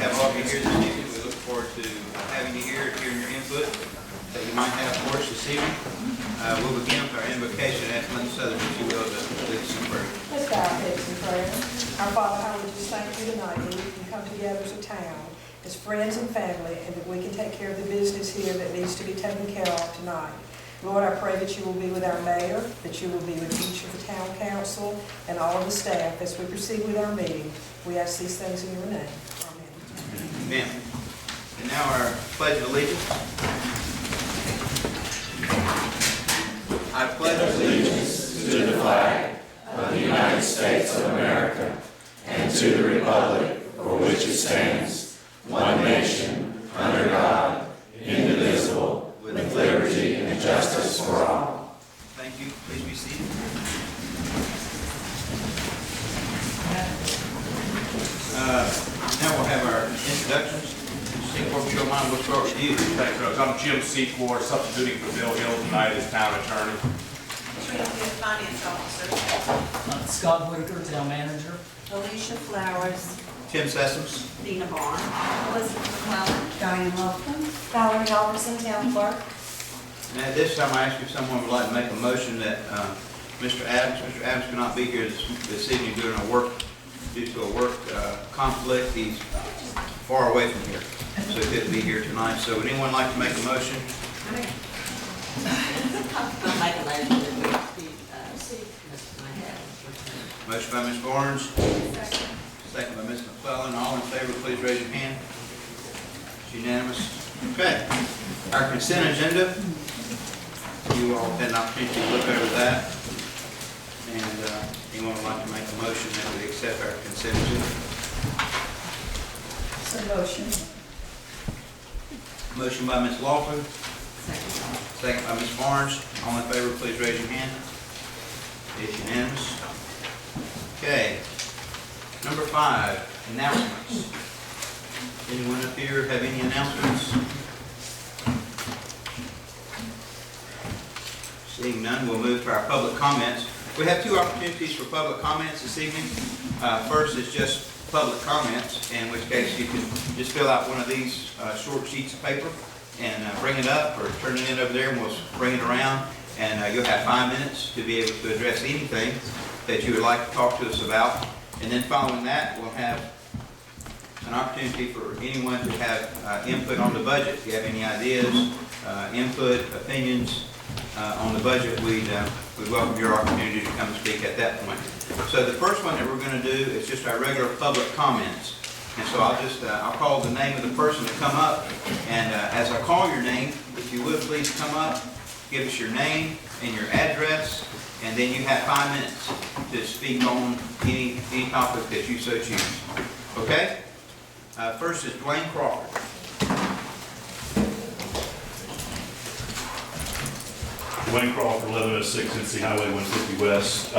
have all of you here this evening. We look forward to having you here, hearing your input that you might have for us this evening. We'll begin with our invocation. Ask Linda Southern, if you will, to lead us in prayer. Let's bow our heads in prayer. Our Father, how we just thank you tonight that we can come together as a town, as friends and family, and that we can take care of the business here that needs to be taken care of tonight. Lord, I pray that you will be with our mayor, that you will be with each of the town council and all of the staff as we proceed with our meeting. We ask these things in your name. Amen. Amen. And now our pledge of allegiance. I pledge allegiance to the flag of the United States of America and to the republic for which it stands, one nation, under God, indivisible, with liberty and justice for all. Thank you. Please be seated. Now we'll have our introductions. Secor, if you don't mind, we'll start with you. Thanks, Rose. I'm Jim Secor, substituting for Bill Hill tonight as town attorney. Trina, finance officer. Scott Whitaker, town manager. Alicia Flowers. Tim Sessoms. Dina Barn. Elizabeth McClellan. Diane Lofton. Valerie Halverson, town clerk. And at this time, I ask if someone would like to make a motion that Mr. Adams cannot be here this evening due to a work conflict. He's far away from here, so he couldn't be here tonight. So would anyone like to make a motion? I'll make a motion that we see Mr. Mayhew. Motion by Ms. Barnes. Second by Ms. McClellan. All in favor, please raise your hand. It's unanimous. Okay. Our consent agenda. You all had an opportunity to look over that. And anyone would like to make a motion that we accept our consent agenda? So motion. Motion by Ms. Lawson. Second. Second by Ms. Barnes. All in favor, please raise your hand. It's unanimous. Okay. Number 5, announcements. Anyone up here have any announcements? Seeing none, we'll move to our public comments. We have 2 opportunities for public comments this evening. First is just public comments, in which case you can just fill out one of these short sheets of paper and bring it up or turn it in over there, and we'll bring it around, and you'll have 5 minutes to be able to address anything that you would like to talk to us about. And then following that, we'll have an opportunity for anyone to have input on the budget. If you have any ideas, input, opinions on the budget, we'd welcome your opportunity to come and speak at that point. So the first one that we're going to do is just our regular public comments. And so I'll call the name of the person to come up. And as I call your name, if you would please come up, give us your name and your address, and then you have 5 minutes to speak on any topic that you so choose. Okay? First is Dwayne Crawford. Dwayne Crawford, 1106 NC Highway 150 West.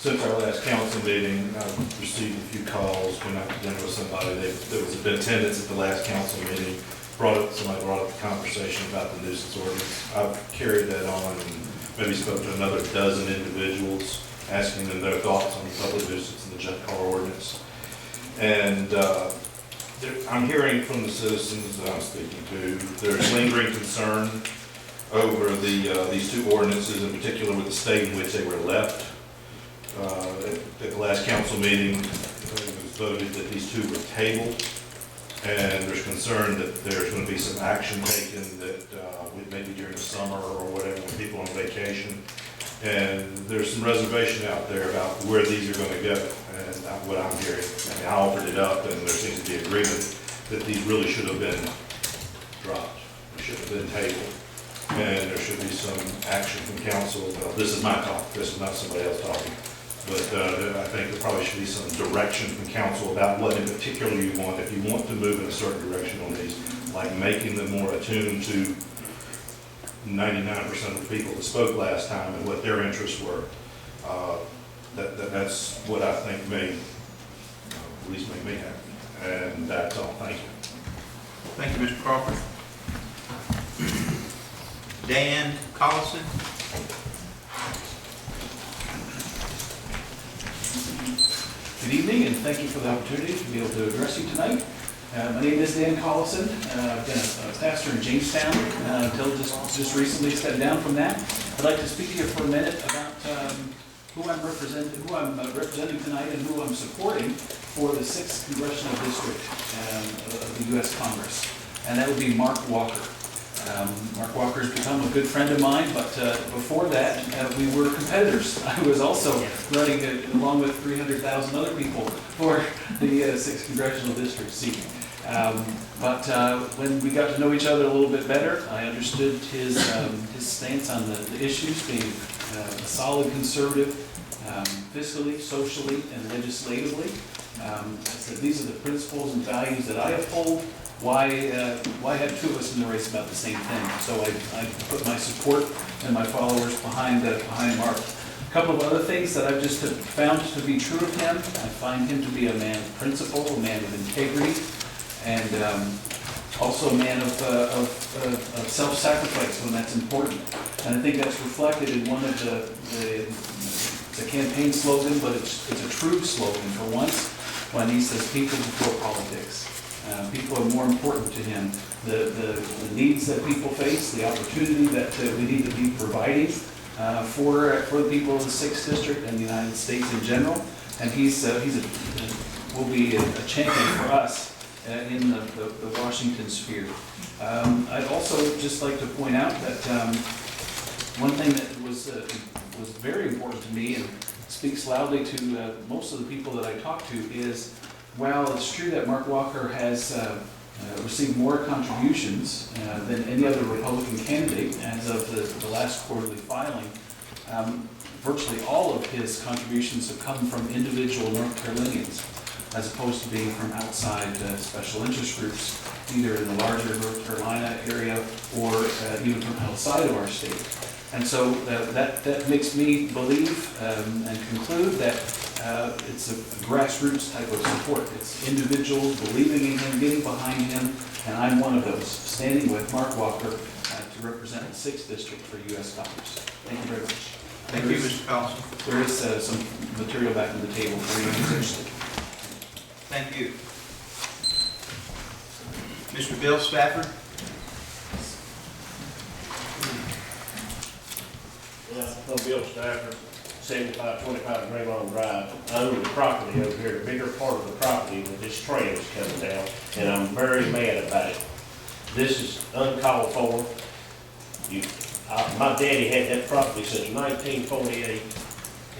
Since our last council meeting, I've received a few calls, went out to dinner with somebody. There was an attendance at the last council meeting. Somebody brought up the conversation about the nuisance ordinance. I've carried that on and maybe spoke to another dozen individuals, asking them their thoughts on the public nuisance and the junk car ordinance. And I'm hearing from the citizens that I'm speaking to, there's lingering concern over these 2 ordinances, in particular with the state in which they were left. At the last council meeting, it was voted that these 2 were tabled, and there's concern that there's going to be some action taken that maybe during the summer or whatever, when people are on vacation. And there's some reservation out there about where these are going to go, and what I'm hearing. I mean, I offered it up, and there seems to be agreement that these really should have been dropped. They should have been tabled. And there should be some action from council. This is my talk. This is not somebody else talking. But I think there probably should be some direction from council about what in particular you want. If you want to move in a certain direction on these, like making them more attuned to 99% of the people that spoke last time and what their interests were, that's what I think may at least make me happy. And that's all. Thank you. Thank you, Mr. Crawford. Dan Collison. Good evening, and thank you for the opportunity to be able to address you tonight. My name is Dan Collison. I've been a pastor in Jamestown until just recently stepped down from that. I'd like to speak to you for a minute about who I'm representing tonight and who I'm supporting for the 6th Congressional District of the U.S. Congress, and that would be Mark Walker. Mark Walker has become a good friend of mine, but before that, we were competitors. I was also running along with 300,000 other people for the 6th Congressional District seat. But when we got to know each other a little bit better, I understood his stance on the issues, being a solid conservative, fiscally, socially, and legislatively. I said, these are the principles and values that I uphold. Why have two of us in the race about the same thing? So I put my support and my followers behind Mark. A couple of other things that I've just found to be true of him. I find him to be a man of principle, a man of integrity, and also a man of self-sacrifice when that's important. And I think that's reflected in one of it's a campaign slogan, but it's a true slogan for once, when he says people before politics. People are more important to him. The needs that people face, the opportunity that we need to be providing for the people of the 6th District and the United States in general. And will be a champion for us in the Washington sphere. I'd also just like to point out that one thing that was very important to me and speaks loudly to most of the people that I talk to is, while it's true that Mark Walker has received more contributions than any other Republican candidate as of the last quarterly filing, virtually all of his contributions have come from individual North Carolinians, as opposed to being from outside special interest groups, either in the larger North Carolina area or even from outside of our state. And so that makes me believe and conclude that it's a grassroots type of support. It's individuals believing in him, getting behind him, and I'm one of those, standing with Mark Walker to represent the 6th District for U.S. Congress. Thank you very much. Thank you, Mr. Collison. There is some material back on the table for you who's interested. Thank you. Mr. Bill Spafford? I'm Bill Stafford, 7525 Greenlawn Drive. I own the property over here, the bigger part of the property that this trail is coming down, and I'm very mad about it. This is uncalled for. My daddy had that property since 1948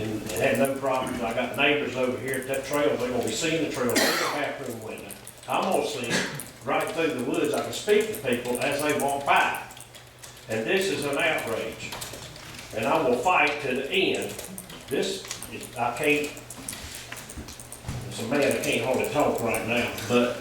and had no problems. I got neighbors over here at that trail. They're going to be seeing the trail through the bathroom window. I'm going to see it right through the woods. I can speak to people as they walk by. And this is an outrage. And I will fight to the end. I can't, it's a man that can't hardly talk right now, but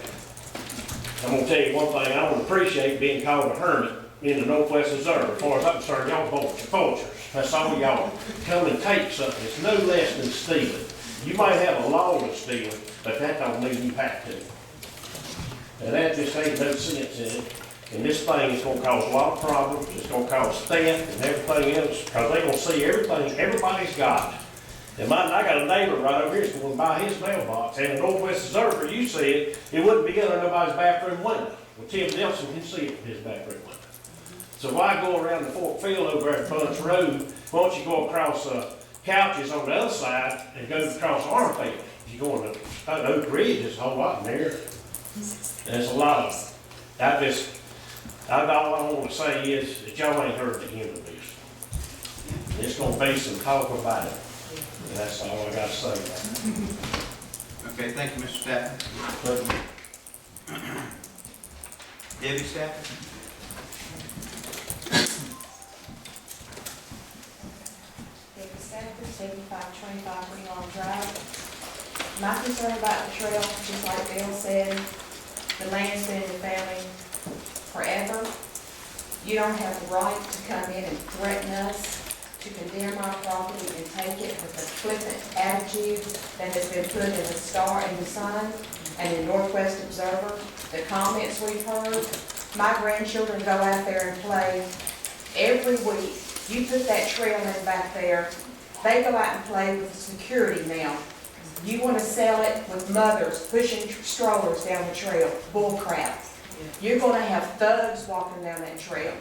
I'm gonna tell you one thing, I don't appreciate being called a hermit in the Northwest Observer. As far as I'm concerned, y'all vultures. That's all y'all. Come and take something. It's no less than stealing. You might have a law to steal, but that don't mean you have to. And that just ain't no sense in it. And this thing is going to cause a lot of problems. It's going to cause theft and everything else, because they're going to see everything everybody's got. And I got a neighbor right over here that's going to buy his mailbox. And the Northwest Observer, you see it wouldn't be under nobody's bathroom window. Well, Tim Nelson can see it from his bathroom window. So why go around the Fort Field over at Bunch Road? Why don't you go across couches on the other side and go across Armfield? If you're going to Oak Ridge, there's a whole lot in there. There's a lot of all I want to say is that y'all ain't heard the end of this. It's going to be some talk about it. And that's all I got to say about it. Okay, thank you, Mr. Stafford. Debbie Stafford? Debbie Stafford, 7525 Greenlawn Drive. My concern about the trail, just like Bill said, the land's been in the family forever. You don't have the right to come in and threaten us, to condemn our property and take it with the flippant attitude that has been put in the Star and the Sun and the Northwest Observer, the comments we've heard. My grandchildren go out there and play every week. You put that trail in back there, they go out and play with security now. You want to sell it with mothers pushing strollers down the trail. Bull crap. You're going to have thugs walking down that trail,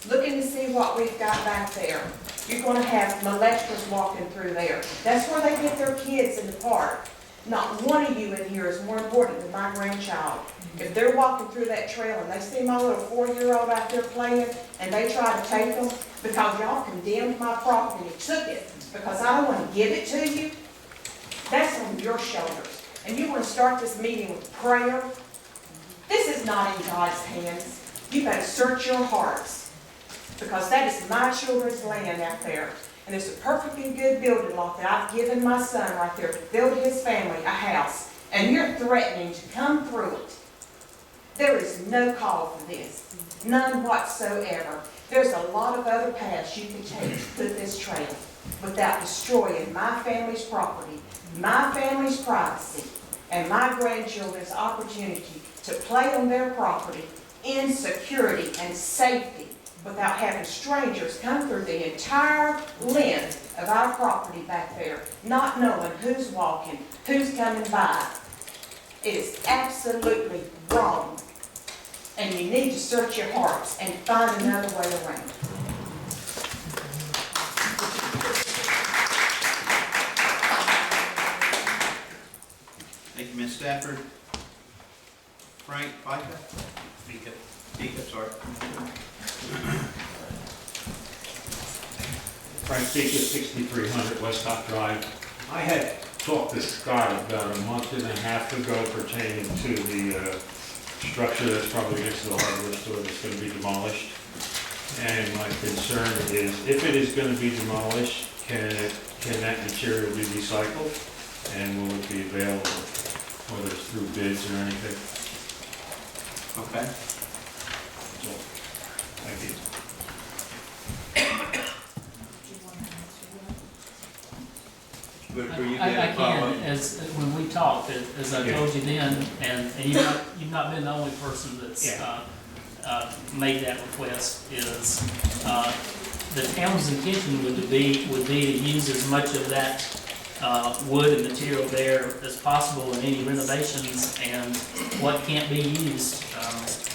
looking to see what we've got back there. You're going to have molesters walking through there. That's where they get their kids in the park. Not one of you in here is more important than my grandchild. If they're walking through that trail and they see my little 4-year-old out there playing and they try to take them because y'all condemned my property and took it because I don't want to give it to you, that's on your shoulders. And you want to start this meeting with prayer? This is not in God's hands. You better search your hearts, because that is my children's land out there. And there's a perfectly good building lot that I've given my son right there to build his family a house. And you're threatening to come through it. There is no call for this. None whatsoever. There's a lot of other paths you can take to put this trail without destroying my family's property, my family's privacy, and my grandchildren's opportunity to play on their property in security and safety without having strangers come through the entire length of our property back there, not knowing who's walking, who's coming by. It is absolutely wrong. And you need to search your hearts and find another way around. Thank you, Ms. Stafford. Frank Pica? Pica, sorry. Frank Pica, 6300 Westcott Drive. I had talked to Scott about a month and a half ago pertaining to the structure that's probably next to the hardware store that's going to be demolished. And my concern is, if it is going to be demolished, can that material be recycled? And will it be available, whether it's through bids or anything? Okay. So, thank you. Whitaker, you I can follow up? can, as, when we talked, as I told you then, and you've not been the only person that's, made that request, is, the town's intention would be to use as much of that, wood and material there as possible in any renovations, and what can't be used,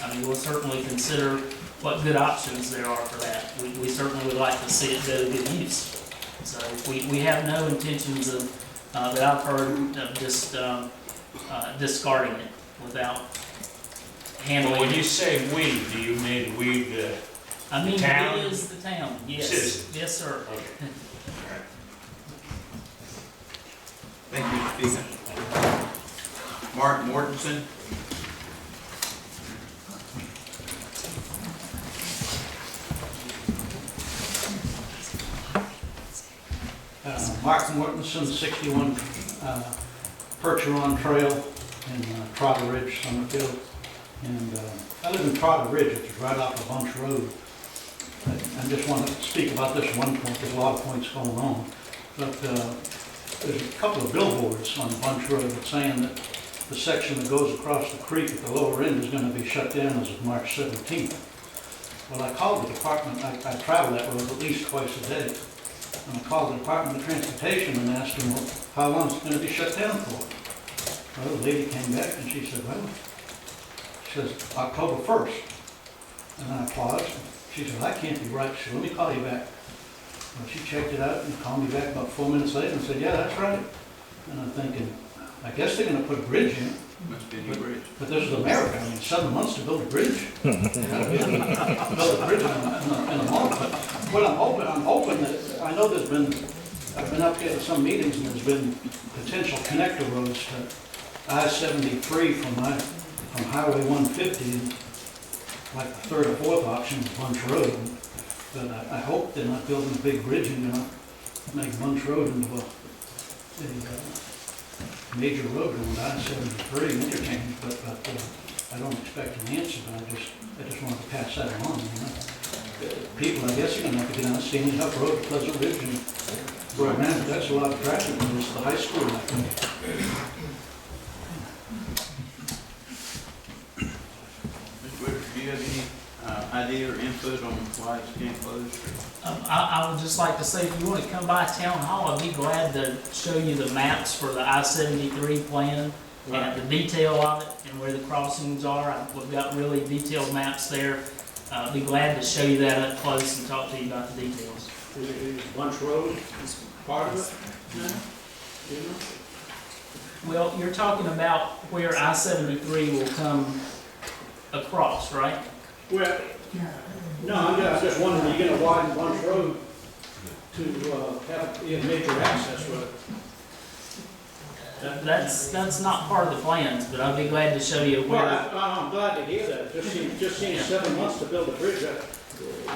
I mean, we'll certainly consider what good options there are for that. We certainly would like to see it go to good use. So we have no intentions of, that I've heard, of just discarding it without handling When it. you say we, do you mean we, the I mean, town? we is the town, yes. Citizens. Yes, sir. Okay. Thank you, Mr. Pica. Mark Mortensen? Mark Mortensen, 61 Percheron Trail in Trotter Ridge, Summerfield. And I live in Trotter Ridge, which is right off of Bunch Road. I just want to speak about this one point. There's a lot of points going on. But there's a couple of billboards on Bunch Road that's saying that the section that goes across the creek at the lower end is going to be shut down as of March 17th. Well, I called the department. I travel that road at least twice a day. And I called the Department of Transportation and asked them, well, how long is it going to be shut down for? Well, the lady came back and she said, well, she says, October 1st. And then I paused. She said, that can't be right. She said, let me call you back. Well, she checked it out and called me back about 4 minutes later and said, yeah, that's right. And I'm thinking, I guess they're going to put a bridge in. Must be a new bridge. But this is America. I mean, 7 months to build a bridge. Build a bridge in a month. But what I'm hoping that, I know I've been up here at some meetings and there's been potential connector roads to I-73 from Highway 150, and like the third or fourth option is Bunch Road. But I hope they're not building a big bridge and gonna make Bunch Road into a major road on I-73 interchange, but I don't expect an answer, but I just wanted to pass that along, you know. People, I guess, are gonna have to get on Stanley Huff Road to Pleasant Ridge and go around, but that's a lot of traffic when it's the high school, I think. Mr. Whitaker, do you have any idea or input on why it's being closed? I would just like to say, if you want to come by town hall, I'd be glad to show you the maps for the I-73 plan and the detail of it and where the crossings are. We've got really detailed maps there. I'd be glad to show you that up close and talk to you about the details. Is Bunch Road part of it? Do you know? Well, you're talking about where I-73 will come across, right? Well, no, I'm just wondering, are you gonna widen Bunch Road to have a major access road? That's not part of the plans, but I'd be glad to show you Well, where. I'm glad to hear that. Just seemed 7 months to build a bridge.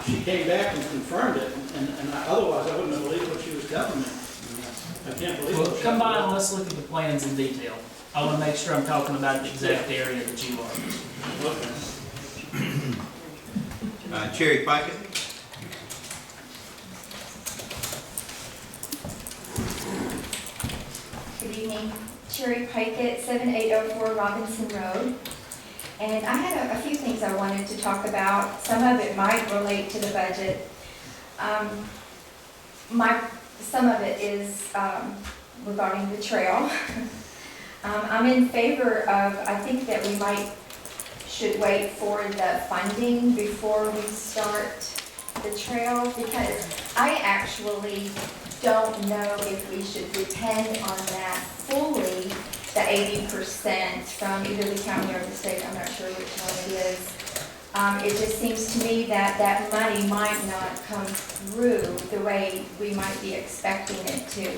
She came back and confirmed it, and otherwise I wouldn't have believed what she was telling me. I can't believe Well, it. come by and let's look at the plans in detail. I want to make sure I'm talking about the exact area that you are. Cherry Pickett? Good evening, Cherry Pickett, 7804 Robinson Road. And I had a few things I wanted to talk about. Some of it might relate to the budget. Some of it is regarding the trail. I'm in favor of, I think that we should wait for the funding before we start the trail, because I actually don't know if we should depend on that fully, the 80% from either the county or the state. I'm not sure which one it is. It just seems to me that that money might not come through the way we might be expecting it to.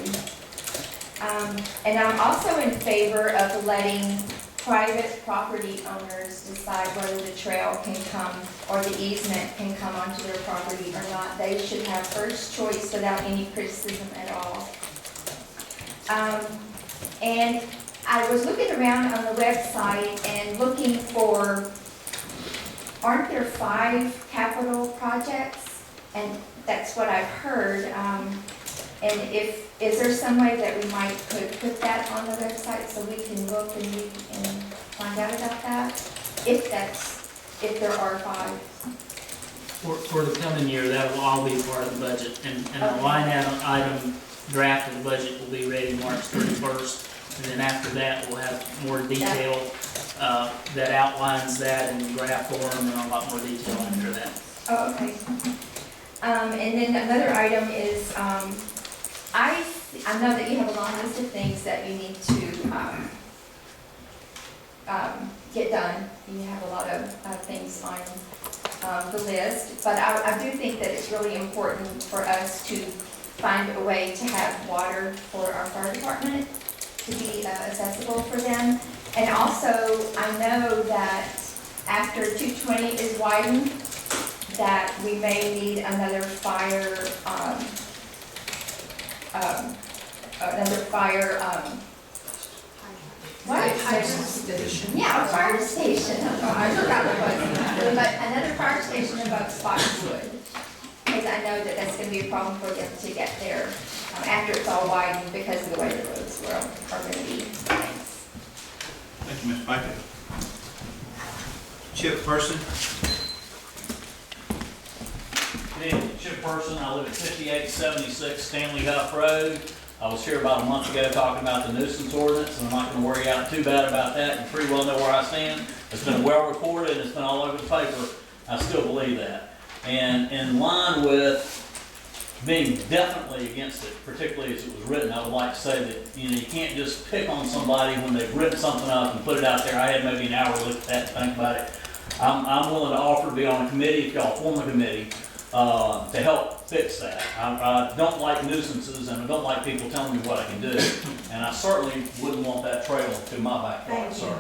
And I'm also in favor of letting private property owners decide whether the trail can come or the easement can come onto their property or not. They should have first choice without any criticism at all. And I was looking around on the website and looking for, aren't there 5 capital projects? And that's what I've heard. And is there some way that we could put that on the website so we can look and read and find out about that? If there are 5. For the coming year, that will all be part of the budget. And the line item draft of the budget will be ready March 31st. And then after that, we'll have more detail that outlines that in graph form and a lot more detail after that. Oh, okay. And then another item is, I know that you have a long list of things that you need to get done. You have a lot of things on the list, but I do think that it's really important for us to find a way to have water for our fire department, to be accessible for them. And also, I know that after 220 is widened, that we may need another fire station. Yeah, a fire station. I forgot what it was. But another fire station above Spotswood. Because I know that that's going to be a problem for them to get there after it's all widened because of the way the roads are going to be. Thanks. Thank you, Ms. Pickett. Chip Person? Good evening, Chip Person. I live at 5876 Stanley Huff Road. I was here about a month ago talking about the nuisance ordinance, and I'm not going to worry out too bad about that. You pretty well know where I stand. It's been well recorded, and it's been all over the paper. I still believe that. And in line with being definitely against it, particularly as it was written, I would like to say that you can't just pick on somebody when they've written something up and put it out there. I had maybe an hour to look at that and think about it. I'm willing to offer to be on a committee, if y'all form a committee, to help fix that. I don't like nuisances, and I don't like people telling me what I can do. And I certainly wouldn't want that trail to my backyard, sir.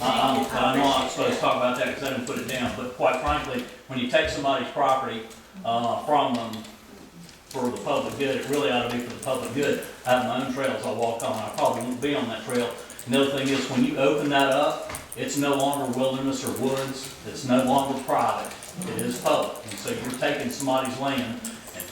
I know I'm supposed to talk about that because I didn't put it down, but quite frankly, when you take somebody's property from them for the public good, it really ought to be for the public good. I have my own trails I walk on. I probably won't be on that trail. And the other thing is, when you open that up, it's no longer wilderness or woods. It's no longer private. It is public. And so you're taking somebody's land and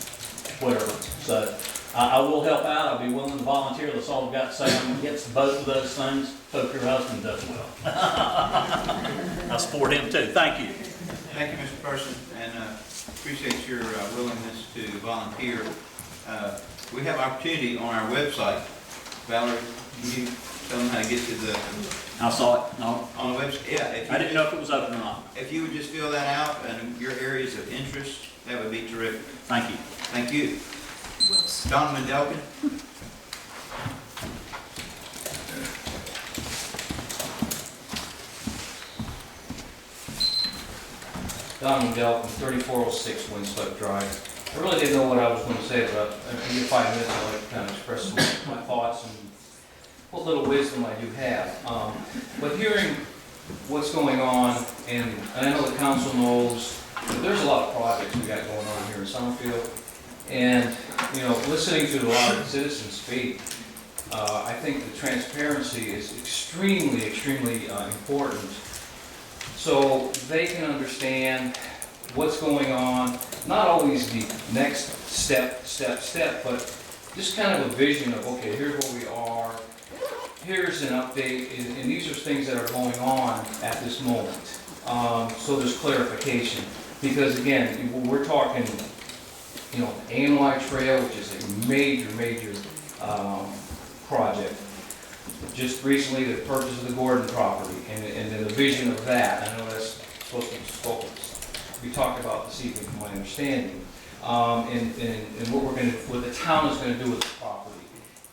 whatever. So I will help out. I'll be willing to volunteer. That's all I've got to say. I'm going to get to both of those things. Hope your husband does well. I support him too. Thank you. Thank you, Mr. Person, and appreciate your willingness to volunteer. We have opportunity on our website. Valerie, can you tell them how to get to the, I saw it, no, on the website? Yeah. If you I didn't know if it was open or not. If you would just fill that out and your areas of interest, that would be terrific. Thank you. Thank you. Don Mendelkin? Don Mendelkin, 3406 Windswept Drive. I really didn't know what I was going to say, but if you get 5 minutes, I'd like to kind of express my thoughts and what little wisdom I do have. But hearing what's going on, and I know the council knows that there's a lot of projects we got going on here in Summerfield, and, you know, listening to a lot of citizens speak, I think the transparency is extremely, extremely important, so they can understand what's going on, not always the next step, but just kind of a vision of, okay, here's where we are, here's an update, and these are things that are going on at this moment. So there's clarification, because again, we're talking, you know, the ANY Trail, which is a major, major project. Just recently, the purchase of the Gordon property, and then the vision of that. I know that's supposed to be talked about this evening, from my understanding, and what the town is going to do with the property,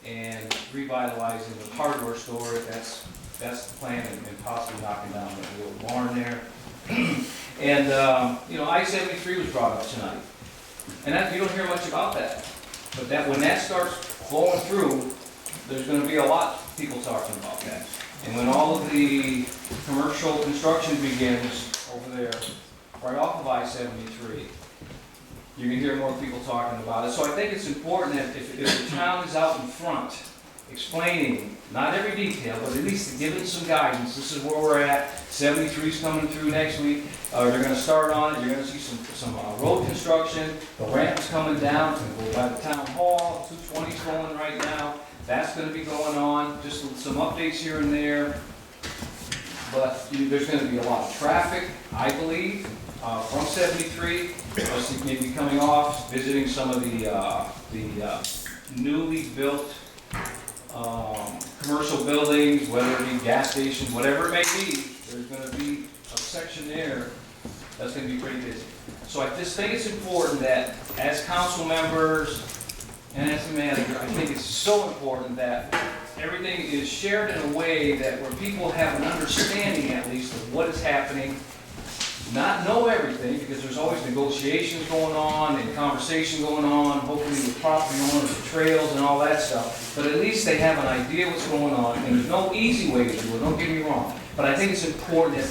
and revitalizing the hardware store. That's the plan, and possibly knocking down the old barn there. And you know, I-73 was brought up tonight, and you don't hear much about that. But when that starts flowing through, there's going to be a lot of people talking about that. And when all of the commercial construction begins over there, right off of I-73, you're going to hear more people talking about it. So I think it's important that if the town is out in front, explaining, not every detail, but at least giving some guidance. This is where we're at. 73's coming through next week. They're going to start on it. You're going to see some road construction. The ramp's coming down. It's going to go by the town hall. 220's going right now. That's going to be going on. Just some updates here and there. But there's going to be a lot of traffic, I believe, from 73. Maybe coming off, visiting some of the newly built commercial buildings, whether it be gas stations, whatever it may be. There's going to be a section there that's going to be pretty busy. So I just think it's important that as council members and as a manager, I think it's so important that everything is shared in a way that where people have an understanding at least of what is happening. Not know everything, because there's always negotiations going on and conversation going on, hopefully with property owners, the trails and all that stuff. But at least they have an idea what's going on, and there's no easy way to do it, don't get me wrong. But I think it's important that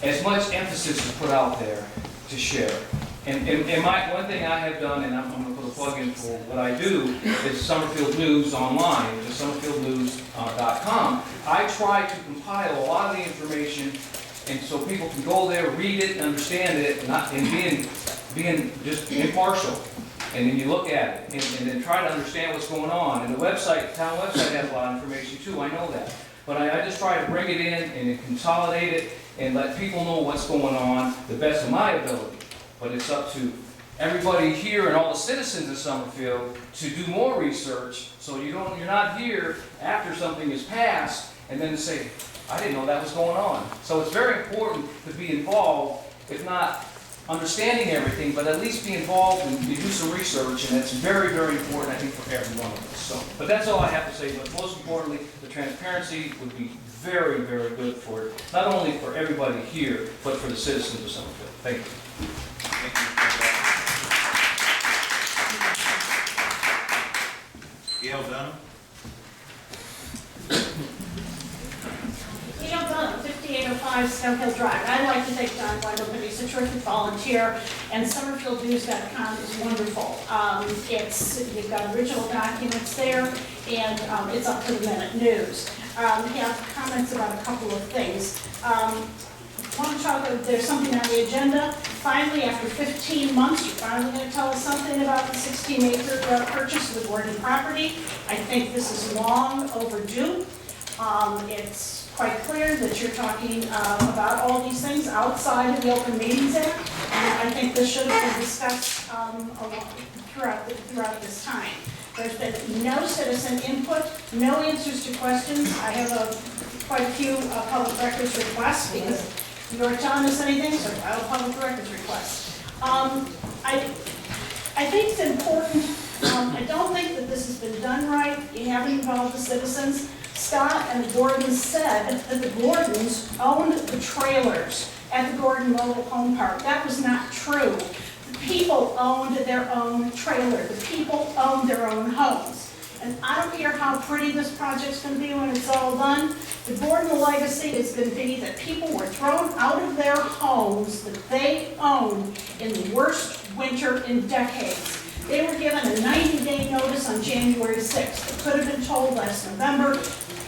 as much emphasis is put out there to share. And one thing I have done, and I'm going to put a plug in for what I do, is Summerfield News online, which is summerfieldnews.com. I try to compile a lot of the information, and so people can go there, read it, and understand it, and being just impartial. And then you look at it, and then try to understand what's going on. And the website, the town website has a lot of information too, I know that. But I just try to bring it in and consolidate it and let people know what's going on the best of my ability. But it's up to everybody here and all the citizens of Summerfield to do more research, so you're not here after something is passed and then to say, I didn't know that was going on. So it's very important to be involved, if not understanding everything, but at least be involved and do some research, and that's very, very important, I think, for every one of us. So, but that's all I have to say, but most importantly, the transparency would be very, very good for it, not only for everybody here, but for the citizens of Summerfield. Thank you. Gail Dunham. Gail Dunham, 5805 Summerfield Drive. I'd like to thank John Weidel, he's a terrific volunteer, and SummerfieldNews.com is wonderful. You've got original documents there, and it's up to the minute news. We have comments about a couple of things. Want to talk about, there's something on the agenda. Finally, after 15 months, you're finally going to tell us something about the 16-acre purchase of the Gordon property. I think this is long overdue. It's quite clear that you're talking about all these things outside of the Open Meetings Act, and I think this should have been discussed throughout this time. There's been no citizen input, no answers to questions. I have quite a few public records requests because you aren't telling us anything, so file a public records request. I think it's important. I don't think that this has been done right. You haven't involved the citizens. Scott and the Gordons said that the Gordons owned the trailers at the Gordon Mobile Home Park. That was not true. The people owned their own trailer. The people owned their own homes. And I don't care how pretty this project's going to be when it's all done. The Gordon legacy is going to be that people were thrown out of their homes that they owned in the worst winter in decades. They were given a 90-day notice on January 6th. It could have been told last November.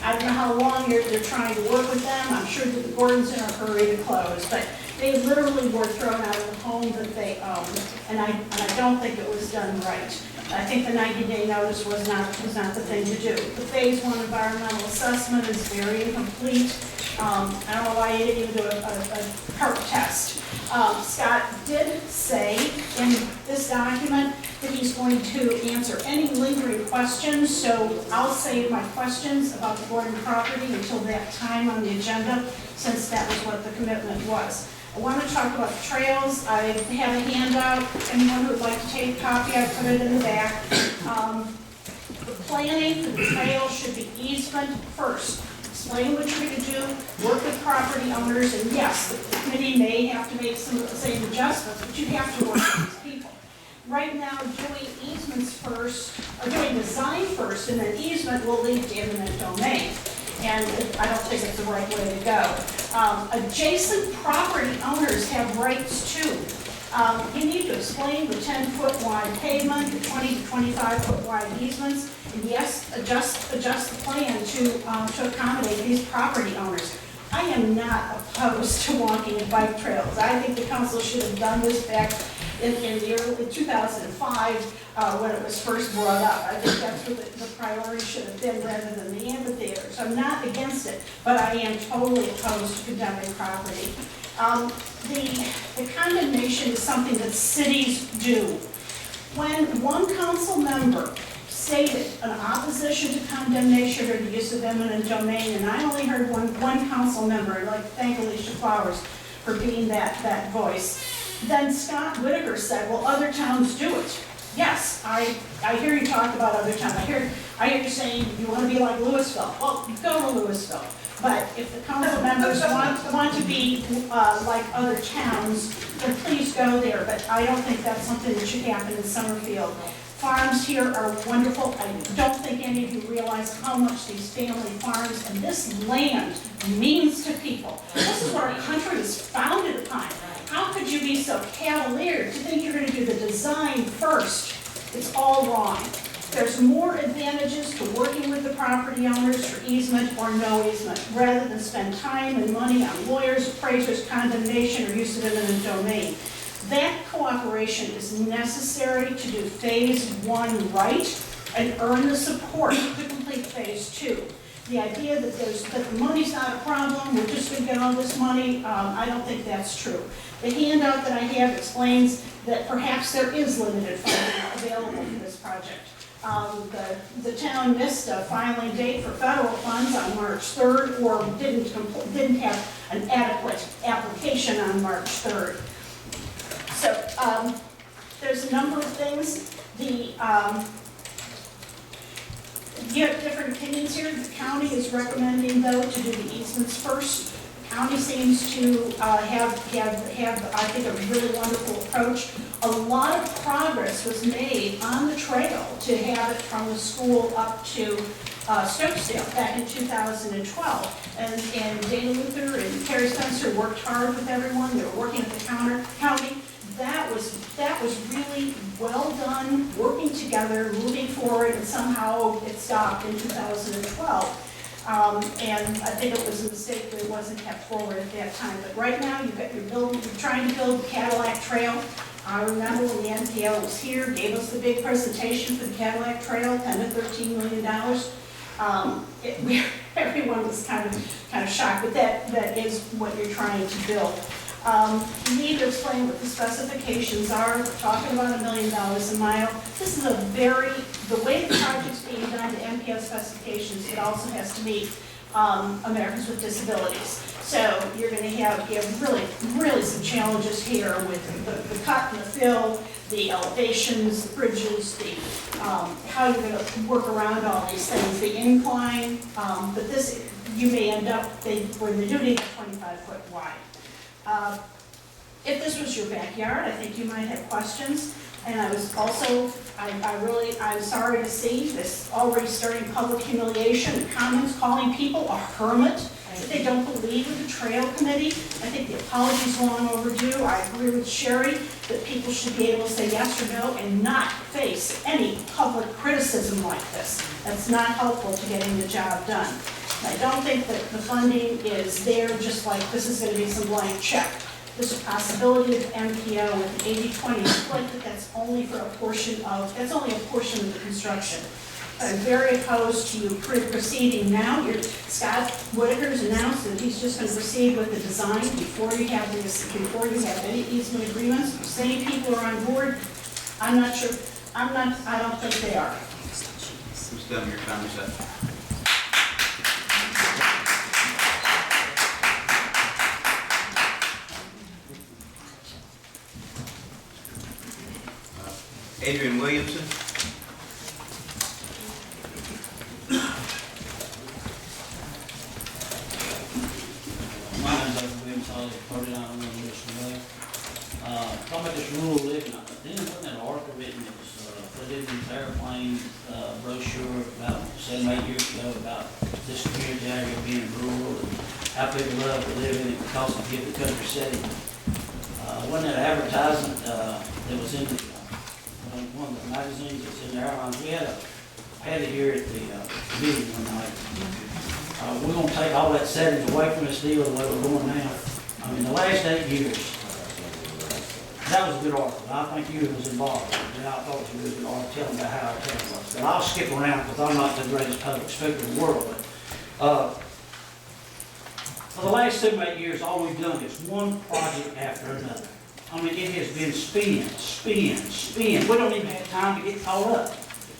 I don't know how long they're trying to work with them. I'm sure that the Gordons are in a hurry to close, but they literally were thrown out of the home that they owned, and I don't think it was done right. I think the 90-day notice was not the thing to do. The Phase 1 environmental assessment is very incomplete. I don't know why you didn't even do a perk test. Scott did say in this document that he's going to answer any lingering questions, so I'll save my questions about the Gordon property until that time on the agenda, since that was what the commitment was. I want to talk about the trails. I have a handout. Anyone who would like to take a copy, I put it in the back. The planning for the trail should be easement first. Explain what you're going to do, work with property owners, and yes, the committee may have to make some of the same adjustments, but you have to work with these people. Right now, doing easements first, or doing design first, and then easement will lead to eminent domain. And I don't think it's the right way to go. Adjacent property owners have rights too. You need to explain the 10-foot wide pavement, the 20 to 25-foot wide easements, and yes, adjust the plan to accommodate these property owners. I am not opposed to walking and bike trails. I think the council should have done this back in the early 2005 when it was first brought up. I think that's what the priority should have been rather than the amphitheater. So I'm not against it, but I am totally opposed to condemning property. The condemnation is something that cities do. When one council member stated an opposition to condemnation or the use of eminent domain, and I only heard one council member, I'd like to thank Alicia Flowers for being that voice. Then Scott Whitaker said, well, other towns do it. Yes, I hear you talk about other towns. I hear you saying you want to be like Louisville. Well, go to Louisville. But if the council members want to be like other towns, then please go there. But I don't think that's something that should happen in Summerfield. Farms here are wonderful. I don't think any of you realize how much these family farms and this land means to people. This is what our country was founded upon. How could you be so cavalier to think you're going to do the design first? It's all wrong. There's more advantages to working with the property owners for easement or no easement, rather than spend time and money on lawyers, appraisers, condemnation, or use of eminent domain. That cooperation is necessary to do Phase 1 right and earn the support to complete Phase 2. The idea that the money's not a problem, we're just going to get all this money, I don't think that's true. The handout that I have explains that perhaps there is limited funding available for this project. The town missed a filing date for federal funds on March 3rd, or didn't have an adequate application on March 3rd. So there's a number of things. You have different opinions here. The county is recommending, though, to do the easements first. The county seems to have, I think, a really wonderful approach. A lot of progress was made on the trail to have it from the school up to Stokesdale back in 2012. And Dana Luther and Terry Spencer worked hard with everyone. They were working at the county. That was really well done, working together, moving forward, and somehow it stopped in 2012. And I think it was a mistake that it wasn't kept forward at that time. But right now, you're trying to build the Cadillac Trail. I remember when the NPO was here, gave us the big presentation for the Cadillac Trail, $10 to $13 million. everyone was kind of shocked, but that is what you're trying to build. You need to explain what the specifications are. We're talking about $1 million a mile. This is the way the project's being done to MPO specifications, it also has to meet Americans with Disabilities. So you're going to have really some challenges here with the cut and the fill, the elevations, the bridges, how you're going to work around all these things, the incline. But this, you may end up, where they do need a 25-foot wide. If this was your backyard, I think you might have questions. And I was also, I'm sorry to see this already starting public humiliation and comments calling people a hermit if they don't believe in the trail committee. I think the apology's long overdue. I agree with Sherry that people should be able to say yes or no and not face any public criticism like this. That's not helpful to getting the job done. I don't think that the funding is there just like this is going to be some blank check. There's a possibility of MPO with an 80-20 split, but that's only a portion of the construction. I'm very opposed to you proceeding now. Scott Whitaker's announced that he's just going to proceed with the design before you have any easement agreements. If saying people are on board, I'm not sure. I don't think they are. Ms. Dunn, your time is up. Adrian Williamson. My name's Adrian Williamson, I live at 39 on West Familiar. Talking about this rural living, then wasn't that article written, it was, put it in the airplane brochure about 7, 8 years ago about this community out here being rural and how people love to live in it because of the country setting. Wasn't that advertisement that was in the one of the magazines that's in the airlines? We had it here at the meeting one night. We're going to take all that settings away from this deal the way we're going now. I mean, the last 8 years, that was a good article. I think you was involved. And I thought you was an article telling about how our town was. But I'll skip around because I'm not the greatest public speaker in the world. But for the last 7, 8 years, all we've done is one project after another. I mean, it has been spin. We don't even have time to get caught up.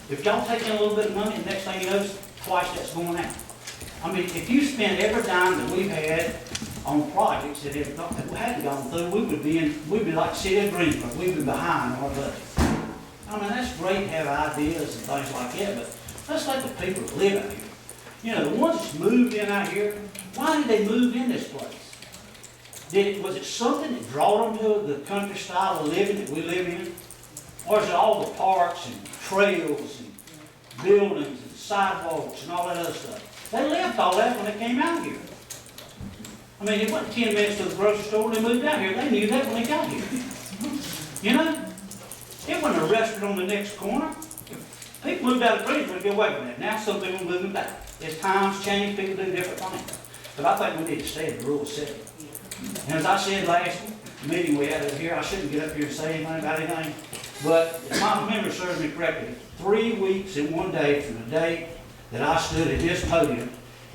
If y'all take in a little bit of money, the next thing you know, twice that's going out. I mean, if you spend every dime that we've had on projects that hadn't gone through, we'd be like City of Greenville. We'd be behind our budget. I mean, that's great to have ideas and things like that, but let's let the people live out here. You know, the ones that's moved in out here, why did they move in this place? Was it something that brought them to the country style of living that we live in? Or is it all the parks and trails and buildings and sidewalks and all that other stuff? They left all that when they came out here. I mean, it wasn't 10 minutes to the grocery store when they moved out here. They knew that when they got here. You know? It wasn't a restaurant on the next corner. People moved out of Greenville to get away from that. Now some people are moving back. As times change, people do different things. But I think we need to stay in the rural setting. And as I said last meeting we had over here, I shouldn't get up here and say anything about anything, but if my memory serves me correctly, 3 weeks and 1 day from the day that I stood at this podium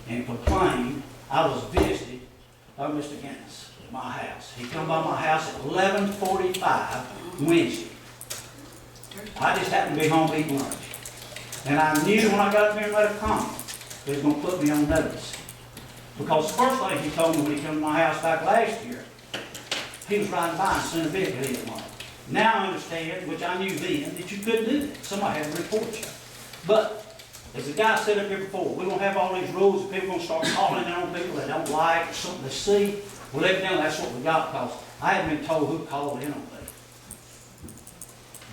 and complained, I was visited by Mr. Guinness at my house. He come by my house at 11:45 Wednesday. I just happened to be home eating lunch. And I knew when I got up here and made a comment, he was going to put me on notice. Because the first thing he told me when he came to my house back last year, he was riding by and seen a vehicle he didn't want. Now I understand, which I knew then, that you couldn't do that. Somebody had to report you. But, as the guy said up here before, we're going to have all these rules and people are going to start calling in on people they don't like or something they see. Well, evidently that's what we got because I haven't been told who called in on me.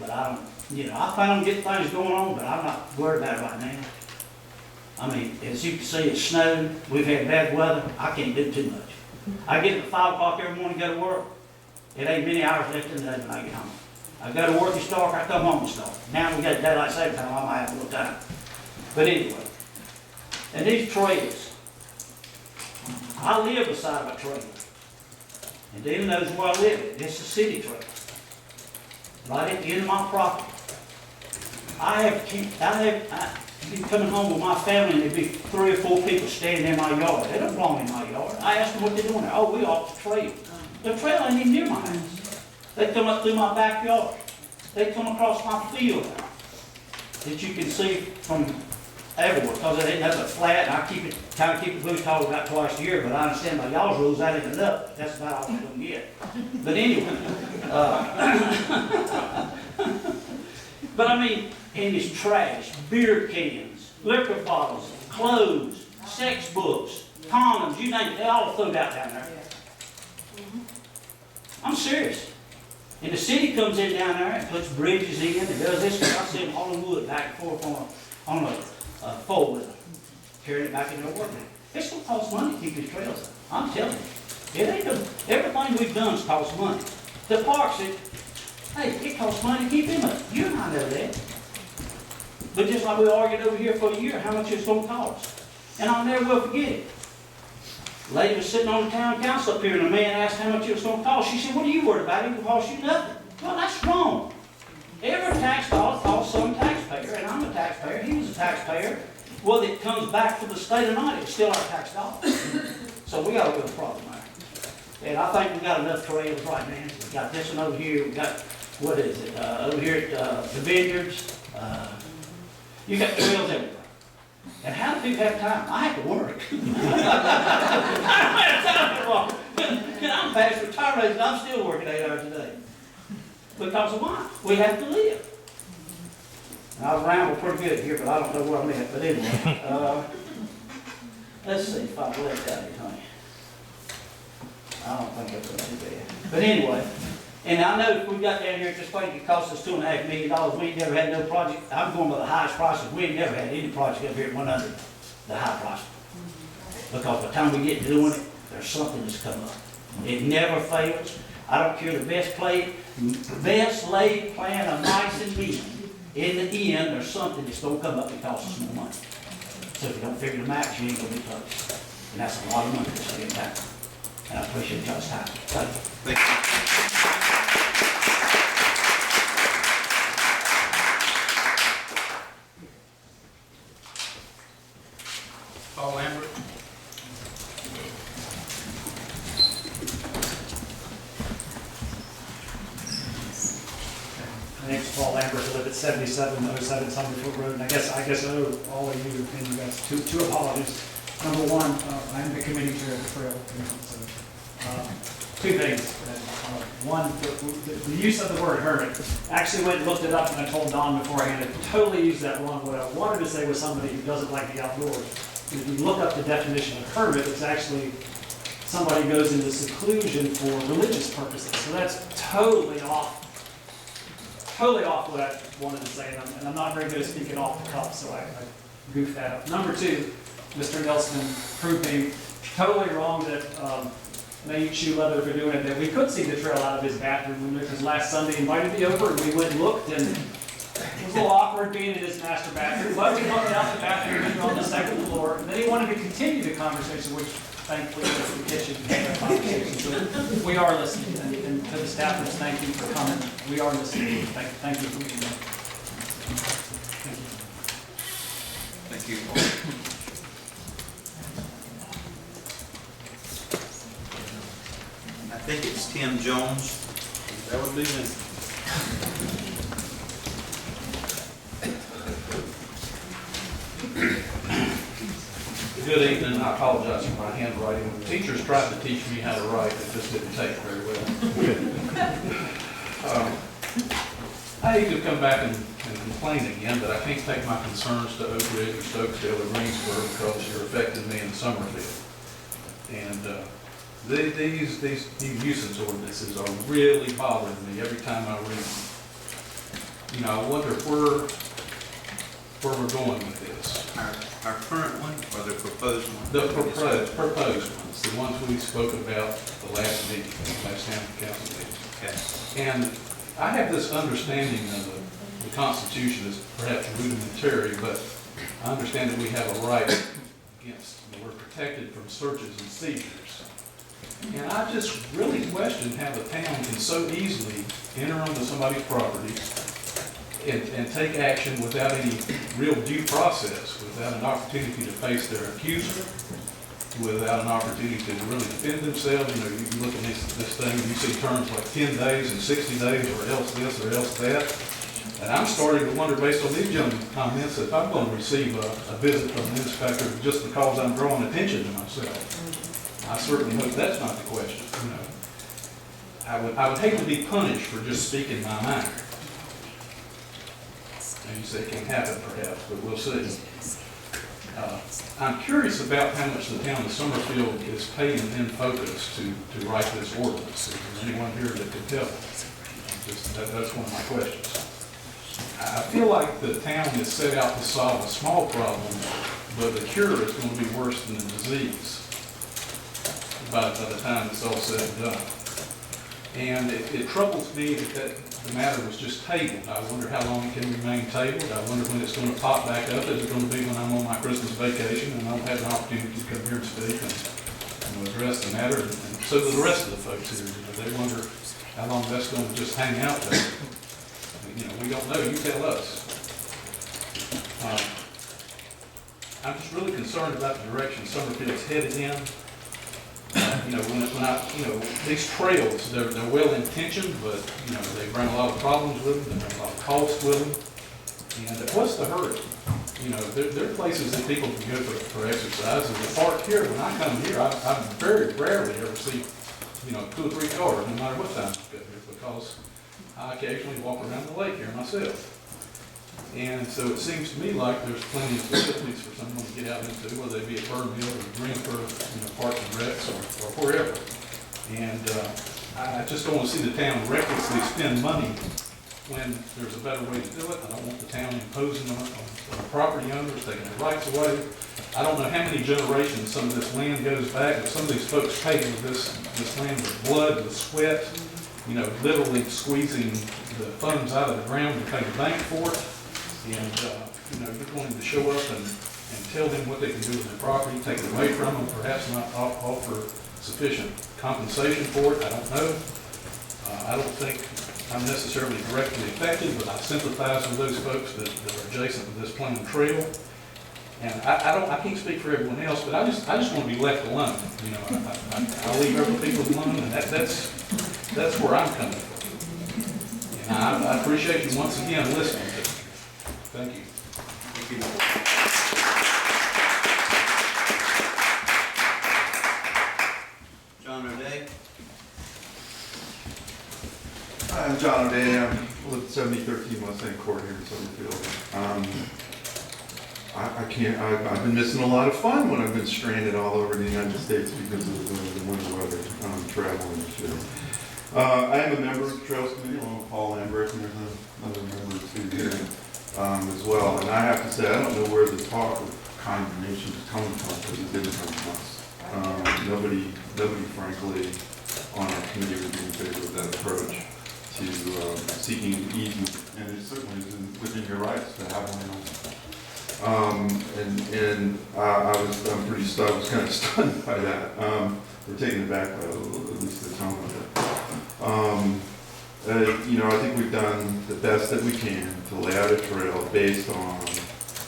But I don't, I plan on getting things going on, but I'm not worried about it right now. I mean, as you can see, it's snowed. We've had bad weather. I can't do too much. I get up at 5 o'clock every morning to go to work. It ain't many hours left in the day when I get home. I go to work, it's dark, I come home, it's dark. Now we got daylight saving time, I might have a little time. But anyway, and these trails, I live beside a trail. And Dana knows where I live. It's the city trail. Right at the end of my property. be coming home with my family and there'd be 3 or 4 people standing in my yard. They don't belong in my yard. I asked them what they're doing there. Oh, we off the trail. The trail ain't even near my house. They come up through my backyard. They come across my field that you can see from everywhere, because it ain't nothing flat, and I kind of keep it blue tall about twice a year, but I understand by y'all's rules, that ain't enough. That's about all I'm gonna get. But anyway, but I mean, and it's trash, beer cans, liquor bottles, clothes, sex books, condoms, you name it, they all thrown out down there. I'm serious. And the city comes in down there and puts bridges in and does this, because I see them hauling wood back and forth on a four-wheeler, carrying it back in their work. It's gonna cost money to keep these trails up. I'm telling you. It ain't gonna, everything we've done's cost money. The parks, hey, it costs money to keep them up. You and I know that. But just like we argued over here for a year, how much it's gonna cost. And I'll never will forget it. A lady was sitting on the town council up here, and a man asked how much it was going to cost. She said, what are you worried about? It will cost you nothing. Well, that's wrong. Every tax dollar costs some taxpayer, and I'm a taxpayer. He was a taxpayer. Whether it comes back to the state or not, it's still our tax dollar. So we got a real problem there. And I think we got enough trails right now. We got this one over here. We got, what is it, over here at the vineyards. You got trails everywhere. And how do people have time? I have to work. I don't have time to walk. And I'm past retirement age, and I'm still working 8 hours a day. Because of why? We have to live. And I'll ramble pretty good here, but I don't know where I'm at. But anyway, let's see if I left out here, honey. I don't think that's going to be bad. But anyway, and I know if we got down here at this place, it cost us $2.5 million. We ain't never had no project. I'm going by the highest prices. We ain't never had any project up here that went under the high price. Because by the time we get to doing it, there's something that's come up. It never fails. I don't care the best laid plan of mice and men. In the end, there's something that's going to come up that costs us more money. So if you don't figure them out, you ain't going to be close. And that's a lot of money to save back. And I appreciate y'all's time. Thank you. Thank you. Paul Lambert. My name's Paul Lambert. I live at 7707 Summerfield Road, and I guess I owe all of you and you guys two apologies. Number one, I'm the committee chair of the trail committee, so two things. One, the use of the word hermit. Actually went and looked it up, and I told Don beforehand I totally used that wrong. What I wanted to say was somebody who doesn't like the outdoors. If you look up the definition of hermit, it's actually somebody who goes into seclusion for religious purposes. So that's totally off what I wanted to say, and I'm not very good at speaking off the cuff, so I goofed that up. Number two, Mr. Nelson proved me totally wrong that they eat shoe leather for doing it, that we could see the trail out of his bathroom, because last Sunday invited me over, and we went and looked, and it was a little awkward being in his master bathroom, but we looked out the bathroom, we were on the second floor, and then he wanted to continue the conversation, which thankfully was the kitchen conversation. So we are listening, and to the staffers, thank you for coming. We are listening. Thank you for being there. Thank you, Paul. I think it's Tim Jones. That would be me. Good evening. I apologize for my handwriting. Teachers tried to teach me how to write. It just didn't take very well. I hate to come back and complain again, but I can't take my concerns to Oak Ridge or Stokesdale or Greensboro because you're affecting me in Summerfield. And these new nuisance ordinances are really bothering me every time I read them. You know, I wonder where we're going with this. Our current one or the proposed one? The proposed ones, the ones we spoke about the last meeting, last town council meeting. Okay. And I have this understanding of the Constitution is perhaps rudimentary, but I understand that we have a right against, we're protected from searches and seizures. And I just really question how the town can so easily enter onto somebody's property and take action without any real due process, without an opportunity to face their accuser, without an opportunity to really defend themselves. You know, you look at this thing, you see terms like 10 days and 60 days, or else this, or else that. And I'm starting to wonder, based on these gentlemen's comments, if I'm going to receive a visit from the inspector just because I'm drawing attention to myself. I certainly hope that's not the question. You know, I would hate to be punished for just speaking my mind. And you say it can happen perhaps, but we'll see. I'm curious about how much the town of Summerfield is paying InFocus to write this ordinance. Is there anyone here that can tell? That's one of my questions. I feel like the town is set out to solve a small problem, but the cure is going to be worse than the disease by the time it's all said and done. And it troubles me that the matter was just tabled. I wonder how long it can remain tabled. I wonder when it's going to pop back up. Is it going to be when I'm on my Christmas vacation and I don't have an opportunity to come here and speak and address the matter? And so do the rest of the folks here. You know, they wonder how long that's going to just hang out there. You know, we don't know. You tell us. I'm just really concerned about the direction Summerfield's headed in. You know, these trails, they're well-intentioned, but, you know, they bring a lot of problems with them, they bring a lot of costs with them. And what's the hurry? You know, there are places that people can go for exercise. There's a park here. When I come here, I very rarely ever see, you know, 2 or 3 cars, no matter what time I get here, because I occasionally walk around the lake here myself. And so it seems to me like there's plenty of facilities for someone to get out into, whether they be at Burn Hill or Greenford, you know, Parks and Recs or wherever. And I just don't want to see the town recklessly spend money when there's a better way to do it. I don't want the town imposing on property owners, taking their rights away. I don't know how many generations some of this land goes back, but some of these folks paid for this land with blood, with sweat, you know, literally squeezing the funds out of the ground to pay the bank for it. And, you know, you're going to show up and tell them what they can do with their property, take it away from them, perhaps not offer sufficient compensation for it. I don't know. I don't think I'm necessarily directly affected, but I sympathize with those folks that are adjacent to this planned trail. And I can't speak for everyone else, but I just want to be left alone. You know, I leave other people alone, and that's where I'm coming from. And I appreciate you once again listening to me. Thank you. Thank you. John O'Day. Hi, I'm John O'Day. I live at 7013 West End Court here in Summerfield. I've been missing a lot of fun when I've been stranded all over the United States because of the winter weather, traveling and shit. I am a member of the Trails Committee along with Paul Lambert, and there's another member too here. As well, and I have to say, I don't know where the talk of condemnation is coming from, because it didn't come from us. Nobody frankly on our committee would be in favor of that approach to seeking easement, and it certainly is within your rights to have one. I'm pretty stunned, I was kind of stunned by that. We're taken aback by at least the tone of it. You know, I think we've done the best that we can to lay out a trail based on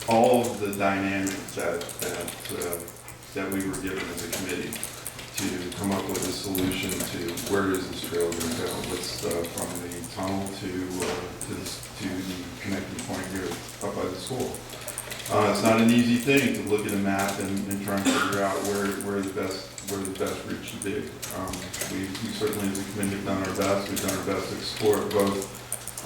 all of the dynamics that we were given as a committee to come up with a solution to where is this trail going to go. What's from the tunnel to the connecting point here up by the school. It's not an easy thing to look at a map and try and figure out where the best route should be. We certainly as a committee have done our best. We've done our best to explore it both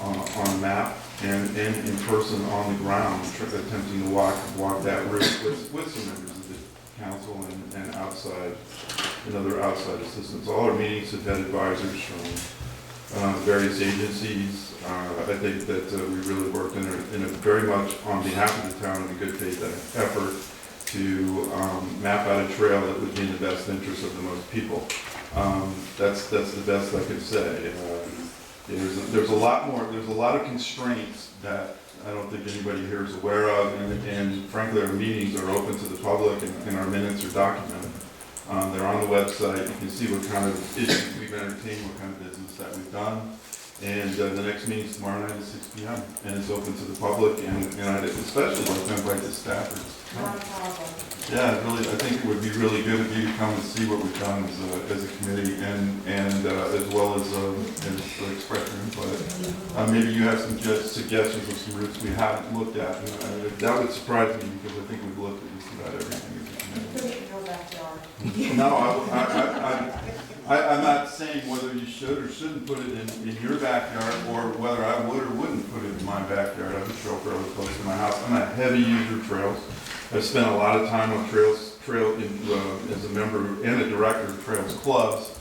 on a map and in person on the ground, attempting to walk that route with some members of the council and other outside assistants. All our meetings have had advisors from various agencies. I think that we really worked in a very much on behalf of the town in a good faith effort to map out a trail that would be in the best interest of the most people. That's the best I can say. There's a lot of constraints that I don't think anybody here is aware of, and frankly our meetings are open to the public and our minutes are documented. They're on the website. You can see what kind of issues we've entertained, what kind of business that we've done. And the next meeting's tomorrow night at 6 p.m. And it's open to the public, and I'd especially like to invite the staffers. Yeah, really, I think it would be really good if you could come and see what we've done as a committee, and as well as express your input. Maybe you have some suggestions of some routes we haven't looked at. And, that would surprise me, because I think we've looked at just about everything as a committee. Put it in your backyard. No, I'm not saying whether you should or shouldn't put it in your backyard, or whether I would or wouldn't put it in my backyard. I have a trail fairly close to my house. I'm a heavy user of trails. I've spent a lot of time on as a member and a director of trails clubs.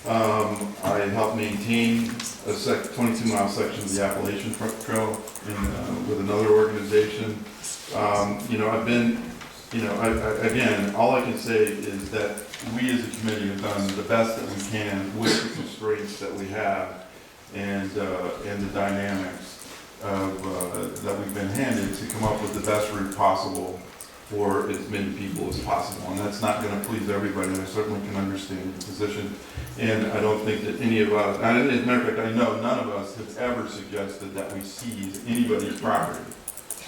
I helped maintain a 22-mile section of the Appalachian Trail with another organization. I've been, again, all I can say is that we as a committee have done the best that we can with the constraints that we have and the dynamics that we've been handed to come up with the best route possible for as many people as possible. And that's not going to please everybody, and I certainly can understand your position. And I don't think that any of us, and as a matter of fact, I know none of us have ever suggested that we seize anybody's property.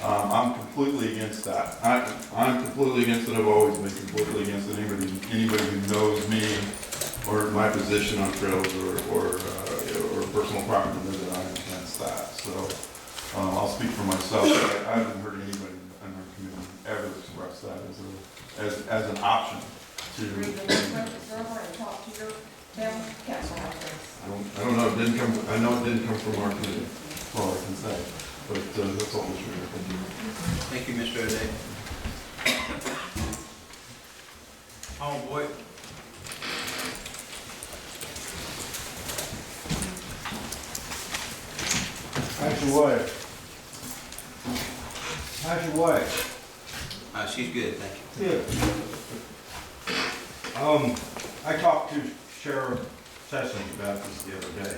I'm completely against that. I'm completely against it. I've always been completely against it. Anybody who knows me or my position on trails or personal property knows that I'm against that. So I'll speak for myself. I haven't heard anybody on our committee ever express that as an option to. I don't know. It didn't come. I know it didn't come from our committee. That's all I can say. But that's all, Mr. Mayor. Thank you, Mr. O'Day. Oh, boy. How's your wife? How's your wife? She's good, thank you. Good. I talked to Sheriff Sessions about this the other day.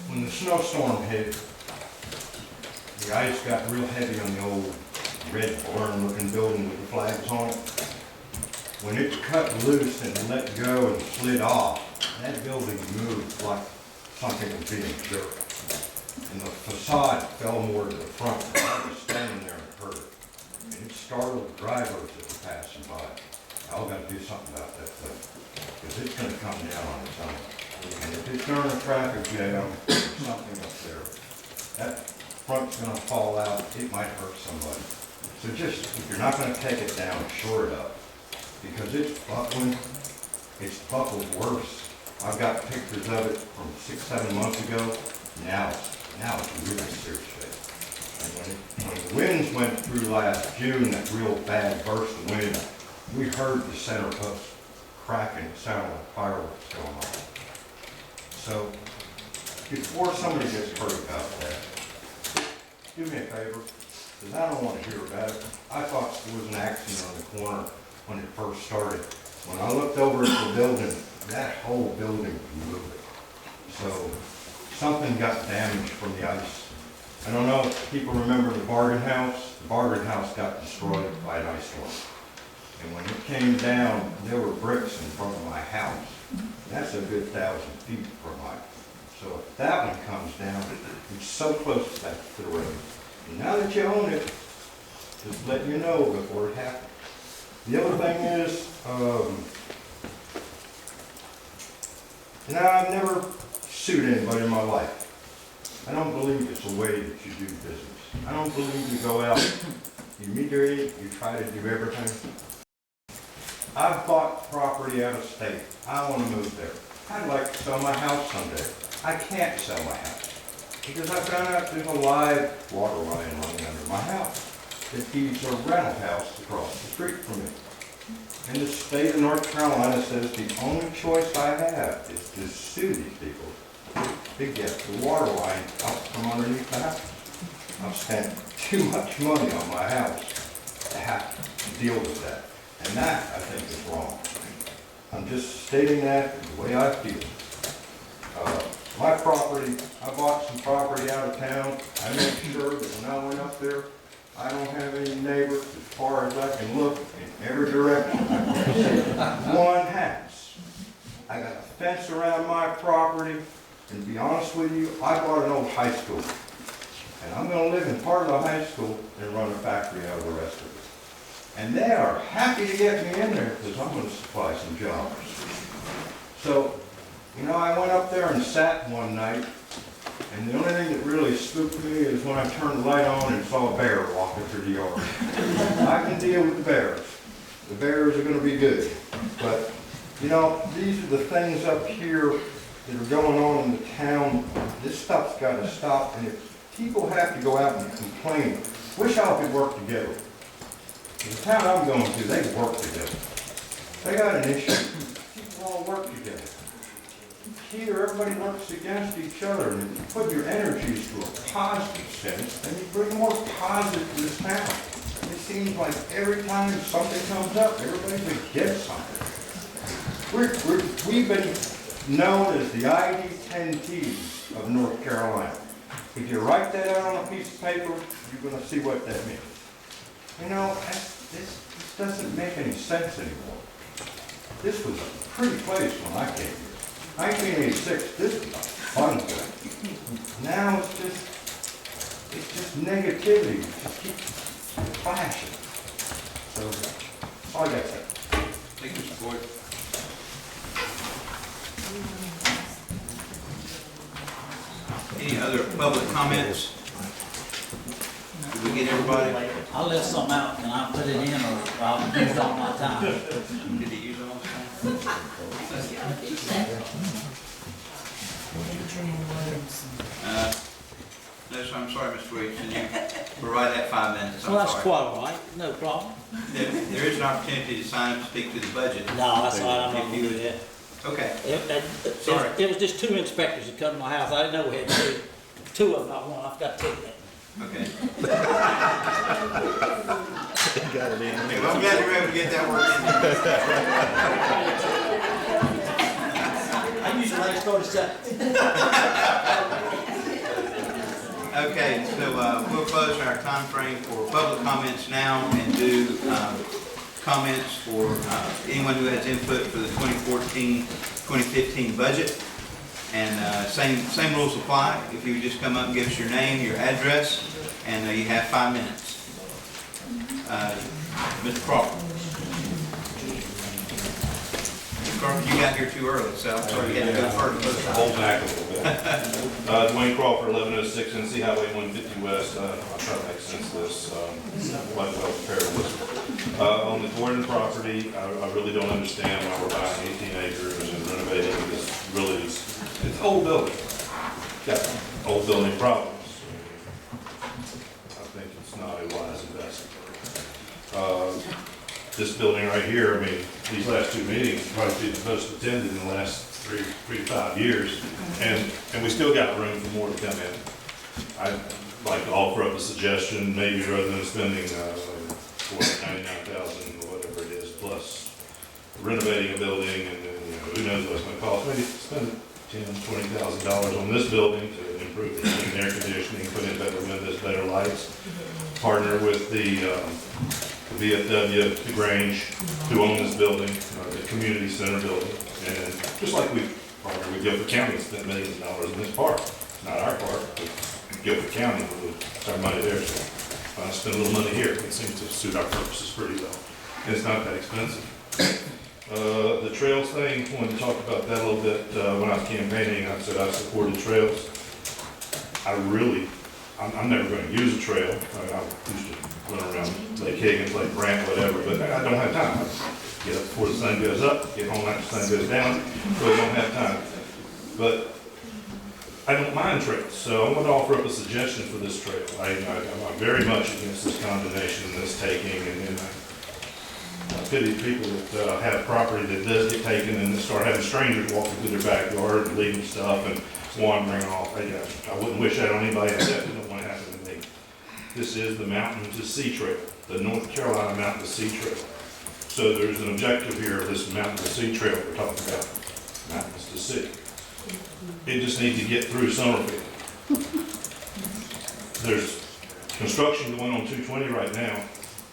When the snowstorm hit, the ice got real heavy on the old red barn-looking building with the flags on it. When it cut loose and let go and slid off, that building moved like something was being jerked. And the facade fell more to the front. I was standing there and heard it. And it startled the drivers that were passing by. Y'all gotta do something about that thing, because it's gonna come down on its own. And if it's during a traffic jam, there's something up there, that front's gonna fall out, it might hurt somebody. So just, if you're not gonna take it down, shore it up, because it's buckling, it's buckled worse. I've got pictures of it from 6-7 months ago. Now it's really serious shape. And when the winds went through last June, that real bad burst of wind, we heard the center post cracking, it sounded like fireworks going on. So, before somebody gets hurt about that, do me a favor, because I don't want to hear about it. I thought there was an accident on the corner when it first started. When I looked over at the building, that whole building was moving. So, something got damaged from the ice. I don't know if people remember the Bargain House. The Bargain House got destroyed by an ice storm. And when it came down, there were bricks in front of my house. That's a good 1,000 feet from my house. So if that one comes down, it's so close to the road. And now that you own it, just let you know before it happens. The other thing is, I've never sued anybody in my life. I don't believe it's a way that you do business. I don't believe you go out, you mediate, you try to do everything. I've bought property out of state. I want to move there. I'd like to sell my house someday. I can't sell my house because I found out there's a live water line running under my house that feeds a rental house across the street from me. And the state of North Carolina says the only choice I have is to sue these people to get the water line out from underneath the house. I've spent too much money on my house to have to deal with that. And that, I think, is wrong. I'm just stating that the way I feel. My property, I bought some property out of town. I made sure that when I went up there, I don't have any neighbors as far as I can look in every direction. I can see one house. I got a fence around my property, And to be honest with you, I bought an old high school. And I'm gonna live in part of the high school and run a factory out of the rest of it. And they are happy to get me in there because I'm gonna supply some jobs. So, you know, I went up there and sat one night, and the only thing that really spooked me is when I turned the light on and saw a bear walking through the yard. I can deal with the bears. The bears are gonna be good. But, you know, these are the things up here that are going on in the town. This stuff's gotta stop, and if people have to go out and complain, wish all could work together. The town I'm going to, they work together. They got an issue, people all work together. Here, everybody works against each other, and if you put your energies to a positive sense, then you bring more positive to this town. It seems like every time something comes up, everybody's against something. We've been known as the ID10T of North Carolina. If you write that out on a piece of paper, you're going to see what that means. You know, this doesn't make any sense anymore. This was a pretty place when I came here. 1986, this was a fun place. Now it's just negativity. It just keeps flashing. So that's all I got to say. Thank you, Mr. Ford. Any other public comments? Did we get everybody? I'll let some out and I'll put it in or I'll use all my time. Did he use all his time? No, sir, I'm sorry, Mr. Williamson, you were right at 5 minutes, I'm Well, that's sorry. quite all right, no problem. There is an opportunity to sign up and speak to the budget. No, that's all right, I'm not If gonna you do would- that. Okay, Sorry. It was just 2 inspectors that come to my house, I didn't know we had 2. 2 of them, not 1, I forgot to tell you that. okay. Got it in. Okay, well, I'm glad you were able to get that work in. I usually like 30 seconds. Okay, so we'll close our time frame for public comments now and do comments for anyone who has input for the 2014-2015 budget. And same rules apply. If you would just come up and give us your name, your address, and you have 5 minutes. Mr. Crawford. Mr. Crawford, you got here too early, so I'm sorry you had to go first. Hold back a little bit. Dwayne Crawford, 1106 NC Highway 150 West. I'll try to make sense of this. Quite well prepared with this. On the Gordon property, I really don't understand why we're buying 18 acres and renovating this really, it's old building. Got old building problems. I think it's not a wise investment. This building right here, I mean, these last 2 meetings probably be the most attended in the last 3 to 5 years, and we still got room for more to come in. I'd like to offer up a suggestion, maybe rather than spending $99,000 or whatever it is, plus renovating a building, and then, you know, who knows what it's going to cost. Maybe spend $10,000-$20,000 on this building to improve the heating and air conditioning, put in better windows, better lights. Partner with the VFW, the Grange, who own this building, the community center building, and just like we partnered with Guilford County, spent millions of dollars in this park. Not our park, but Guilford County, it's our money there, so why not spend a little money here? It seems to suit our purposes pretty well, and it's not that expensive. The trails thing, I wanted to talk about that a little bit. When I was campaigning, I said I supported trails. I'm never going to use a trail. I used to run around Lake Higgins, Lake Brant, whatever, but I don't have time. I get up before the sun goes up, get home after the sun goes down, so I don't have time. But I don't mind trails, so I'm going to offer up a suggestion for this trail. I'm very much against this condemnation and this taking, and I pity people that have property that does get taken and start having strangers walking through their backyard and leaving stuff and wandering off. I wouldn't wish that on anybody, except it don't want to happen to me. This is the Mountain to Sea Trail, the North Carolina Mountain to Sea Trail. So there's an objective here of this Mountain to Sea Trail we're talking about, mountains to sea. It just needs to get through Summerfield. There's construction going on 220 right now.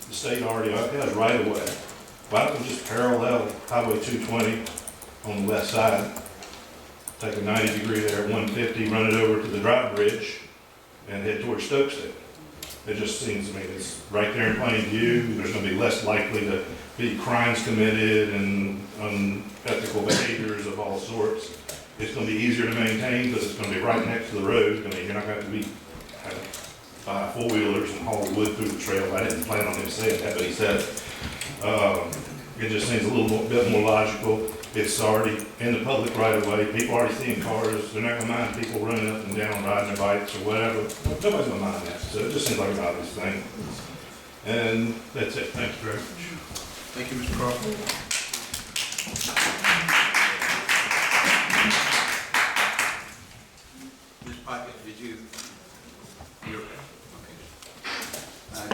The state already has right away. Why don't we just parallel Highway 220 on the west side take a 90-degree there at 150, run it over to the dry bridge, and head towards Stokesdale. It just seems to me it's right there in plain view. There's going to be less likely to be crimes committed and unethical behaviors of all sorts. It's going to be easier to maintain because it's going to be right next to the road. I mean, you're not going to have to buy four-wheelers and haul wood through the trail. I didn't plan on him saying that, but he said it. It just seems a little bit more logical. It's already in the public right of way. People are already seeing cars. They're not going to mind people running up and down, riding their bikes or whatever. Nobody's going to mind that. So it just seems like an obvious thing. And that's it. Thank you very much. Thank you, Mr. Crawford. Ms. Pickett, did you? You're okay.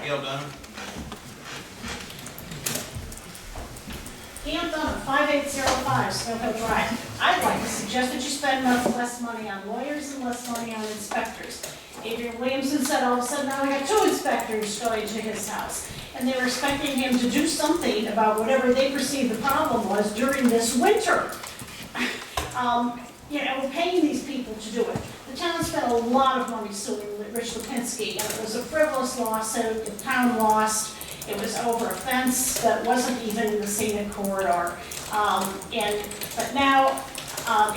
Gail Dunham. Gail Dunham, 5805 Summerfield Drive. I'd like to suggest that you spend much less money on lawyers and less money on inspectors. Adrian Williamson said all of a sudden now we got 2 inspectors going to his house. And they were expecting him to do something about whatever they perceived the problem was during this winter. We're paying these people to do it. The town spent a lot of money suing Rich Lipinski, and it was a frivolous lawsuit. The town lost. It was over a fence that wasn't even in the scenic corridor. But now,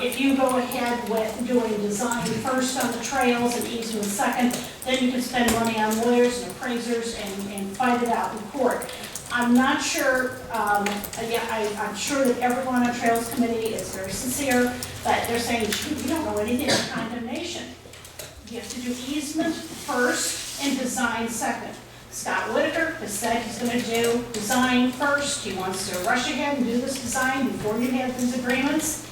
if you go ahead with doing design first on the trails and easement second, then you can spend money on lawyers and appraisers and fight it out in court. I'm not sure, I'm sure that everyone on Trails Committee is very sincere, but they're saying, shoot, we don't know anything about condemnation. You have to do easement first and design second. Scott Whitaker has said he's going to do design first. He wants to rush ahead and do this design before you have these agreements.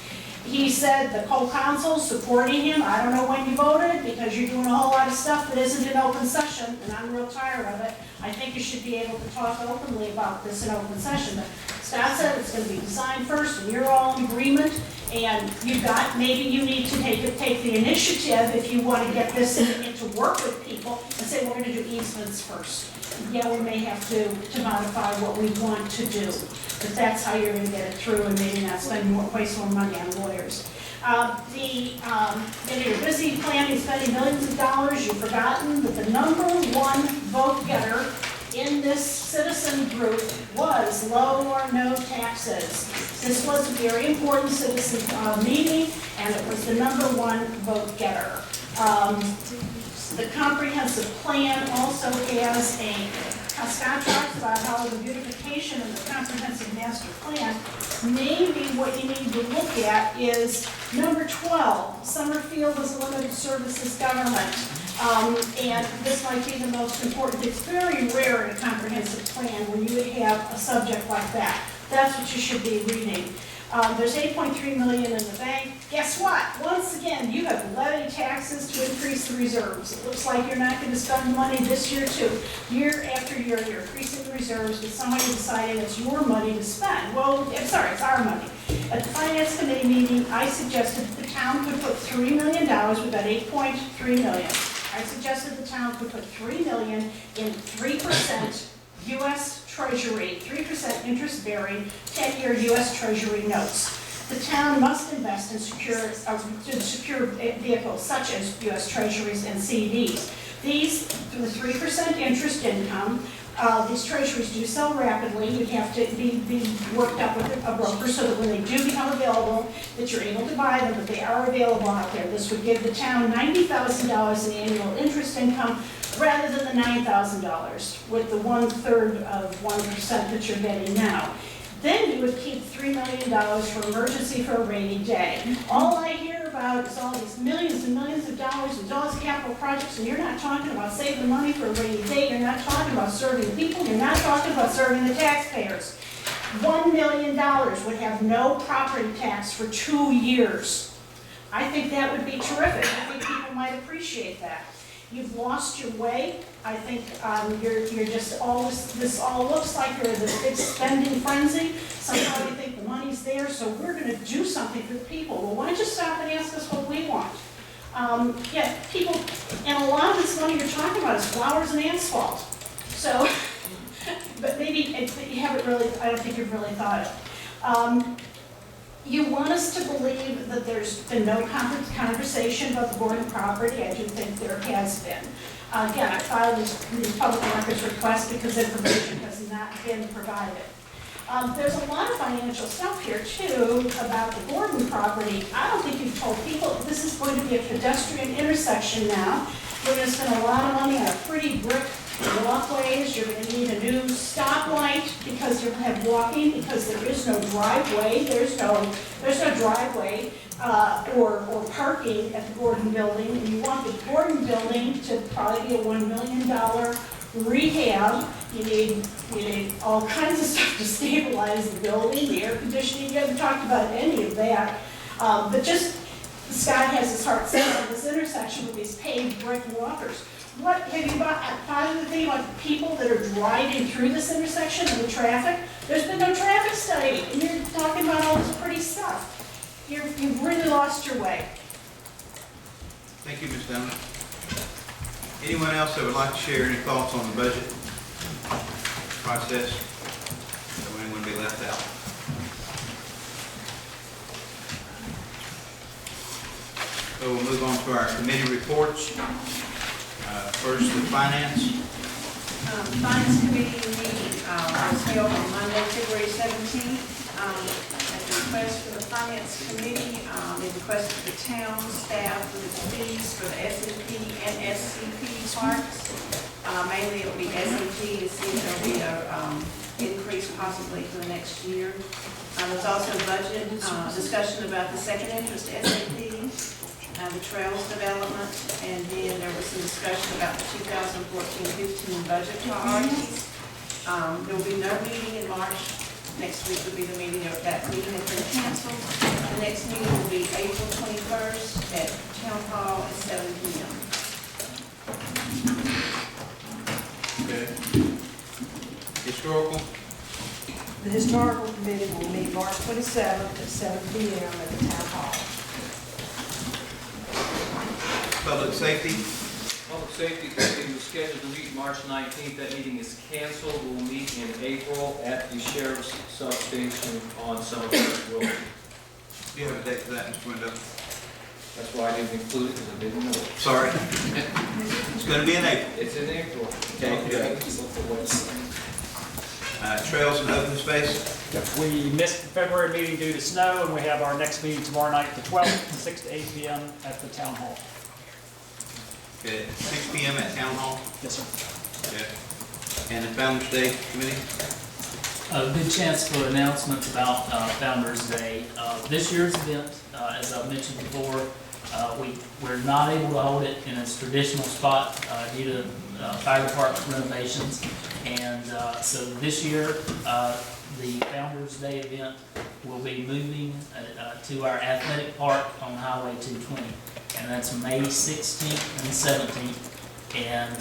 He said the whole council's supporting him. I don't know when you voted because you're doing a whole lot of stuff that isn't in open session, and I'm real tired of it. I think you should be able to talk openly about this in open session. But Scott said it's going to be designed first, and you're all in agreement. And maybe you need to take the initiative if you want to get this into work with people and say we're going to do easements first. Yeah, we may have to modify what we want to do, but that's how you're going to get it through and maybe not waste more money on lawyers. You're busy planning, spending millions of dollars. You've forgotten that the #1 vote getter in this citizen group was low or no taxes. This was a very important citizen meeting, and it was the #1 vote getter. The comprehensive plan also has Scott talks about how the beautification of the comprehensive master plan. Maybe what you need to look at is number 12, Summerfield as a limited services government. And this might be the most important. It's very rare in a comprehensive plan where you would have a subject like that. That's what you should be reading. There's $8.3 million in the bank. Guess what? Once again, you have levied taxes to increase the reserves. It looks like you're not going to spend money this year too. Year after year, you're increasing the reserves, but somebody decided it's your money to spend. Well, I'm sorry, it's our money. At the Finance Committee meeting, I suggested that the town could put $3 million. We've got $8.3 million. I suggested the town could put $3 million in 3% U.S. Treasury, 3% interest-bearing, 10-year U.S. Treasury notes. The town must invest in secure vehicles such as U.S. Treasuries and CDs. These, for the 3% interest income, these treasuries do sell rapidly. You'd have to be worked up with a broker so that when they do become available, that you're able to buy them, but they are available out there. This would give the town $90,000 in annual interest income rather than the $9,000 with the 1/3 of 1% that you're getting now. Then you would keep $3 million for emergency for a rainy day. All I hear about is all these millions and millions of dollars and all these capital projects, and you're not talking about saving the money for a rainy day. You're not talking about serving the people. You're not talking about serving the taxpayers. $1 million would have no property tax for 2 years. I think that would be terrific. I think people might appreciate that. You've lost your way. I think you're just always, this all looks like you're this big spending frenzy. Somehow you think the money's there, so we're going to do something for the people. Well, why don't you stop and ask us what we want? People, and a lot of this money you're talking about is flowers and asphalt. So, but maybe you haven't really, I don't think you've really thought it. You want us to believe that there's been no conversation about the Gordon property. I do think there has been. Again, I filed these public records requests because information has not been provided. There's a lot of financial stuff here too about the Gordon property. I don't think you've told people this is going to be a pedestrian intersection now. We're going to spend a lot of money on a pretty brick walkways. You're going to need a new stoplight because you're going to have walking because there is no driveway. There's no driveway or parking at the Gordon building. And you want the Gordon building to probably be a $1 million rehab. You need all kinds of stuff to stabilize the building, the air conditioning. You haven't talked about any of that. But just, Scott has his heart set on this intersection with these paved brick walkers. What have you thought of the thing about the people that are driving through this intersection and the traffic? There's been no traffic study, and you're talking about all this pretty stuff. You've really lost your way. Thank you, Ms. Dunn. Anyone else that would like to share any thoughts on the budget process? Don't anyone be left out. So we'll move on to our committee reports. First, the finance. Finance Committee meeting was held on Monday, February 17th. At the request for the Finance Committee, they requested the town staff for the fees for the SAP and SCP parks. Mainly it will be SAP to see if there will be an increase possibly for the next year. There's also budget discussion about the second interest SAP. The trails development, and then there was some discussion about the 2014-15 budget priorities. There will be no meeting in March. Next week will be the meeting of that meeting has been canceled. The next meeting will be April 21st at Town Hall at 7 p.m. Okay. Historical. The Historical Committee will meet March 27th at 7 p.m. at the Town Hall. Public Safety. Public Safety Committee was scheduled to meet March 19th. That meeting is canceled. We'll meet in April at the Sheriff's Substation on Summerfield Road. Do you have a date for that, Mr. Window? That's why I didn't include it, because I didn't know it. Sorry. It's going to be in April. It's in April. Okay. Trails and open space. We missed the February meeting due to snow, and we have our next meeting tomorrow night, the 12th, 6 to 8 p.m. at the Town Hall. Okay, 6 p.m. at Town Hall. Yes, sir. Okay. And the Founder's Day Committee? A good chance for announcements about Founder's Day. This year's event, as I've mentioned before, we're not able to hold it in its traditional spot due to fire department renovations. And so this year, the Founder's Day event will be moving to our athletic park on Highway 220. And that's May 16th and 17th. And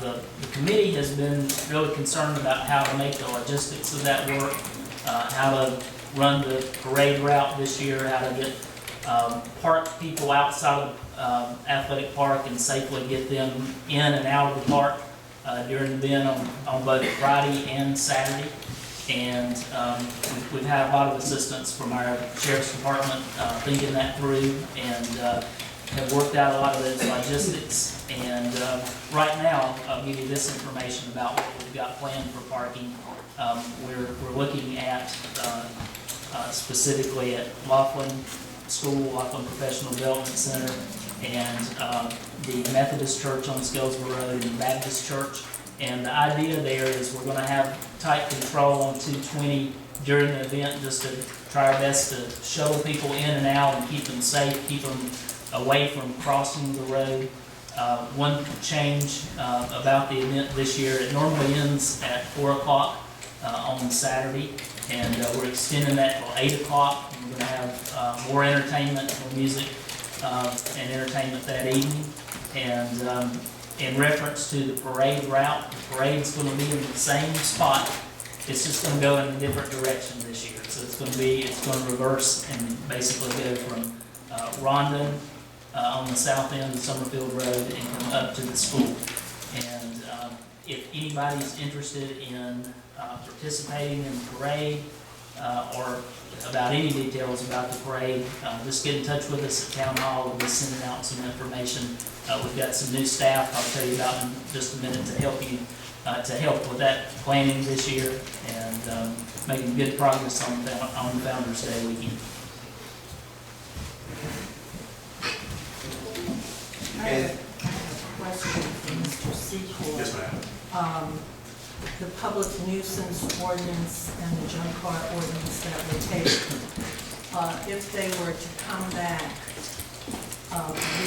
the committee has been really concerned about how to make the logistics of that work, how to run the parade route this year, how to get park people outside of athletic park and safely get them in and out of the park during the event on both Friday and Saturday. And we've had a lot of assistance from our Sheriff's Department thinking that through and have worked out a lot of those logistics. And right now, I'll give you this information about what we've got planned for parking. We're looking at specifically at Laughlin School, Laughlin Professional Development Center, and the Methodist Church on Scalesville Road and the Baptist Church. And the idea there is we're going to have tight control on 220 during the event, just to try our best to shuttle people in and out and keep them safe, keep them away from crossing the road. One change about the event this year, it normally ends at 4 o'clock on Saturday, and we're extending that till 8 o'clock. We're going to have more entertainment, more music and entertainment that evening. And in reference to the parade route, the parade's going to be in the same spot. It's just going to go in a different direction this year. So it's going to reverse and basically go from Rondon on the south end of Summerfield Road and come up to the school. And if anybody's interested in participating in the parade, or about any details about the parade, just get in touch with us at Town Hall. We'll be sending out some information. We've got some new staff I'll tell you about in just a minute to help you, to help with that planning this year, and making good progress on Founder's Day weekend. I have a question for Mr. Secor. Yes, ma'am. The public nuisance ordinance and the junk car ordinance that were taken, if they were to come back,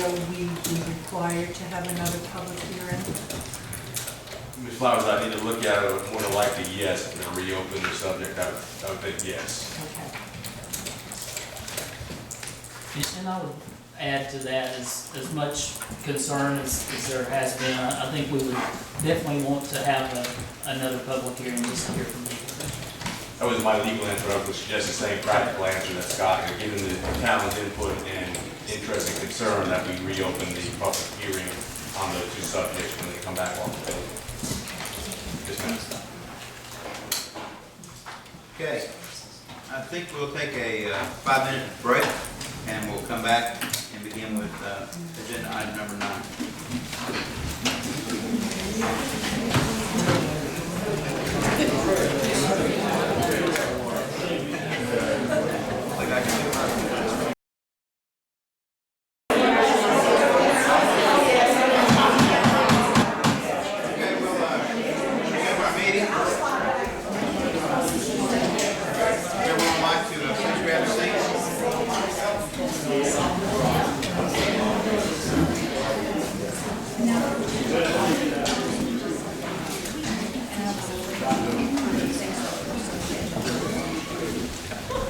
will we be required to have another public hearing? Ms. Flowers, I need to look at it, more than likely, yes, if they reopen the subject, I would think yes. Okay. And I would add to that as much concern as there has been. I think we would definitely want to have another public hearing just to hear from you. That was my legal answer. I was suggesting the same practical answer that Scott, given the town's input and interest and concern, that we reopen the public hearing on those two subjects when they come back on the bill. Yes, ma'am. Okay, I think we'll take a 5-minute break, and we'll come back and begin with agenda item number 9.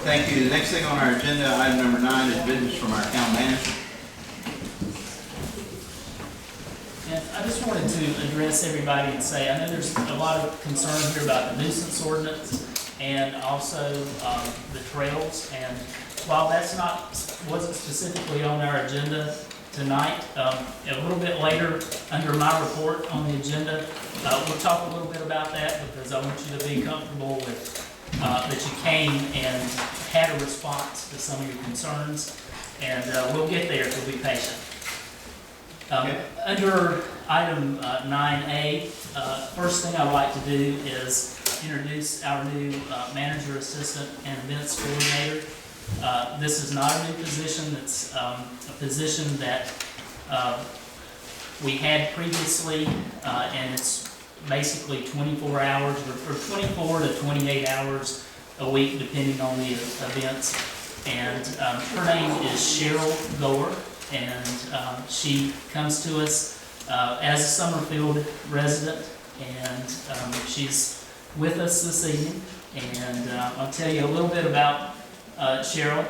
Thank you. The next thing on our agenda, item number 9, is business from our town manager. And I just wanted to address everybody and say, I know there's a lot of concern here about the nuisance ordinance and also the trails. And while that's wasn't specifically on our agenda tonight, a little bit later under my report on the agenda, we'll talk a little bit about that, because I want you to be comfortable with that you came and had a response to some of your concerns, and we'll get there if you'll be patient. Under item 9A, first thing I'd like to do is introduce our new manager assistant and events coordinator. This is not a new position. It's a position that we had previously, and it's basically 24 hours or 24 to 28 hours a week, depending on the events. And her name is Cheryl Gore, and she comes to us as a Summerfield resident, and she's with us this evening. And I'll tell you a little bit about Cheryl.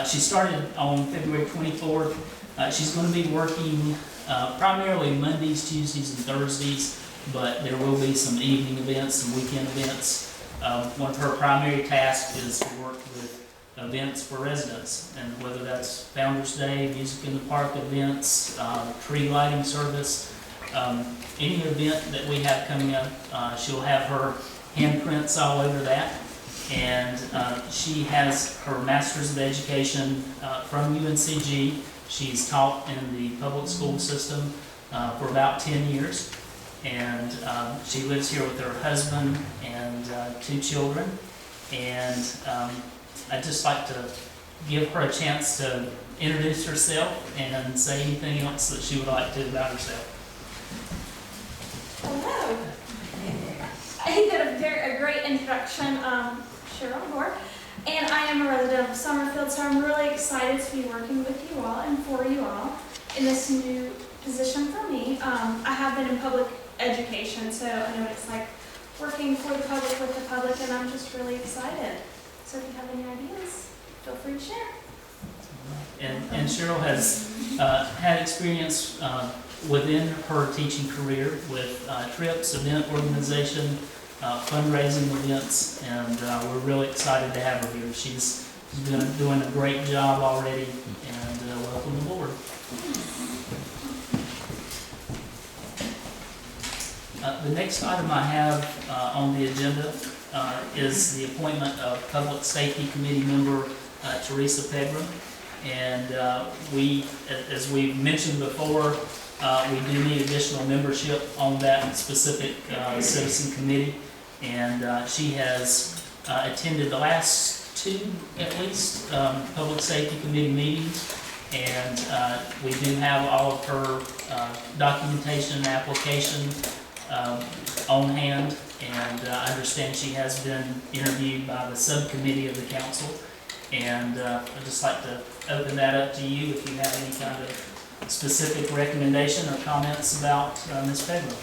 She started on February 24th. She's going to be working primarily Mondays, Tuesdays, and Thursdays, but there will be some evening events, some weekend events. One of her primary tasks is to work with events for residents, and whether that's Founder's Day, Music in the Park events, tree lighting service, any event that we have coming up, she'll have her handprints all over that. And she has her Master's of Education from UNCG. She's taught in the public school system for about 10 years. And she lives here with her husband and 2 children. And I'd just like to give her a chance to introduce herself and say anything else that she would like to about herself. Hello. He did a great introduction, Cheryl Gore. And I am a resident of Summerfield, so I'm really excited to be working with you all and for you all in this new position for me. I have been in public education, so I know what it's like working for the public with the public, and I'm just really excited. So if you have any ideas, feel free to share. And Cheryl has had experience within her teaching career with trips, event organization, fundraising events, and we're really excited to have her here. She's been doing a great job already, and welcome aboard. The next item I have on the agenda is the appointment of Public Safety Committee member Teresa Pegram. And we, as we mentioned before, we do need additional membership on that specific citizen committee. And she has attended the last two, at least, Public Safety Committee meetings. And we do have all of her documentation and application on hand. And I understand she has been interviewed by the subcommittee of the council. And I'd just like to open that up to you if you have any kind of specific recommendation or comments about Ms. Pegram.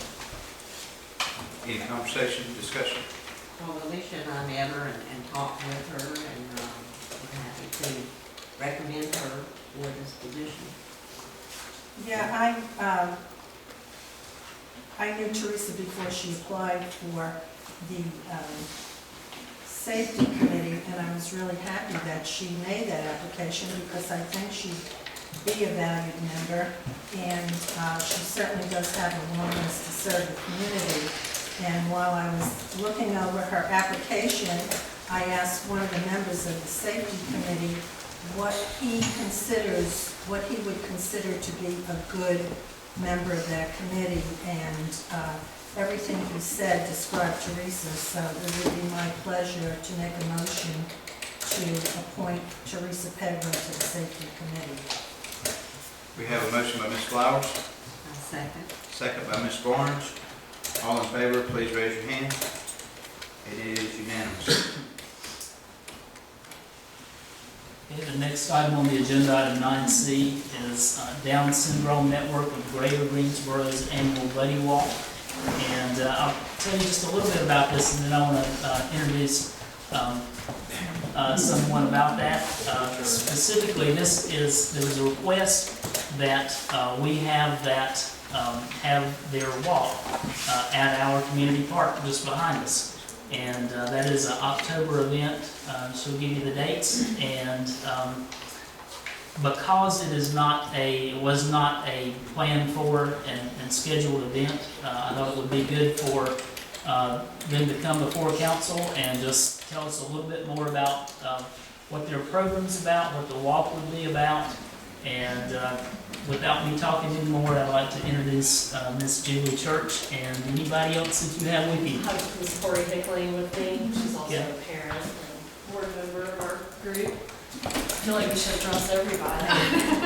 Any conversation, discussion? Well, Alicia and I met her and talked with her, and we're happy to recommend her for this position. Yeah, I knew Teresa before she applied for the Safety Committee, and I was really happy that she made that application because I think she'd be a valued member, and she certainly does have a willingness to serve the community. And while I was looking over her application, I asked one of the members of the Safety Committee what he would consider to be a good member of that committee, and everything he said described Teresa, so it would be my pleasure to make a motion to appoint Teresa Pegram to the Safety Committee. We have a motion by Ms. Flowers. A second. Second by Ms. Barnes. All in favor, please raise your hand. It is unanimous. Okay, the next item on the agenda, item 9C, is Down Syndrome Network of Greater Greensboro's annual Buddy Walk. And I'll tell you just a little bit about this, and then I want to introduce someone about that. Specifically, there was a request that we have their walk at our community park just behind us. And that is an October event. She'll give you the dates. And because it was not a planned for and scheduled event, I thought it would be good for them to come before council and just tell us a little bit more about what their program's about, what the walk would be about. And without me talking anymore, I'd like to introduce Miss Julie Church and anybody else that you have with you. I have Miss Corey Hickling with me. She's also a parent and board member of our group. I feel like we should address everybody.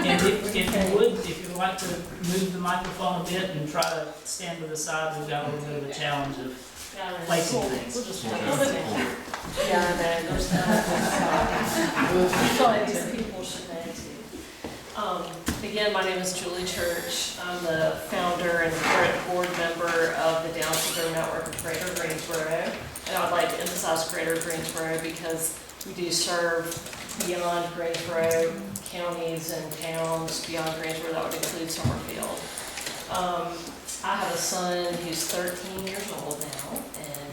And if you would like to move the microphone a bit and try to stand to the side, we've got a little bit of a challenge of placing things. We'll just yeah, I know. There's I feel like these people should know too. Again, my name is Julie Church. I'm the founder and current board member of the Down Syndrome Network of Greater Greensboro. And I'd like to emphasize Greater Greensboro because we do serve beyond Greensboro, counties and towns beyond Greensboro. That would include Summerfield. I have a son who's 13 years old now, and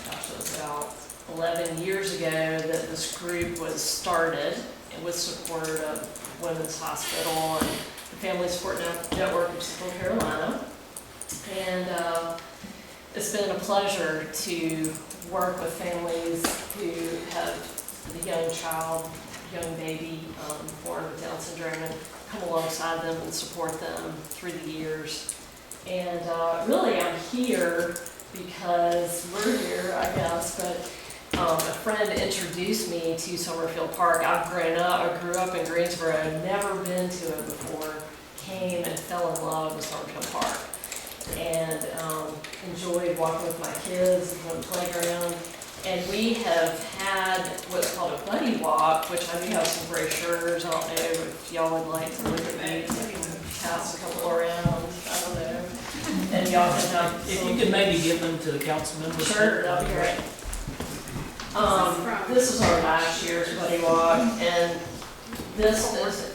gosh, it was about 11 years ago that this group was started with support of Women's Hospital and the Family Support Network of Central Carolina. And it's been a pleasure to work with families who have a young child, young baby born with Down syndrome, and come alongside them and support them through the years. And really I'm here because we're here, I guess, but a friend introduced me to Summerfield Park. I grew up in Greensboro, never been to it before, came and fell in love with Summerfield Park. And enjoyed walking with my kids on the playground. And we have had what's called a buddy walk, which I do have some brochures. I don't know if y'all would like to look at these. I can pass a couple around. I don't know. And y'all can have. If you could maybe give them to the council members. Sure, that'd be great. This is our last year's buddy walk, and this is.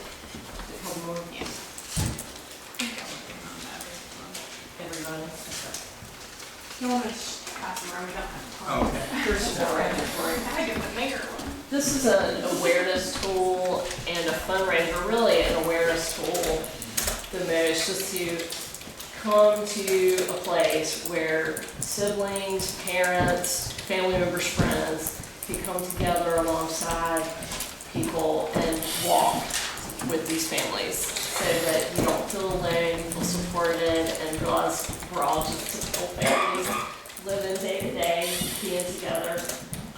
Everybody. You want to pass them around? We don't have time. Oh, okay. Here's one right for you. I give them a bigger one. This is an awareness tool and a fundraiser, really an awareness tool the most, just to come to a place where siblings, parents, family members, friends, can come together alongside people and walk with these families so that you don't feel alone, you feel supported, and realize we're all just typical families living day to day, being together.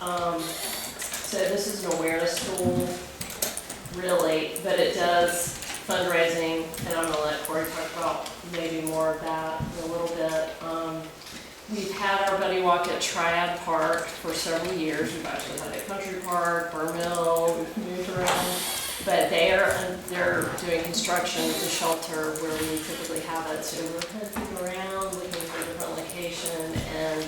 So this is an awareness tool, really, but it does fundraising, and I'm gonna let Corey talk about maybe more of that in a little bit. We've had our buddy walk at Triad Park for several years. We've actually had it at Country Park, Burr Mill, we've moved around. But they're doing construction at the shelter where we typically have it. So we're kind of looking around, looking for a different location, and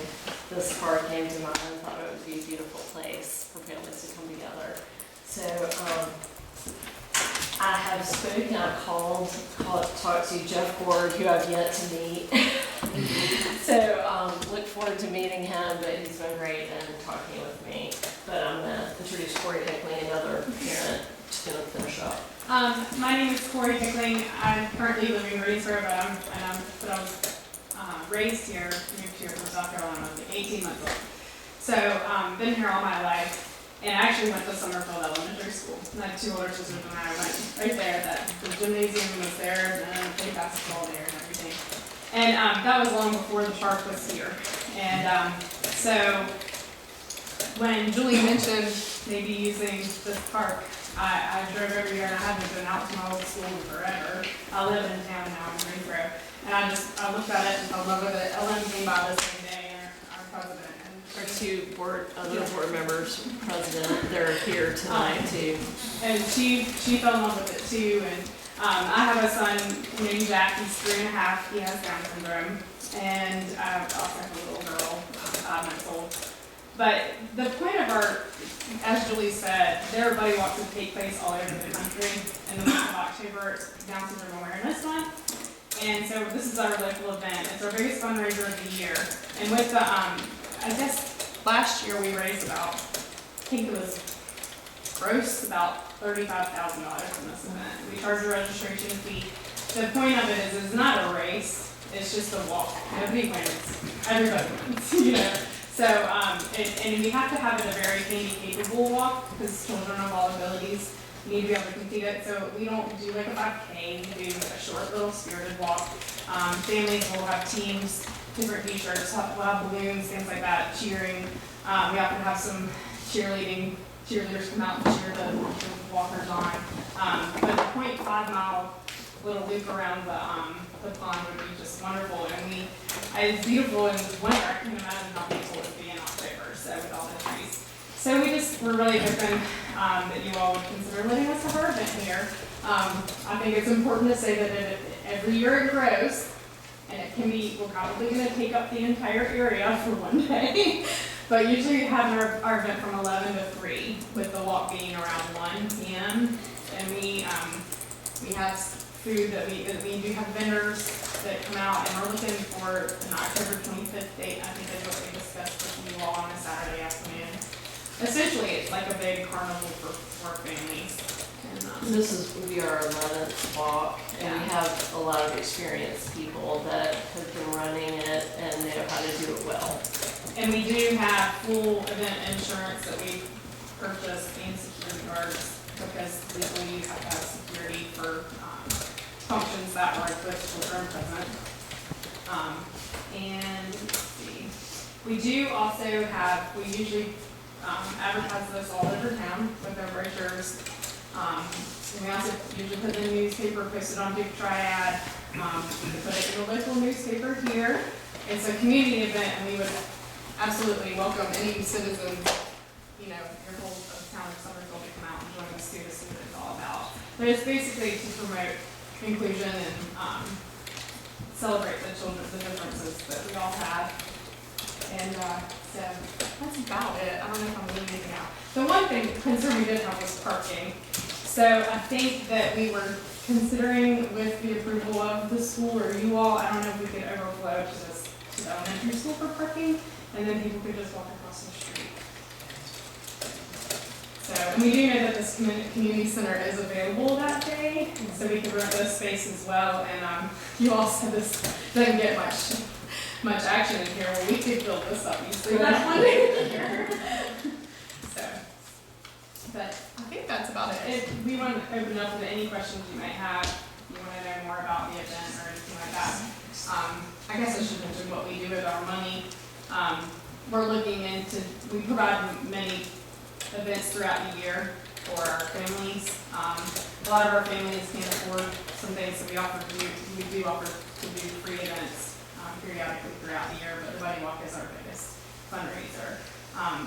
this park came to mind. I thought it would be a beautiful place for families to come together. So I have spoken, I've called to talk to Jeff Gord, who I've yet to meet. So look forward to meeting him, but he's been great and talking with me. But I'm going to introduce Corey Hickling, another parent, just going to finish up. My name is Corey Hickling. I currently live in Greensboro, but I was raised here, moved here from South Carolina when I was 18 months old. So been here all my life. And I actually went to Summerfield Elementary School. I had two older sisters and I went right there. The gymnasium was there, and then I played basketball there and everything. And that was long before the park was here. And so when Julie mentioned maybe using this park, I drove every year and I haven't been out to my old school in forever. I live in town now in Greensboro. And I looked at it and fell in love with it. Ellen came by the same day, and our president. Our two other board members, president, they're here tonight too. And she fell in love with it too. And I have a son named Jack. He's 3.5. He has Down syndrome. And I also have a little girl, 5 months old. But the point of as Julie said, their buddy walks will take place all over the country. In the month of October, it's Down Syndrome Awareness Month. And so this is our local event. It's our biggest fundraiser of the year. And with the, I guess last year we raised about, I think it was gross about $35,000 from this event. We charge a registration fee. The point of it is it's not a race, it's just a walk. Nobody wins, everybody wins, you know. So, and we have to have it a very handy-capable walk because children of all abilities need to be able to complete it. So we don't do like a 5K, we do a short little spirited walk. Families will have teams, different t-shirts, we'll have balloons, things like that, cheering. We often have some cheerleaders come out and cheer the walkers on. But the 0.5 mile little loop around the pond would be just wonderful. And it's beautiful in winter. I can imagine how beautiful it would be in October, so with all the trees. So we're really hoping that you all would consider letting us have our event here. I think it's important to say that every year it grows, and we're probably going to take up the entire area for one day. But usually we have our event from 11 to 3, with the walk being around 1 p.m. And we have food that we do have vendors that come out, and we're looking for an October 25th date. I think that's what we discussed with you all on a Saturday afternoon. Essentially, it's like a big carnival for families. And, this would be our 11th walk, and we have a lot of experienced people that have been running it and know how to do it well. And we do have full event insurance that we purchased and security guards because legally you have to have security for functions that are with children present. And let's see, we do also we usually advertise this all over town with our brochures. We also usually put in the newspaper, post it on Duke Triad, we put it in the local newspaper here. It's a community event, and we would absolutely welcome any citizens, your whole town of Summerfield to come out and join us to see what it's all about. But it's basically to promote inclusion and celebrate the differences that we all have. And so that's about it. I don't know if I'm leaving anything out. The one concern we did have was parking. So I think that we were considering with the approval of the school or you all, I don't know if we could overflow to the elementary school for parking, and then people could just walk across the street. So, and we do know that this community center is available that day, so we could rent this space as well. And you all said this doesn't get much much action in here, well, we could build this up easily. That's one thing here. So, but I think that's about it. We want to open up to any questions you might have. If you want to know more about the event or anything like that. I guess I should mention what we do with our money. We're looking into, we provide many events throughout the year for our families. A lot of our families can't afford some things that we do offer to do free events periodically throughout the year, but the Wedding Walk is our biggest fundraiser.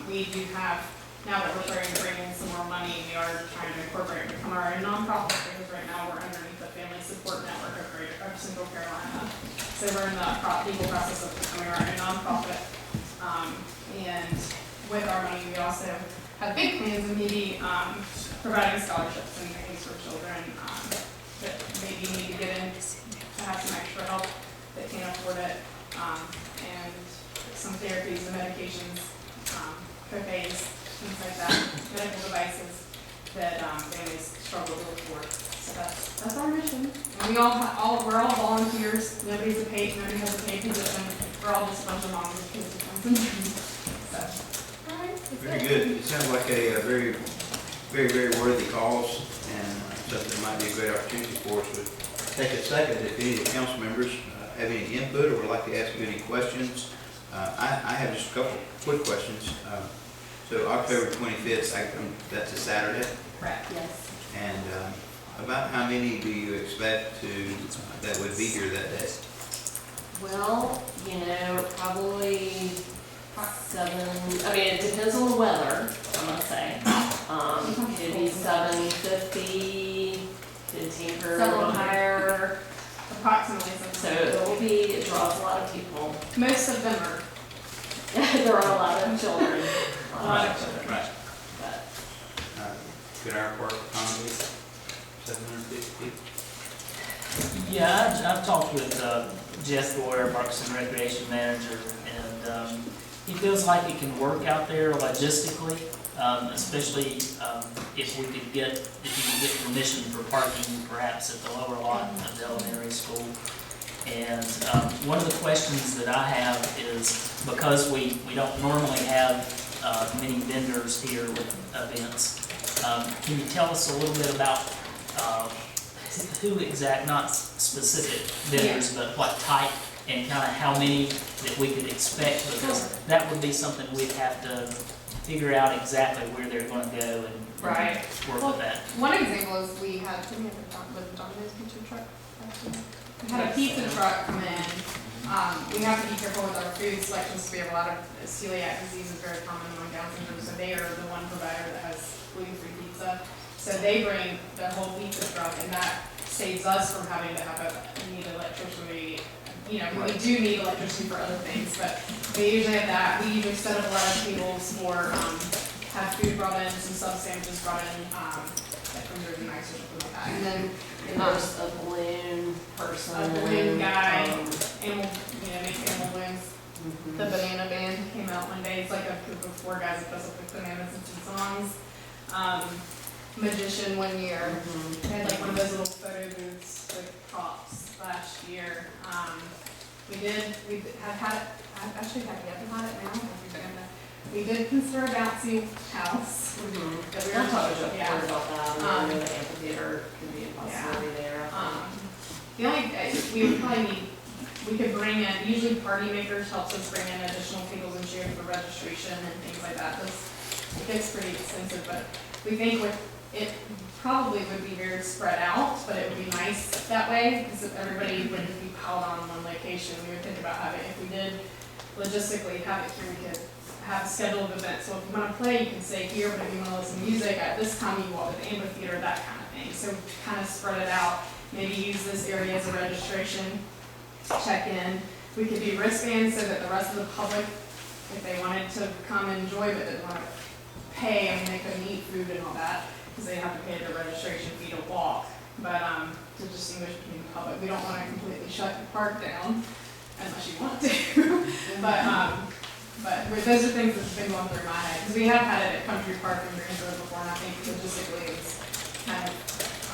We do have, now that we're starting to bring in some more money, we are trying to incorporate and become our own nonprofit, because right now we're underneath the Family Support Network of Central Carolina. So we're in the legal process of becoming our own nonprofit. And with our money, we also have big plans of maybe providing scholarships and things for children that maybe need to get in to have some extra help that can't afford it, and some therapies and medications, co-pays, things like that, medical devices that families struggle to afford. So that's our mission. And we're all volunteers. Nobody has a paid position. We're all just a bunch of moms with kids who come from so, all right. Very good. It sounds like a very, very, very worthy cause, and something that might be a great opportunity for us. We'll take a second if any of the council members have any input or would like to ask you any questions. I have just a couple quick questions. So October 25th, that's a Saturday? Correct, yes. And about how many do you expect that would be here that day? Well, probably 7, I mean, it depends on the weather, I'm gonna say. Could be 750, 15 per, a little higher. Approximately. So it draws a lot of people. Most of them are. There are a lot of children. A lot of children. Right. But Could our park accommodate 750? Yeah, I've talked with Jeff Boyer, Parks and Recreation Manager, and he feels like it can work out there logistically, especially if you could get permission for parking perhaps at the lower lot of the elementary school. And one of the questions that I have is, because we don't normally have many vendors here with events, can you tell us a little bit about not specific vendors, but what type and kind of how many that we could expect? Because that would be something we'd have to figure out exactly where they're going to go and work with that. One example is we had Domino's pizza truck. We had a pizza truck come in. We have to be careful with our food selections. We have a lot of celiac disease is very common among Down syndrome, so they are the one provider that has gluten-free pizza. So they bring the whole pizza truck, and that saves us from having to have need electricity. We do need electricity for other things, but they usually have that. We usually set up a lot of tables for have food brought in, some sub sandwiches brought in, like from Jersey Mike's or something like that. And then there's a balloon person. A balloon guy, make animal balloons. The banana band came out one day. It's like a group of 4 guys that does up with bananas and 2 songs. Magician one year. They had like one of those little photo booths with props last year. We have had it, actually have you ever had it now? We did consider a bouncy house. That we were talking about that. The amphitheater could be a possibility there. The only, we would probably need, we could bring in, usually Party Makers helps us bring in additional tables and chairs for registration and things like that. It gets pretty expensive, but we think it probably would be very spread out, but it would be nice that way, because if everybody wouldn't be piled on one location. We would think about having, if we did logistically have it here, we could have a scheduled event. So if you want to play, you can stay here, but if you want to listen to music, at this time you walk to the amphitheater, that kind of thing. So kind of spread it out. Maybe use this area as a registration, check in. We could do wristbands so that the rest of the public, if they wanted to come and enjoy but didn't want to pay, I mean, they couldn't eat food and all that, because they have to pay their registration fee to walk. But to distinguish between the public, we don't want to completely shut the park down unless you want to. But those are things that's been going through my head, because we have had it at Country Park in Greensboro before, and I think logistically it's kind of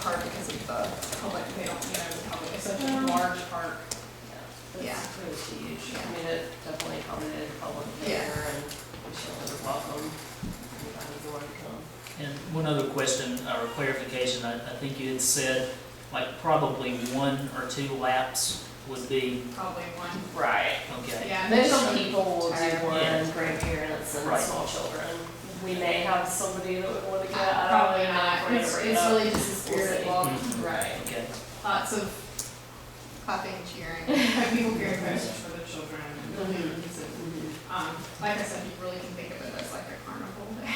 hard because of the public. They don't, the public is such a large park. Yeah. It was huge. I mean, it definitely accommodated the public there, and we certainly would welcome anybody who wanted to come. And one other question or clarification, I think you had said like probably 1 or 2 laps would be, Probably one. Right. okay. Yeah. Most people will do one, Yeah. grandparents and Right. small children. We may have somebody that would want to go. Probably not. It's really just a spirited walk. Mhm. Right. Okay. Lots of clapping and cheering. Have people carrying posters for their children and balloons and, like I said, you really can think of it as like a carnival day.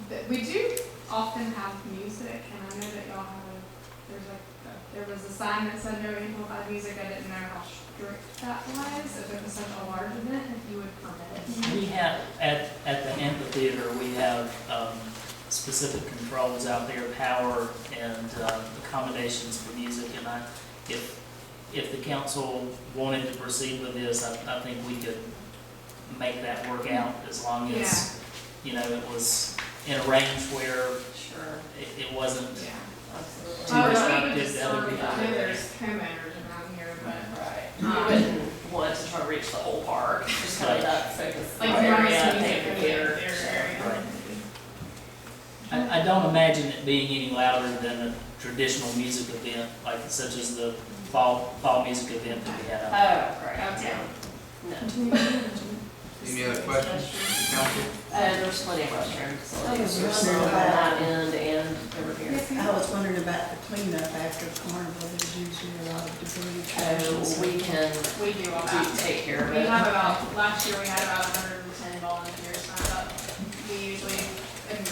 But we do often have music, and I know that y'all have there was a sign that said no amplified music. I didn't know how strict that was, if it was such a large event, if you would permit it. We have, at the amphitheater, we have specific controls out there, power and accommodations for music. And if the council wanted to proceed with this, I think we could make that work out as long as, you know, it was in a range where it wasn't too disruptive to other people. I know there's homeowners around here, but. You wouldn't want to try to reach the whole park, just kind of that focus Like area, nice music amphitheater. I don't imagine it being any louder than a traditional music event, like such as the fall music event that we had out there. Oh, right. Yeah. No. Any other questions, council? There's plenty of restroom facilities on that end and over here. I was wondering about the cleanup after carnival, there's usually a lot of debris, trash and stuff. We do all that. take care of We it. have about, last year we had about 110 volunteers signed up. We usually, and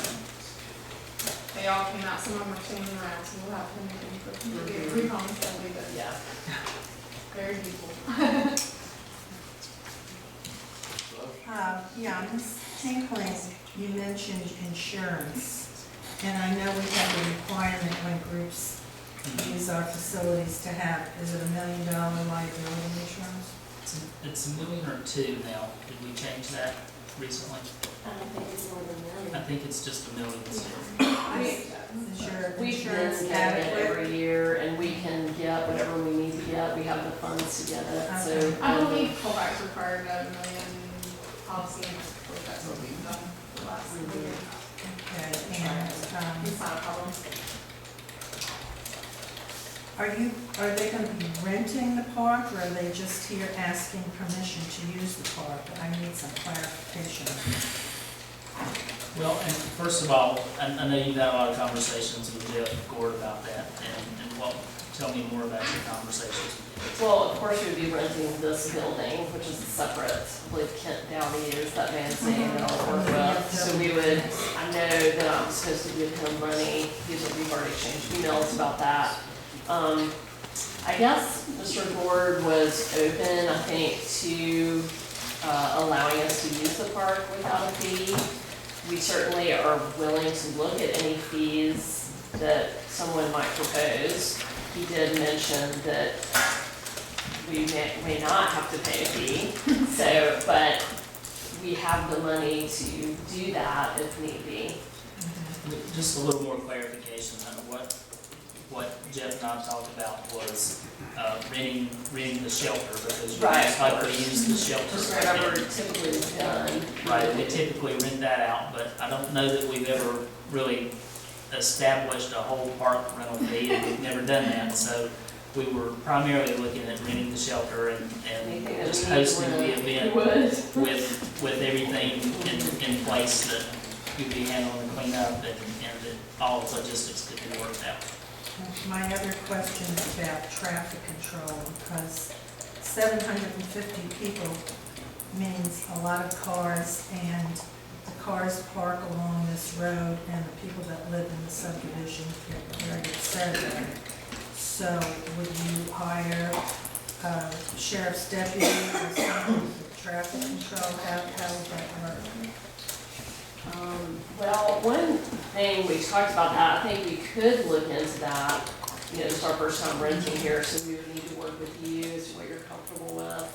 they all came out, some of them are standing around, so we'll have them for people. We promise they'll leave it. Yeah. Very people. Yeah, Ms. Hinckley, you mentioned insurance, and I know we have a requirement when groups use our facilities to have, is it $1 million liability insurance? It's $1 million or $2 million now. Did we change that recently? I don't think it's more than $1 million. I think it's just $1 million still. Is your We insurance can get it adequate? every year, and we can get whatever we need to get. We have the funds to get it, so. I believe Colfax required a $1 million policy, and I believe that's what we've done the last year. Okay, and, It's not a problem. are they gonna be renting the park, or are they just here asking permission to use the park? I need some clarification. Well, and first of all, I know you've had a lot of conversations with Jeff Gord about that, and well, tell me more about your conversations. Well, of course, we'd be renting this building, which is separate. I believe Kent Downey is that bandstand that I'll work with. So we would, I know that I'm supposed to give him money. We've already exchanged emails about that. I guess Mr. Gord was open, I think, to allowing us to use the park without a fee. We certainly are willing to look at any fees that someone might propose. He did mention that we may not have to pay a fee, so, but we have the money to do that if need be. Just a little more clarification on what Jeff and I talked about was renting the shelter, because we most likely use the shelter. Just whatever typically is done. Right, we typically rent that out, but I don't know that we've ever really established a whole park rental fee, and we've never done that, so we were primarily looking at renting the shelter and just hosting the event with everything in place that you'd be handling the cleanup and that all the logistics could be worked out. My other question is about traffic control, because 750 people means a lot of cars, and the cars park along this road, and the people that live in the subdivision get very upset about it. So would you hire a sheriff's deputy or someone with traffic control? How would that work? Well, one thing we talked about that, I think we could look into that. You know, it's our first time renting here, so we would need to work with you as to what you're comfortable with.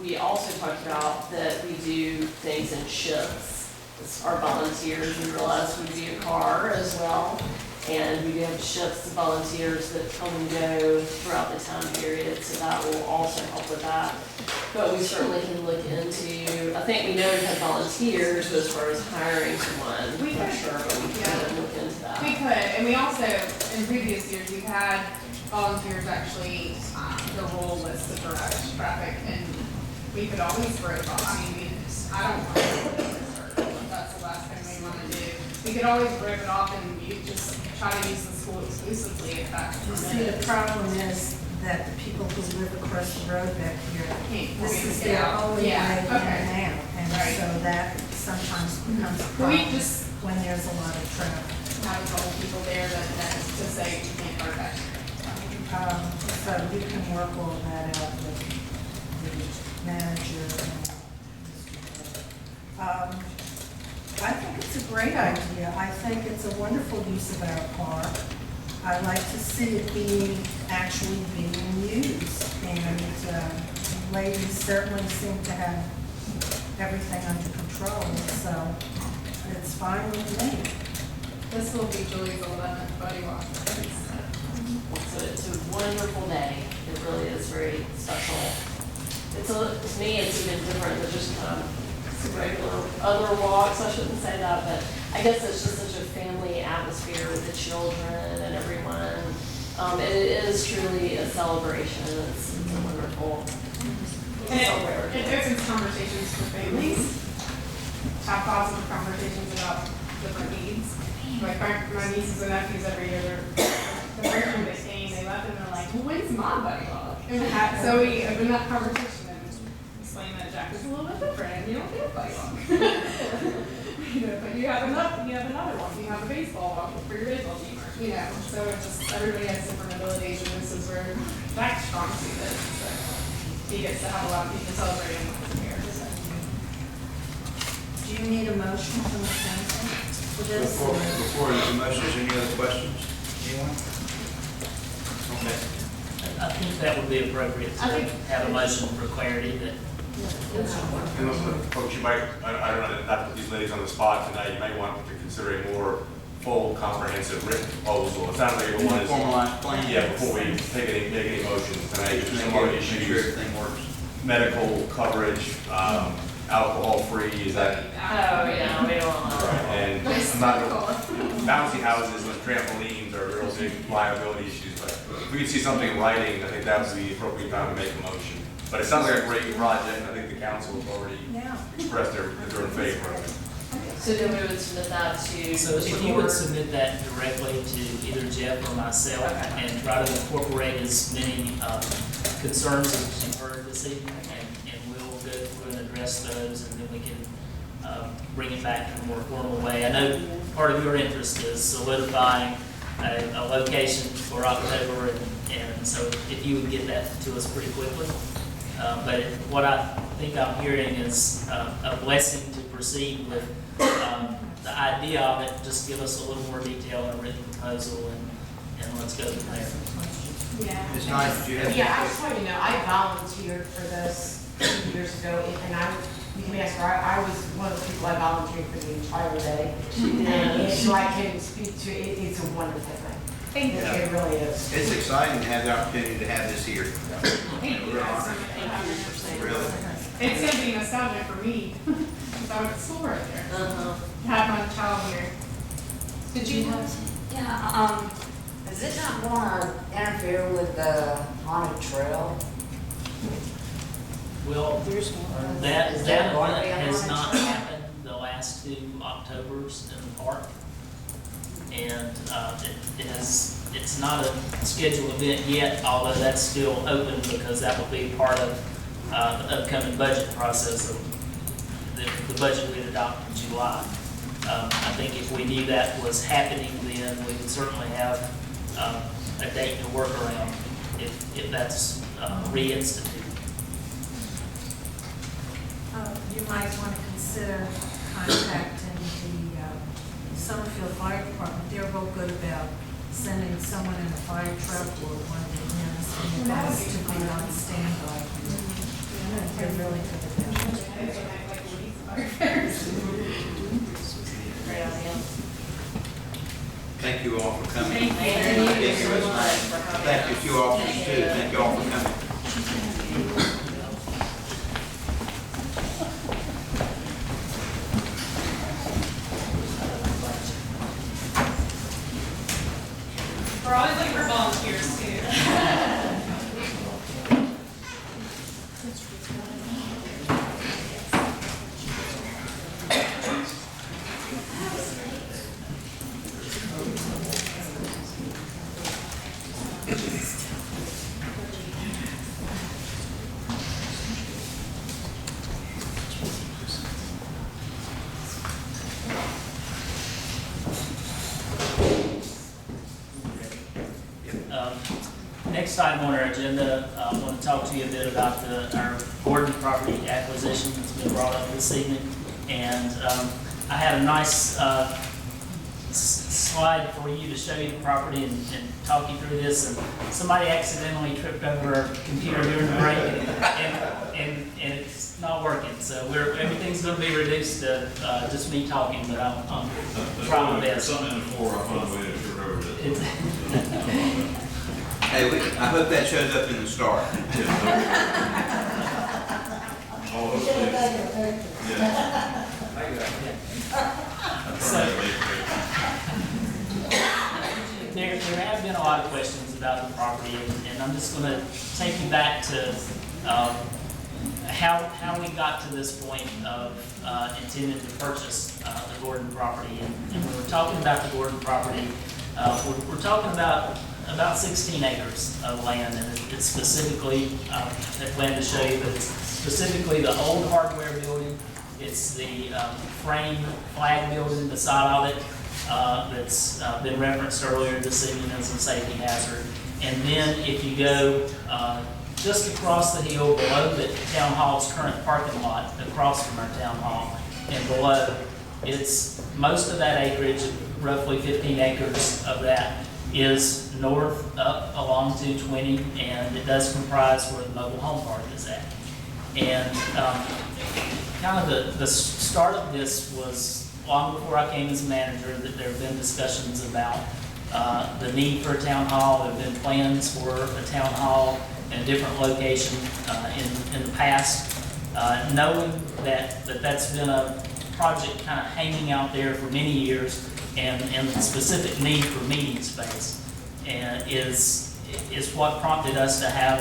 We also talked about that we do things in shifts. As our volunteers, we realized we'd be a car as well. And we do have shifts of volunteers that come and go throughout the time period, so that will also help with that. But we certainly can look into, I think we know we have volunteers, but as far as hiring someone, We I'm not could. sure, but we can look into that. We could, and we also, in previous years, we've had volunteers actually, the role list of traffic, and we could always rope off. I mean, I don't want to, that's the last thing we want to do. We could always rope it off and you just try to use the school exclusively if that's You see, the problem is that the people who live across the road back here, this is their only way in and out. And so that sometimes becomes a problem when there's a lot of traffic. Have a couple people there that is to say you can't park back here. So you can work all that out with the manager and I think it's a great idea. I think it's a wonderful use of our park. I like to see it actually being used. And ladies certainly seem to have everything under control, so it's fine with me. This will be Julie's 11th buddy walk. So it's a wonderful day. It really is very special. To me, it's even different than just regular other walks. I shouldn't say that, but I guess it's just such a family atmosphere with the children and everyone. It is truly a celebration. It's a wonderful It opens conversations for families. Have positive conversations about different needs. Like my nieces and nephews every year, the first time they came, they left and they're like, well, when's my buddy walk? So we opened that conversation and explained that Jack is a little bit different and you don't get a buddy walk. But you have another one. You have a baseball walk for your baseball team. So it's just everybody has different abilities and this is where Jack's strong suit is. So he gets to have a lot of people celebrating with him here. Do you need a motion from the council for this? Before the motion, is there any other questions? Anyone? Okay. I think that would be appropriate to have a motion for clarity that. And folks, you might, I don't know, not put these ladies on the spot tonight, you might want to consider a more full, comprehensive written proposal. It sounds like everyone is. Formalized plan. Yeah, before we make any motions tonight, there's some more issues. Make sure everything works. Medical coverage, alcohol-free, is that? Oh, yeah, we don't want that. And I'm not, bouncy houses with trampolines are real big liability issues, but if we could see something in writing, I think that would be the appropriate time to make a motion. But it sounds like a great project, I think the council has already expressed their in favor of it. So then we would submit that to. So if you would submit that directly to either Jeff or myself and try to incorporate as many concerns as you've heard this evening, and we'll go through and address those, and then we can bring it back in a more formal way. I know part of your interest is solidifying a location for October, and so if you would get that to us pretty quickly. But what I think I'm hearing is a blessing to proceed with the idea of it. Just give us a little more detail in a written proposal, and let's go from there. Yeah. It's nice that you have. Yeah, I just want you to know, I volunteered for this 2 years ago, and you can ask her, I was one of the people I volunteered for the entire day. And so I can speak to it, it's a wonderful thing. Thank you. It really is. It's exciting to have the opportunity to have this here. Thank you. We're honored. Really. It's going to be nostalgic for me, because I went to school right there. Have my child here. Did you have? Yeah, is it not gonna interfere with the haunted trail? Well, that event has not happened the last 2 Octobers in the park. And it's not a scheduled event yet, although that's still open because that will be part of the upcoming budget process of the budget we adopt in July. I think if we knew that was happening then, we would certainly have a date to work around if that's reinstituted. You might want to consider contacting the Summerfield Fire Department. They're real good about sending someone in a fire truck or one of the units to be on standby. They're really good at that. Okay, thank you all for coming. Thank you. Thank you, Ms. Knight. Thank you to you officers too. Thank you all for coming. We're always looking for volunteers too. Next item on our agenda, I want to talk to you a bit about our Gordon property acquisition that's been brought up this evening. And I had a nice slide for you to show you the property and talk you through this. And somebody accidentally tripped over our computer during the break, and it's not working. So everything's going to be reduced to just me talking, but I'm trying my best. Something in the floor, I found a way to trip over this. Hey, I hope that shows up in the star. There have been a lot of questions about the property, and I'm just going to take you back to how we got to this point of intending to purchase the Gordon property. And when we're talking about the Gordon property, we're talking about 16 acres of land, and it's specifically, I plan to show you, but it's specifically the old hardware building. It's the frame flag building beside of it that's been referenced earlier this evening as a safety hazard. And then if you go just across the hill below the town hall's current parking lot, across from our town hall, and below, it's most of that acreage, roughly 15 acres of that, is north up along 220, and it does comprise where the mobile home park is at. And kind of the start of this was long before I came as manager, that there have been discussions about the need for a town hall. There have been plans for a town hall in a different location in the past, knowing that that's been a project kind of hanging out there for many years, and the specific need for meeting space and is what prompted us to have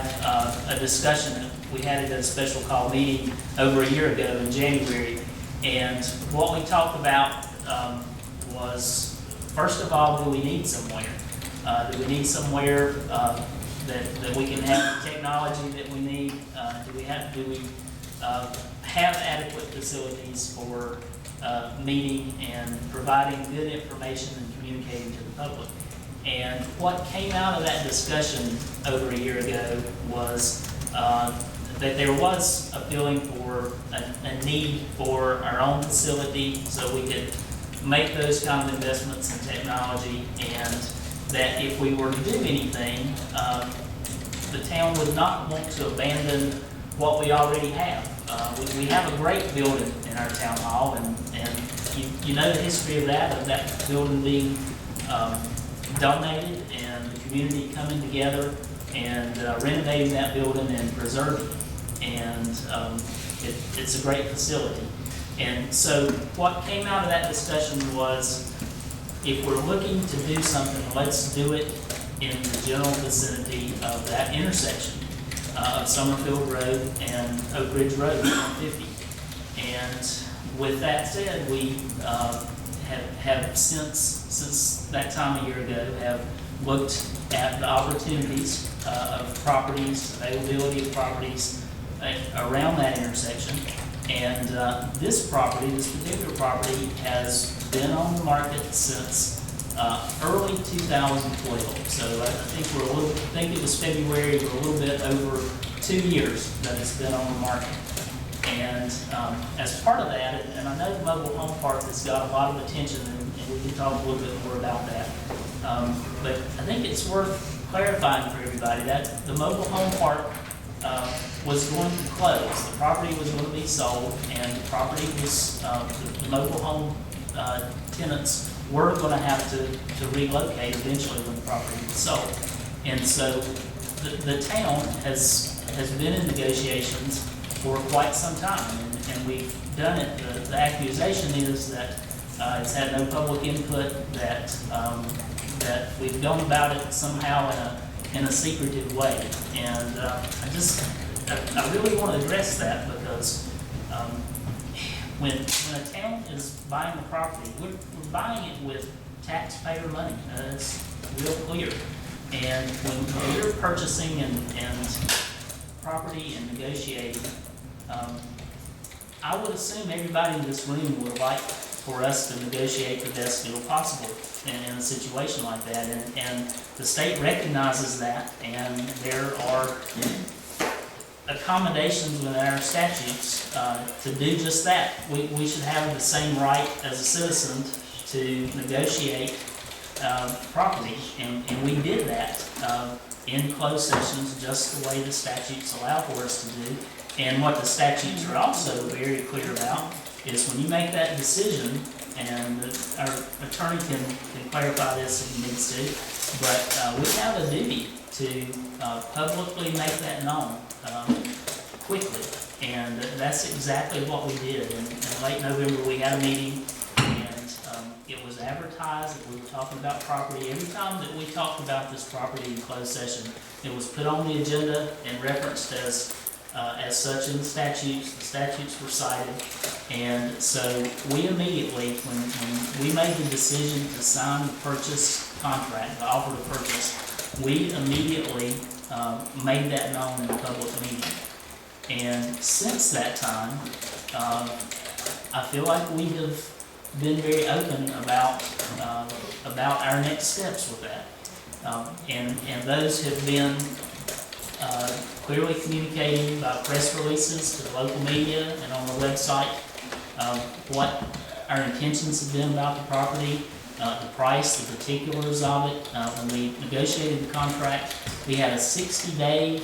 a discussion that we had at a special call meeting over a year ago in January. And what we talked about was, first of all, do we need somewhere? Do we need somewhere that we can have the technology that we need? Do we have adequate facilities for meeting and providing good information and communicating to the public? And what came out of that discussion over a year ago was that there was a feeling for a need for our own facility so we could make those kind of investments in technology, and that if we were to do anything, the town would not want to abandon what we already have. We have a great building in our town hall, and you know the history of that building being donated and the community coming together and renovating that building and preserving it. And it's a great facility. And so what came out of that discussion was, if we're looking to do something, let's do it in the general vicinity of that intersection of Summerfield Road and Oak Ridge Road, 150. And with that said, we have since that time a year ago, have looked at the opportunities of properties, availability of properties around that intersection. And this particular property has been on the market since early 2012. So I think it was February, we're a little bit over 2 years that it's been on the market. And as part of that, and I know the mobile home park has got a lot of attention, and we can talk a little bit more about that. But I think it's worth clarifying for everybody that the mobile home park was going to close. The property was going to be sold, and the property was, the mobile home tenants we're gonna have to relocate eventually when the property is sold. And so the town has been in negotiations for quite some time, and we've done it. The accusation is that it's had no public input, that we've gone about it somehow in a secretive way. And I really want to address that, because when a town is buying a property, we're buying it with taxpayer money. It's real clear. And when we're purchasing and property and negotiating, I would assume everybody in this room would like for us to negotiate the best deal possible in a situation like that. And the state recognizes that, and there are accommodations within our statutes to do just that. We should have the same right as a citizen to negotiate property, and we did that in closed sessions, just the way the statutes allow for us to do. And what the statutes are also very clear about is when you make that decision, and our attorney can clarify this if he needs to, but we have a duty to publicly make that known quickly. And that's exactly what we did. In late November, we had a meeting, and it was advertised that we were talking about property. Every time that we talked about this property in closed session, it was put on the agenda and referenced as such in the statutes. The statutes were cited. And so we immediately, when we made the decision to sign the purchase contract, the offer to purchase, we immediately made that known in a public meeting. And since that time, I feel like we have been very open about our next steps with that. And those have been clearly communicating by press releases to the local media and on the website what our intentions have been about the property, the price, the particulars of it. When we negotiated the contract, we had a 60-day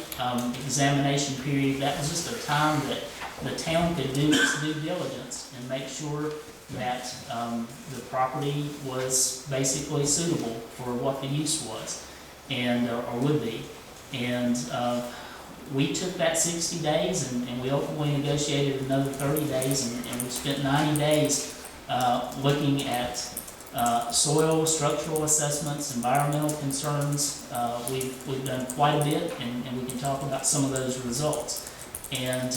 examination period. That was just a time that the town could do its due diligence and make sure that the property was basically suitable for what the use was, and or would be. And we took that 60 days and we ultimately negotiated another 30 days, and we spent 90 days looking at soil, structural assessments, environmental concerns. We've done quite a bit, and we can talk about some of those results. And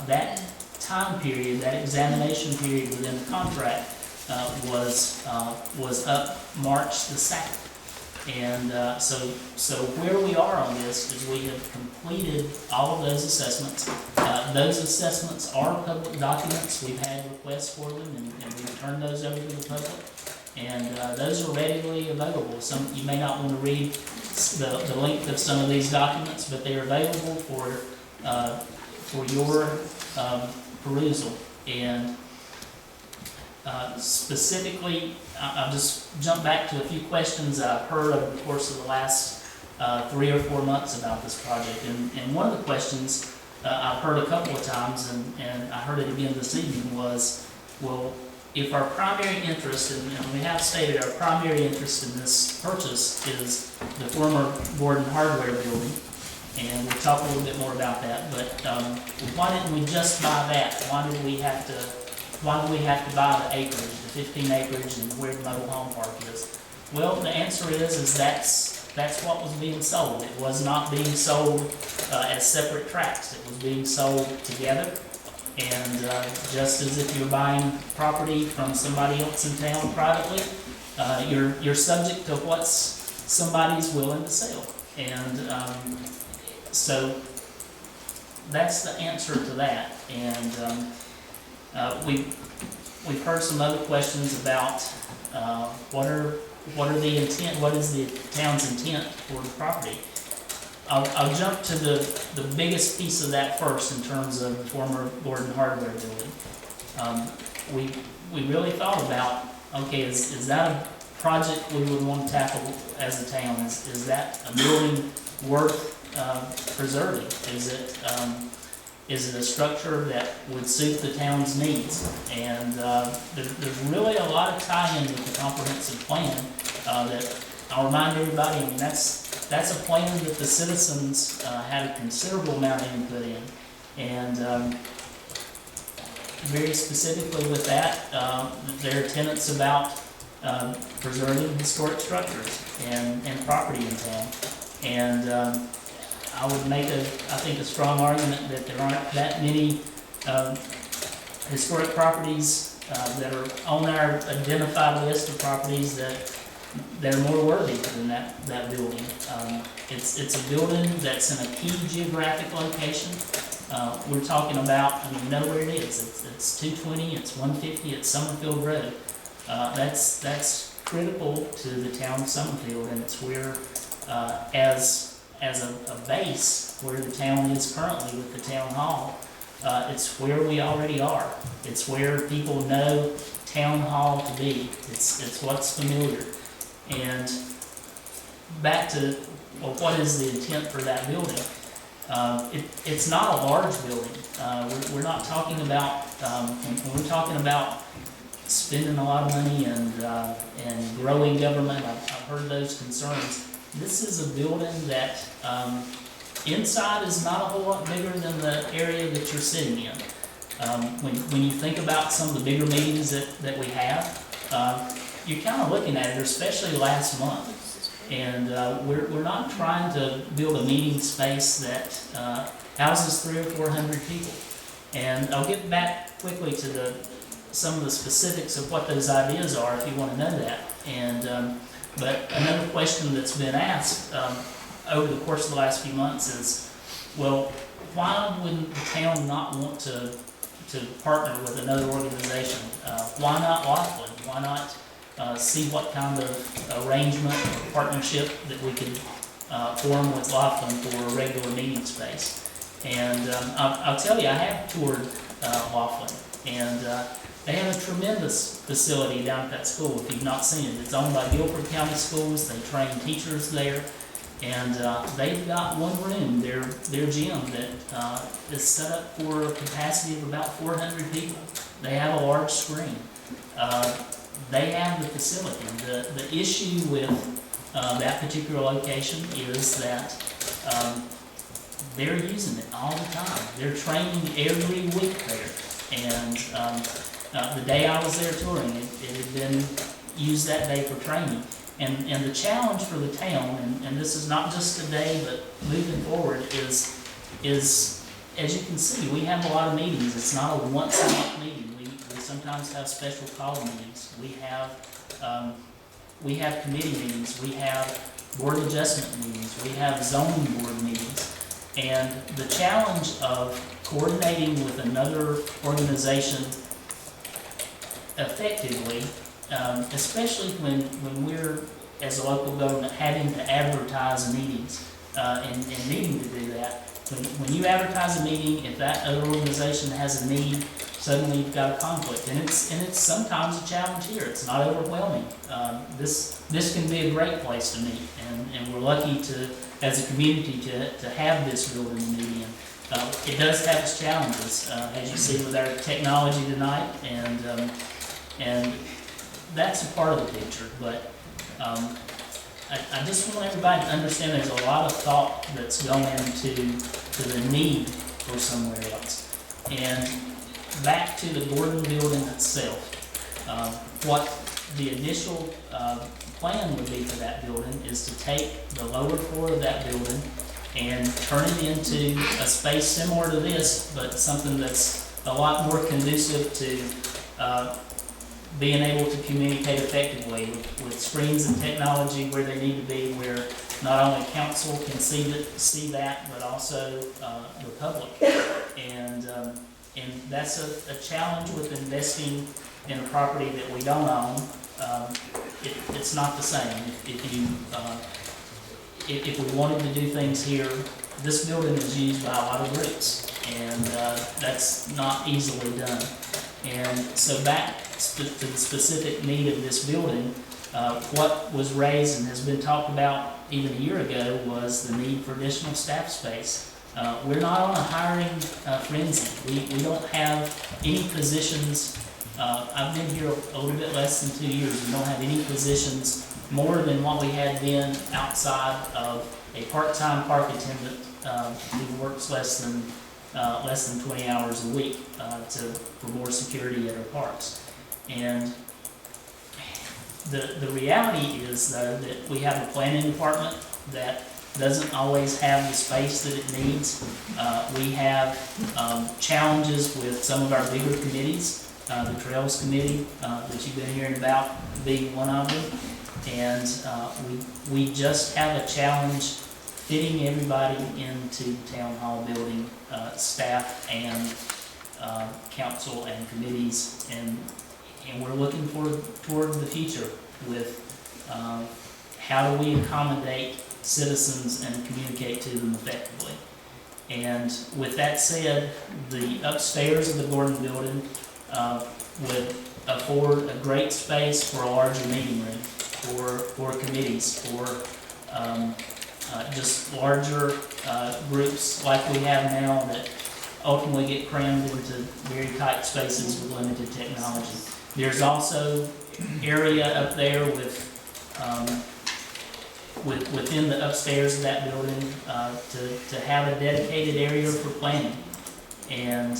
that time period, that examination period within the contract was up March the 2nd. And so where we are on this is we have completed all of those assessments. Those assessments are public documents. We've had requests for them, and we've turned those over to the public. And those are readily available. You may not want to read the length of some of these documents, but they are available for your perusal. And specifically, I'll just jump back to a few questions I've heard over the course of the last 3 or 4 months about this project. And one of the questions I've heard a couple of times, and I heard it again this evening, was, well, if our primary interest, and we have stated our primary interest in this purchase is the former Gordon Hardware building, and we'll talk a little bit more about that, but why didn't we just buy that? Why do we have to buy the acreage, the 15 acreage, and where the mobile home park is? Well, the answer is that's what was being sold. It was not being sold as separate tracts. It was being sold together. And just as if you're buying property from somebody else in town privately, you're subject to what somebody's willing to sell. And so that's the answer to that. And we've heard some other questions about what is the town's intent for the property. I'll jump to the biggest piece of that first in terms of the former Gordon Hardware building. We really thought about, okay, is that a project we would want to tackle as a town? Is that a building worth preserving? is it a structure that would suit the town's needs? And there's really a lot of tie-in with the comprehensive plan that I'll remind everybody, I mean, that's a plan that the citizens had a considerable amount of input in. And very specifically with that, there are tenets about preserving historic structures and property in town. And I would make I think a strong argument that there aren't that many historic properties that are on our identified list of properties that are more worthy than that building. It's a building that's in a key geographic location. We're talking about, I mean, you know where it is. It's 220, it's 150, it's Summerfield Road. That's critical to the town of Summerfield, and it's where, as a base, where the town is currently with the town hall, it's where we already are. It's where people know town hall to be. It's what's familiar. And back to, well, what is the intent for that building? It's not a large building. We're not talking about, when we're talking about spending a lot of money and growing government, I've heard those concerns. This is a building that inside is not a whole lot bigger than the area that you're sitting in. When you think about some of the bigger meetings that we have, you're kind of looking at it, especially last month. And we're not trying to build a meeting space that houses 300 or 400 people. And I'll get back quickly to some of the specifics of what those ideas are if you want to know that. And but another question that's been asked over the course of the last few months is, well, why wouldn't the town not want to partner with another organization? Why not Laughlin? Why not see what kind of arrangement or partnership that we could form with Laughlin for a regular meeting space? And I'll tell you, I have toured Laughlin, and they have a tremendous facility down at that school, if you've not seen it. It's owned by Guilford County Schools. They train teachers there. And they've got one room, their gym, that is set up for a capacity of about 400 people. They have a large screen. They have the facility. The issue with that particular location is that they're using it all the time. They're training every week there. And the day I was there touring, it had been used that day for training. And the challenge for the town, and this is not just today, but moving forward, is as you can see, we have a lot of meetings. It's not a once-a-month meeting. We sometimes have special call meetings. We have committee meetings. We have board adjustment meetings. We have zoning board meetings. And the challenge of coordinating with another organization effectively, especially when we're, as a local government, having to advertise meetings and needing to do that. When you advertise a meeting, if that other organization has a need, suddenly you've got a conflict. And it's sometimes a challenge here. It's not overwhelming. This can be a great place to meet, and we're lucky to, as a community, to have this building to meet in. It does have its challenges, as you see with our technology tonight, and that's a part of the picture. But I just want everybody to understand there's a lot of thought that's going into the need for somewhere else. And back to the Gordon building itself, what the initial plan would be for that building is to take the lower floor of that building and turn it into a space similar to this, but something that's a lot more conducive to being able to communicate effectively with screens and technology where they need to be, where not only council can see that, but also the public. And that's a challenge with investing in a property that we don't own. It's not the same. If we wanted to do things here, this building is used by a lot of groups, and that's not easily done. And so back to the specific need of this building, what was raised and has been talked about even a year ago was the need for additional staff space. we're not on a hiring frenzy. We don't have any positions. I've been here a little bit less than 2 years. We don't have any positions more than what we had been outside of a part-time park attendant who works less than 20 hours a week for more security at our parks. And the reality is, though, that we have a planning department that doesn't always have the space that it needs. We have challenges with some of our bigger committees, the Trails Committee that you've been hearing about being one of them. And we just have a challenge fitting everybody into the town hall building, staff and council and committees, and we're looking toward the future with how do we accommodate citizens and communicate to them effectively. And with that said, the upstairs of the Gordon building would afford a great space for a larger meeting room, for committees, for just larger groups like we have now that ultimately get crammed into very tight spaces with limited technology. There's also area up there within the upstairs of that building to have a dedicated area for planning. And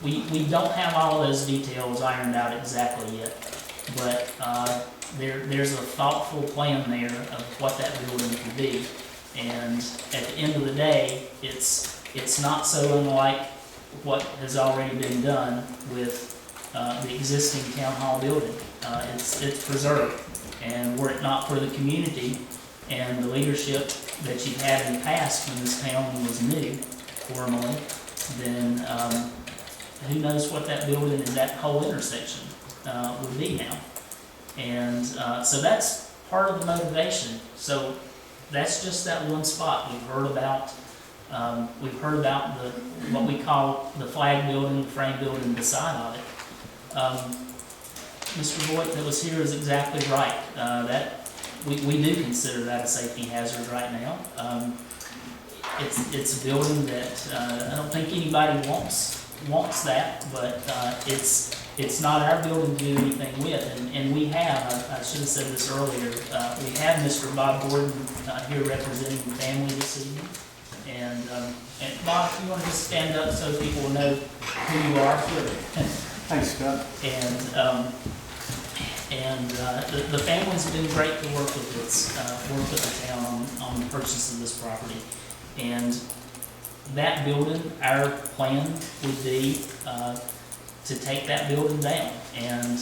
we don't have all of those details ironed out exactly yet, but there's a thoughtful plan there of what that building could be. And at the end of the day, it's not so unlike what has already been done with the existing town hall building. It's preserved. And were it not for the community and the leadership that you've had in the past when this town was new, formally, then who knows what that building and that whole intersection would be now. And so that's part of the motivation. So that's just that one spot. We've heard about what we call the flag building, the frame building beside of it. Mr. Voigt that was here is exactly right. That we do consider that a safety hazard right now. It's a building that I don't think anybody wants that, but it's not our building to do anything with. And we have, I should have said this earlier, we have Mr. Bob Gordon here representing the family this evening. And Bob, if you want to just stand up so people will know who you are. Thanks, Scott. And the family's been great to work with work with the town on the purchase of this property. And that building, our plan would be to take that building down and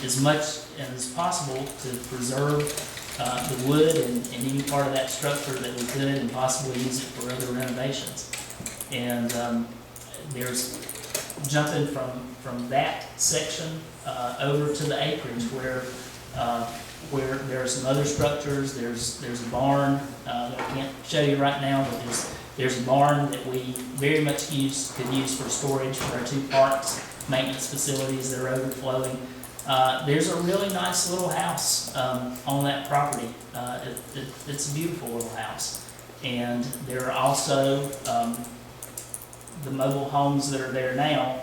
as much as possible to preserve the wood and any part of that structure that we could and possibly use it for other renovations. And there's jumping from that section over to the acreage where there are some other structures. There's a barn that I can't show you right now, but there's a barn that we very much could use for storage for our two parks, maintenance facilities that are overflowing. There's a really nice little house on that property. It's a beautiful little house. And there are also the mobile homes that are there now.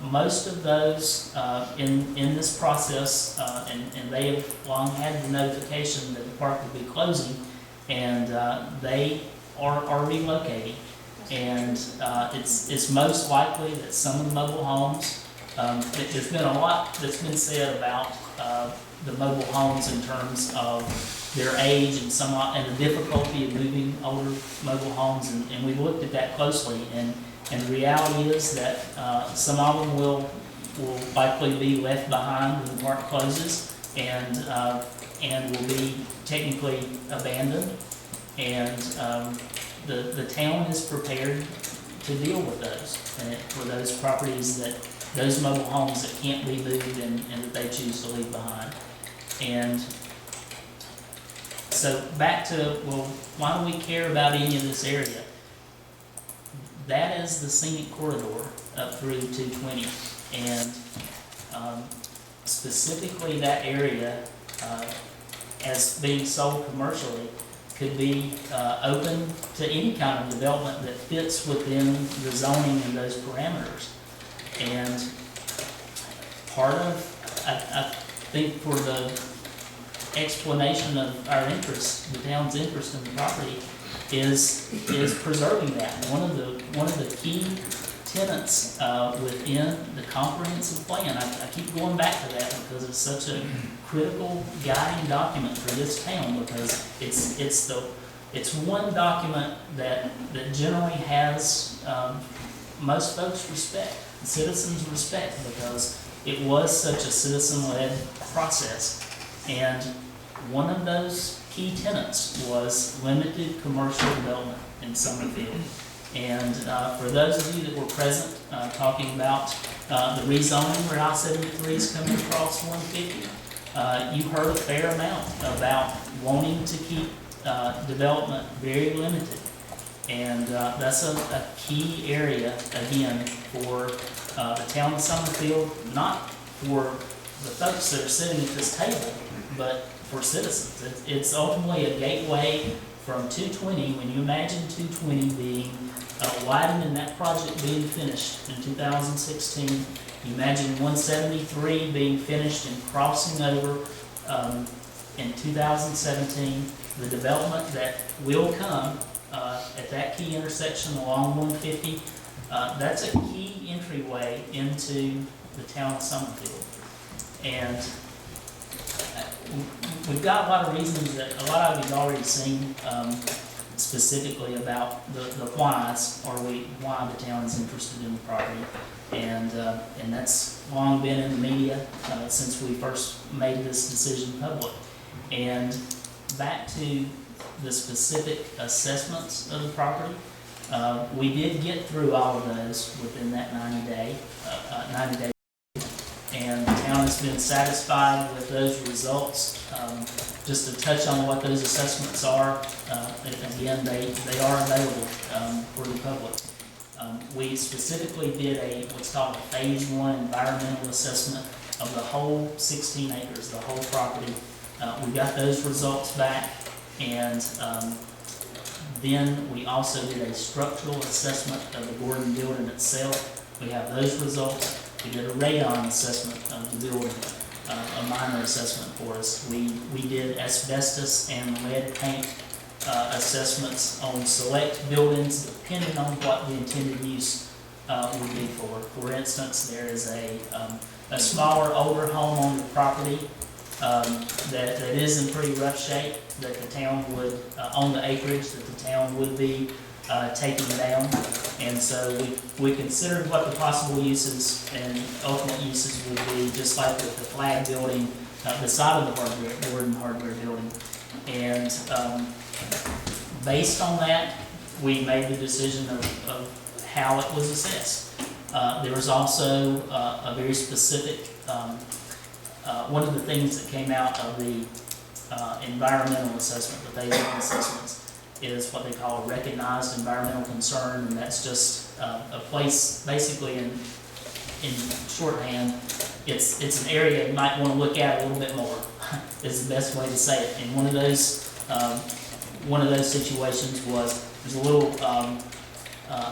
Most of those in this process, and they have long had the notification that the park will be closing, and they are relocating. And it's most likely that some of the mobile homes, there's been a lot that's been said about the mobile homes in terms of their age and the difficulty of moving older mobile homes, and we've looked at that closely. And the reality is that some of them will likely be left behind when the park closes, and will be technically abandoned. And the town is prepared to deal with those, and for those properties those mobile homes that can't be moved and that they choose to leave behind. And so back to, well, why do we care about any of this area? That is the scenic corridor up through 220, and specifically that area as being sold commercially could be open to any kind of development that fits within the zoning and those parameters. And part of, I think for the explanation of our interest, the town's interest in the property, is preserving that. One of the key tenets within the comprehensive plan, I keep going back to that because it's such a critical guiding document for this town, because it's one document that generally has most folks respect, citizens respect, because it was such a citizen-led process. And one of those key tenets was limited commercial development in Summerfield. And for those of you that were present, talking about the rezoning where I-73 is coming across 150, you heard a fair amount about wanting to keep development very limited. And that's a key area, again, for the town of Summerfield, not for the folks that are sitting at this table, but for citizens. It's ultimately a gateway from 220, when you imagine 220 being widened and that project being finished in 2016. You imagine 173 being finished and crossing over in 2017. The development that will come at that key intersection along 150, that's a key entryway into the town of Summerfield. And we've got a lot of reasons that a lot of you've already seen, specifically about the whys, why the town is interested in the property. And that's long been in the media since we first made this decision public. And back to the specific assessments of the property, we did get through all of those within that 90 day. And the town has been satisfied with those results. Just to touch on what those assessments are, again, they are available for the public. We specifically did what's called a phase 1 environmental assessment of the whole 16 acres, the whole property. We got those results back, and then we also did a structural assessment of the Gordon building itself. We have those results. We did a radon assessment of the building, a minor assessment for us. We did asbestos and lead paint assessments on select buildings depending on what the intended use would be for. For instance, there is a smaller, older home on the property that is in pretty rough shape, that the town would, on the acreage, that the town would be taking down. And so we considered what the possible uses and ultimate uses would be, just like with the flag building beside of the Gordon hardware building. And based on that, we made the decision of how it was assessed. There was also a very specific, one of the things that came out of the environmental assessment, the phase 1 assessments, is what they call a recognized environmental concern, and that's just a place, basically in shorthand, it's an area you might want to look at a little bit more, is the best way to say it. And one of those situations was, there's a little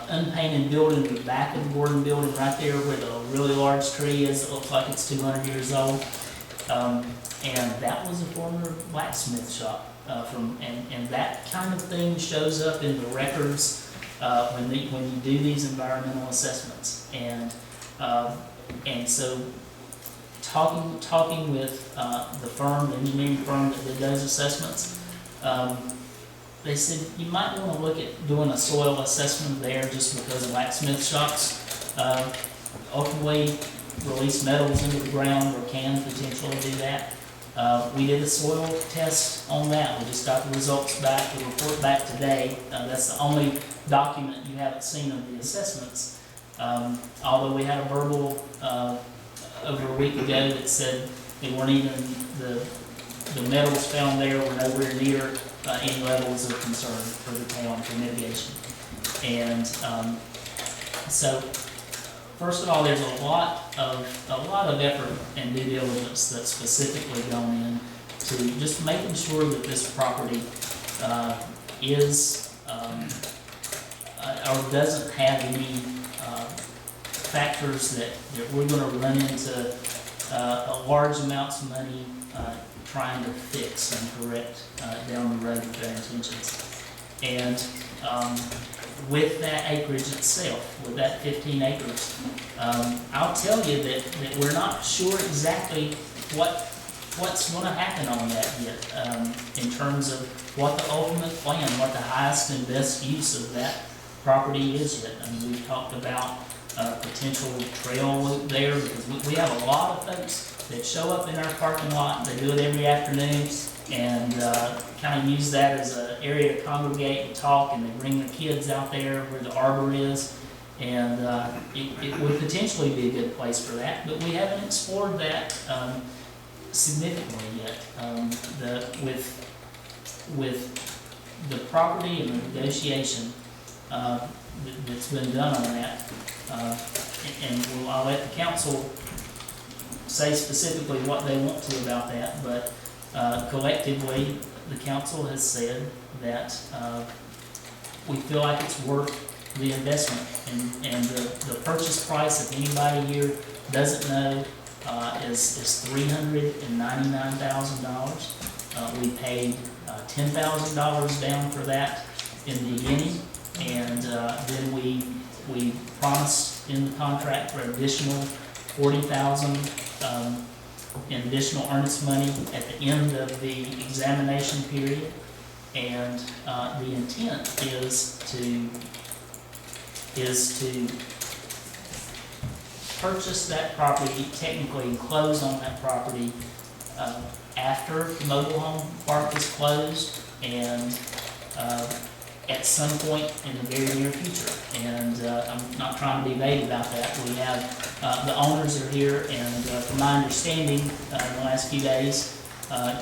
unpainted building in the back of the Gordon building right there where the really large tree is. It looks like it's 200 years old. And that was a former blacksmith shop. And that kind of thing shows up in the records when you do these environmental assessments. And so talking with the firm, the engineering firm that did those assessments, they said you might want to look at doing a soil assessment there, just because of blacksmith shops ultimately release metals into the ground, or can potentially do that. We did a soil test on that. We just got the results back, the report back today. That's the only document you haven't seen of the assessments. Although we had a verbal over a week ago that said they weren't even, the metals found there were nowhere near any levels of concern for the town for mitigation. And so, first of all, there's a lot of effort and due diligence that's specifically gone in to just making sure that this property is, or doesn't have any factors that we're going to run into large amounts of money trying to fix and correct down the road with their intentions. And with that acreage itself, with that 15 acres, I'll tell you that we're not sure exactly what's going to happen on that yet, in terms of what the ultimate plan, what the highest and best use of that property is yet. I mean, we've talked about potential trail loop there, because we have a lot of folks that show up in our parking lot. They do it every afternoon, and kind of use that as an area to congregate and talk, and they bring their kids out there where the arbor is, and it would potentially be a good place for that, but we haven't explored that significantly yet. With the property and the negotiation that's been done on that, and I'll let the council say specifically what they want to about that, but collectively, the council has said that we feel like it's worth the investment, and the purchase price, if anybody here doesn't know, is $399,000. We paid $10,000 down for that in the beginning, and then we promised in the contract for additional $40,000 in additional earnest money at the end of the examination period, and the intent is to purchase that property technically and close on that property after the mobile home park is closed, and at some point in the very near future. And I'm not trying to be vague about that. We have, the owners are here, and from my understanding, in the last few days,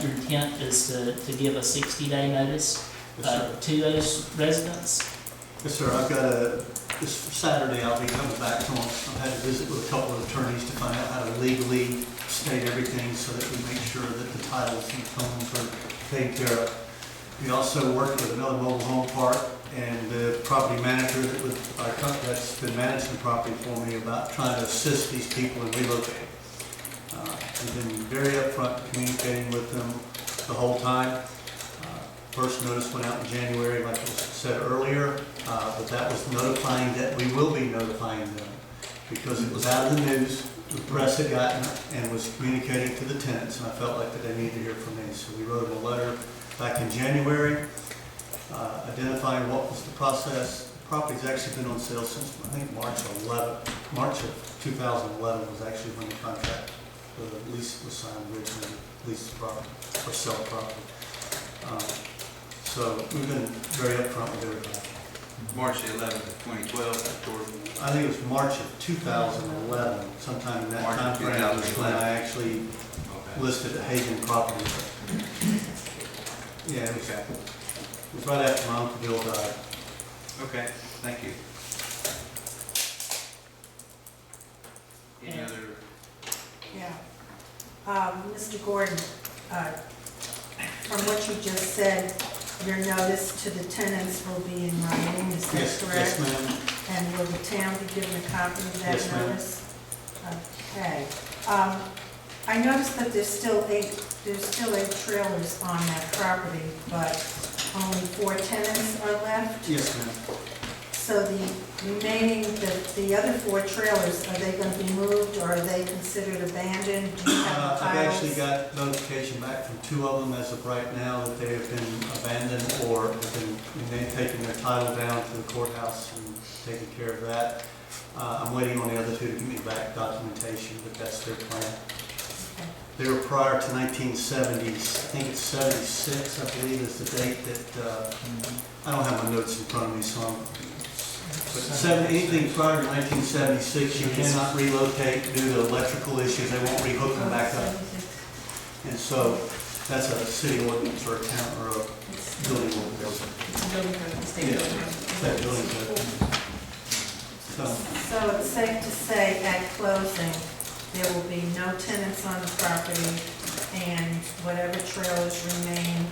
your intent is to give a 60-day notice to those residents. Yes, sir. I've got this Saturday I'll be coming back home. I've had to visit with a couple of attorneys to find out how to legally state everything so that we make sure that the titles and homes are taken care of. We also worked with another mobile home park and the property manager that's been managing the property for me about trying to assist these people in relocating. We've been very upfront communicating with them the whole time. First notice went out in January, like was said earlier, but that was notifying that we will be notifying them because it was out of the news. The press had gotten it and was communicating to the tenants, and I felt like that they needed to hear from me. So we wrote them a letter back in January, identifying what was the process. The property's actually been on sale since, I think, March of 2011 was actually when the contract for the lease was signed originally, lease the property, or sell the property. So we've been very upfront with everybody. March 11th of 2012, I think it was March of 2011, sometime in that time frame was when I actually listed the Hagen property. Yeah, it was right after my Uncle Bill died. Okay, thank you. Any other? Yeah. Mr. Gordon, from what you just said, your notice to the tenants will be in writing, is that correct? Yes, ma'am. And will the town be given a copy of that Yes, ma'am. notice? Okay. I noticed that there's still 8 trailers on that property, but only 4 tenants are left. Yes, ma'am. So the remaining, the other 4 trailers, are they going to be moved, or are they considered abandoned? Do you have the I've titles? actually got notification back from 2 of them as of right now that they have been abandoned or have been, they've taken their title down to the courthouse and taken care of that. I'm waiting on the other 2 to give me back documentation, but that's their plan. They were prior to 1970s, I think it's 76, I believe is the date that, I don't have my notes in front of me, so but anything prior to 1976, you cannot relocate due to electrical issues, they won't rehook them back up. And so, that's a city ordinance or a town, or a building ordinance. That building code. So it's safe to say at closing, there will be no tenants on the property, and whatever trailers remain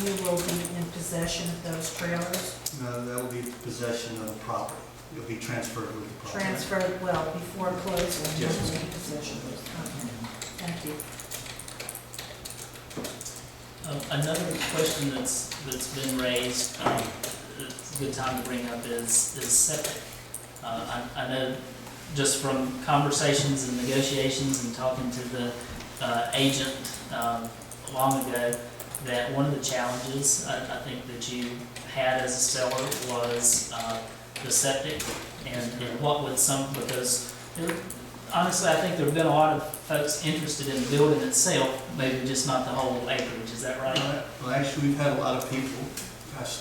you will be in possession of those trailers? No, that will be possession of the property. It'll be transferred with the property. Transferred, well, before closing, you Yes. will be in possession of those. Okay. Thank you. Another question that's been raised, it's a good time to bring up is septic. I know just from conversations and negotiations and talking to the agent long ago, that one of the challenges I think that you had as a seller was the septic and what would because honestly, I think there have been a lot of folks interested in the building itself, maybe just not the whole acreage. Is that right? Well, actually, we've had a lot of people,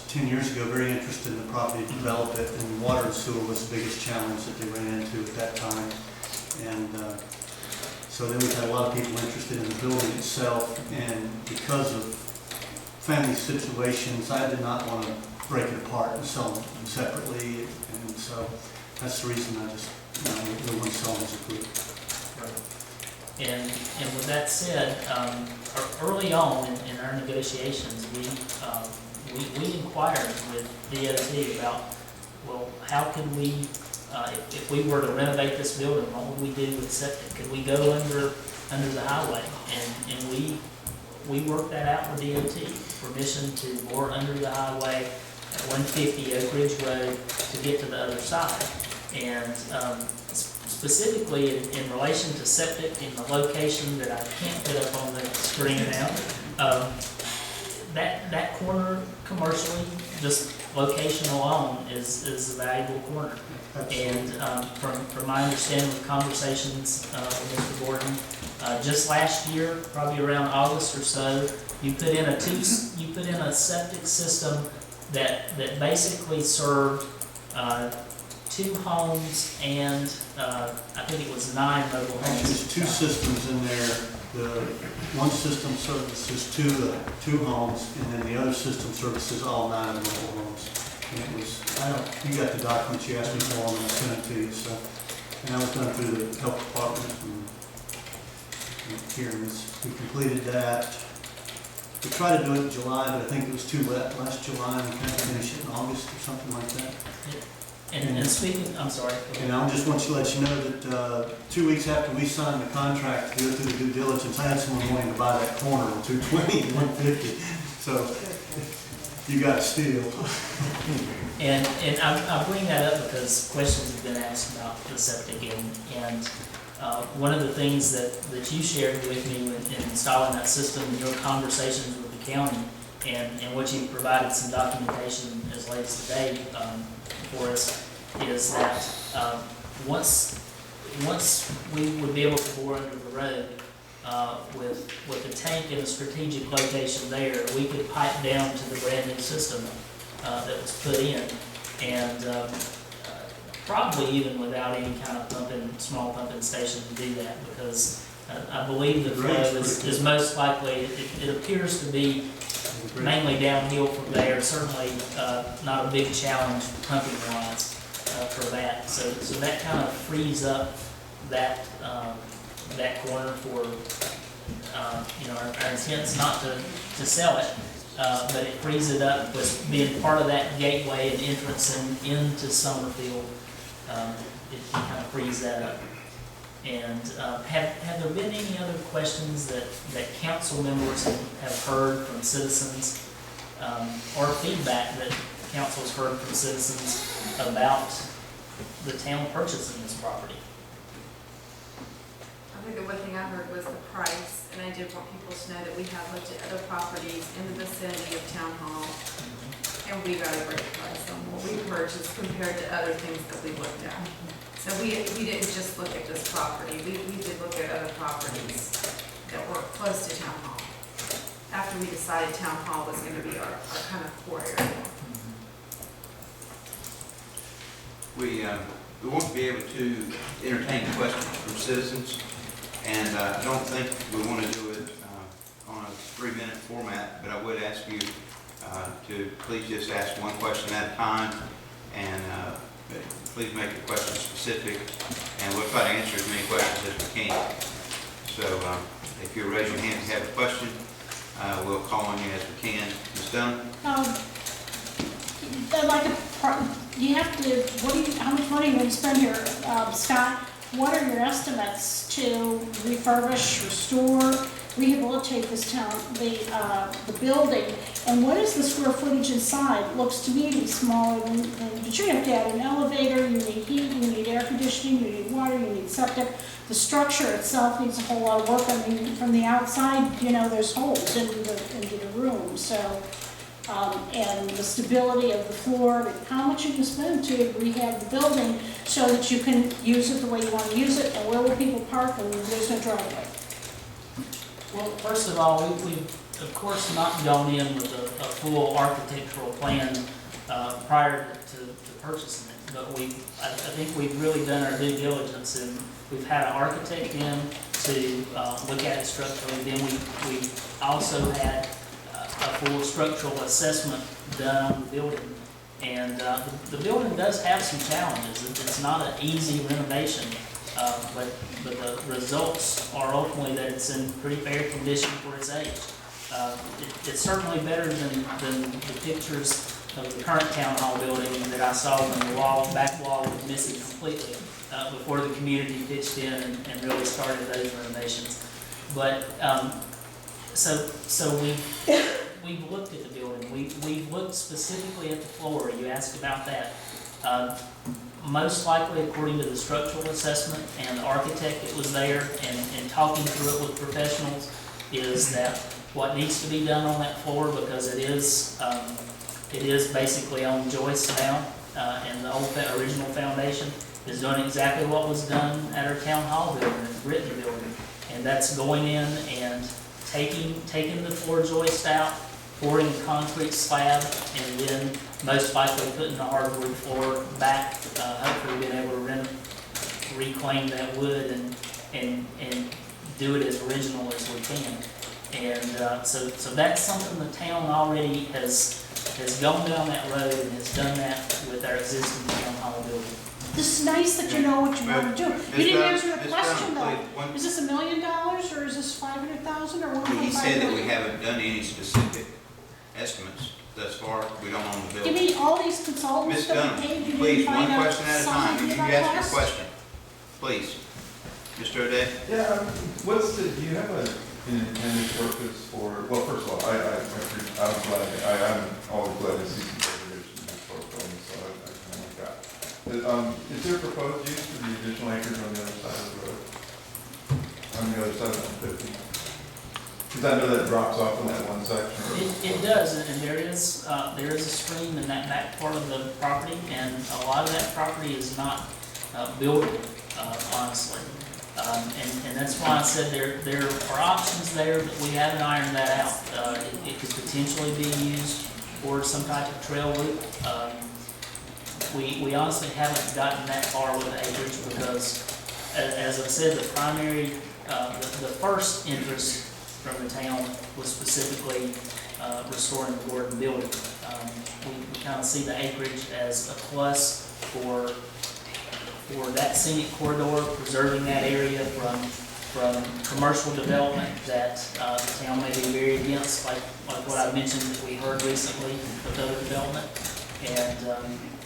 10 years ago, very interested in the property to develop it, and water and sewer was the biggest challenge that they ran into at that time. And so then we've had a lot of people interested in the building itself, and because of family situations, I did not want to break it apart and sell them separately, and so that's the reason I just, we want to sell them as a group. And with that said, early on in our negotiations, we inquired with DOT about, well, how can we, if we were to renovate this building, what would we do with septic? Could we go under the highway? And we worked that out with DOT, permission to bore under the highway at 150 Oak Ridge Road to get to the other side. And specifically in relation to septic in the location that I can't put up on the screen now, that corner commercially, just location alone is a valuable corner. And from my understanding of conversations with Mr. Gordon, just last year, probably around August or so, you put in a septic system that basically served 2 homes and I think it was 9 mobile homes. There's 2 systems in there. The one system services 2 homes, and then the other system services all 9 mobile homes. And it was, you got the documents you asked me for, and I sent it to you. So, and I was done through the health department and hearings. We completed that. We tried to do it in July, but I think it was too wet last July, and we kind of finished it in August or something like that. And speaking, I'm sorry. And I just want to let you know that 2 weeks after we signed the contract to go through the due diligence, I had someone wanting to buy that corner on 220 and 150. So you got to steal. And I bring that up because questions have been asked about the septic, and one of the things that you shared with me in installing that system in your conversations with the county, and what you provided some documentation as late as today for us, is that once we would be able to bore under the road with the tank in a strategic location there, we could pipe down to the brand new system that was put in, and probably even without any kind of small pumping station to do that, because I believe the flow is most likely, it appears to be mainly downhill from there, certainly not a big challenge pumping wise for that. So that kind of frees up that corner for, our intent's not to sell it, but it frees it up with being part of that gateway and entrance into Summerfield. It kind of frees that up. And have there been any other questions that council members have heard from citizens, or feedback that council's heard from citizens about the town purchasing this property? I think the one thing I heard was the price, and I did want people to know that we have looked at other properties in the vicinity of Town Hall, and we got a great price on what we purchased compared to other things that we looked at. So we didn't just look at this property, we did look at other properties that were close to Town Hall, after we decided Town Hall was going to be our kind of core area. We want to be able to entertain questions from citizens, and I don't think we want to do it on a 3-minute format, but I would ask you to please just ask one question at a time, and please make your question specific, and we'll try to answer as many questions as we can. So if you'll raise your hand if you have a question, We'll call on you as we can. Ms. Dunn? Like, you have to, how much money are you going to spend here, Scott? What are your estimates to refurbish, restore, rehabilitate this town, the building? And what is the square footage inside? Looks to me to be smaller but you have to add an elevator, you need heat, you need air conditioning, you need water, you need septic. The structure itself needs a whole lot of work. I mean, from the outside, there's holes into the room, so. And the stability of the floor, how much you can spend to rehab the building so that you can use it the way you want to use it, and where will people park when there's no driveway? Well, first of all, we've of course not gone in with a full architectural plan prior to purchasing it, but I think we've really done our due diligence, and we've had an architect in to look at it structurally. Then we also had a full structural assessment done on the building, and the building does have some challenges. It's not an easy renovation, but the results are ultimately that it's in pretty fair condition for its age. It's certainly better than the pictures of the current town hall building that I saw when the back wall was missing completely before the community pitched in and really started those renovations. But so we've looked at the building. We've looked specifically at the floor. You asked about that. Most likely, according to the structural assessment and the architect that was there and talking through it with professionals, is that what needs to be done on that floor, because it is basically on joists now, and the original foundation is doing exactly what was done at our town hall building, the Britton building, and that's going in and taking the floor joist out, pouring a concrete slab, and then most likely putting the hardwood floor back, hopefully being able to reclaim that wood and do it as original as we can. And so that's something the town already has gone down that road and has done that with our existing town hall building. This is nice that you know what you want to do. You didn't answer the Ms. question Dunn, though. please, Is this $1 million or is this $500,000 or $1.5 million? He said that we haven't done any specific estimates thus far. We don't own the building. Give me all these consultants Ms. that Dunn, we paid, you please, didn't one find out question at a time. something You about ask your cost? question, please. Mr. O'Day? Yeah, do you have an intended purpose for, well, first of all, I'm always glad to see some degradation in this portfolio, so I kind of like that. But, is there a proposed use for the additional acres on the other side of the road? On the other side of 150? Because I know that drops off in that one section. It does, and there is a stream in that back part of the property, and a lot of that property is not buildable, honestly. And that's why I said there are options there, but we haven't ironed that out. It could potentially be used for some type of trail loop. We honestly haven't gotten that far with the acreage because, as I said, the primary, the first interest from the town was specifically restoring the Gordon building. We kind of see the acreage as a plus for that scenic corridor, preserving that area from commercial development that the town may be very against, like what I mentioned that we heard recently with other development.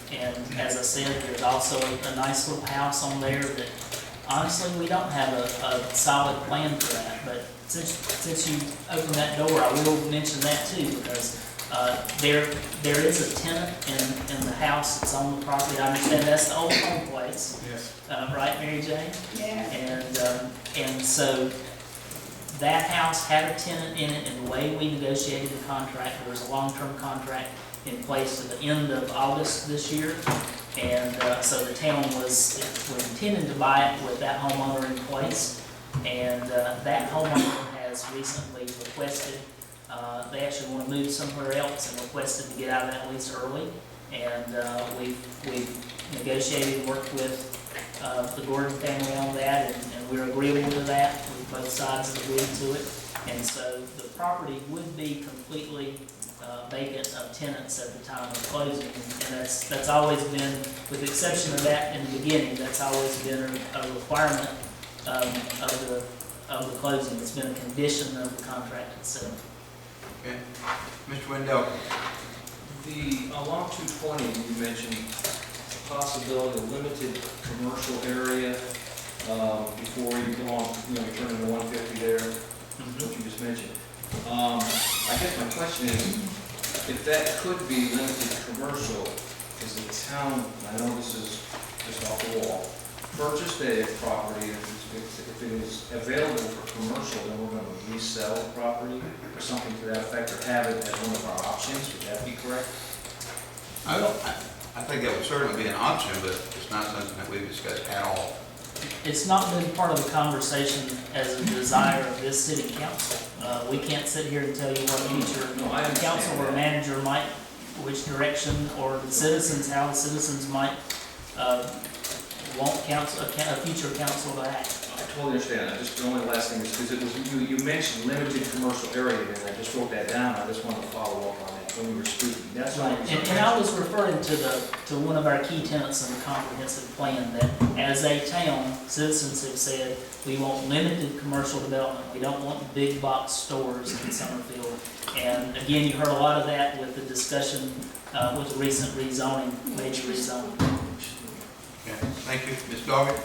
And as I said, there's also a nice little house on there that honestly we don't have a solid plan for that. But since you opened that door, I will mention that too, because there is a tenant in the house that's on the property. I understand that's the old home place. Yes. Right, Mary Jane? Yeah. And so that house had a tenant in it, and the way we negotiated the contract, there was a long-term contract in place to the end of August this year. And so the town was intending to buy it with that homeowner in place. And that homeowner has recently requested, they actually want to move somewhere else and requested to get out of that lease early. And we've negotiated and worked with the Gordon family on that, and we're agreeable to that. Both sides have agreed to it. And so the property would be completely vacant of tenants at the time of closing. And that's always been, with the exception of that in the beginning, that's always been a requirement of the closing. It's been a condition of the contract itself. Okay. Mr. Wendell? Along 220, you mentioned the possibility of limited commercial area before you go on, you turn into 150 there, what you just mentioned. I guess my question is, if that could be limited commercial, is the town, and I know this is just off the wall, purchased a property, if it is available for commercial, then we're going to resell the property or something to that effect, or have it as one of our options? Would that be correct? I think that would certainly be an option, but it's not something that we've discussed at all. It's not been part of the conversation as a desire of this city council. We can't sit here and tell you what future council or manager might, which direction, or the citizens, how the citizens might want council, a future council to act. I totally understand. The only last thing is, because it was, you mentioned limited commercial area, and I just wrote that down. I just wanted to follow up on that when we were speaking. That's right. And I was referring to one of our key tenets in the comprehensive plan, that as a town, citizens have said, we want limited commercial development. We don't want big box stores in Summerfield. And again, you heard a lot of that with the discussion with the recent rezoning, major rezoning. Okay, thank you. Ms. Doggett?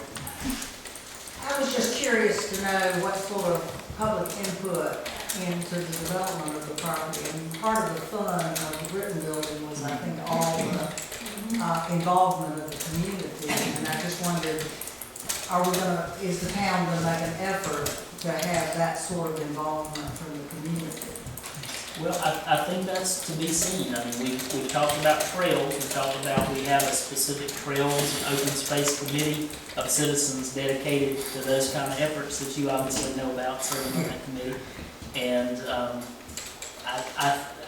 I was just curious to know what sort of public input into the development of the property. And part of the fun of the Britton building was, I think, all the involvement of the community. And I just wondered, is the town gonna make an effort to have that sort of involvement from the community? Well, I think that's to be seen. I mean, we talked about trails. We talked about we have a specific trails and open space committee of citizens dedicated to those kind of efforts that you obviously know about, serving on that committee. And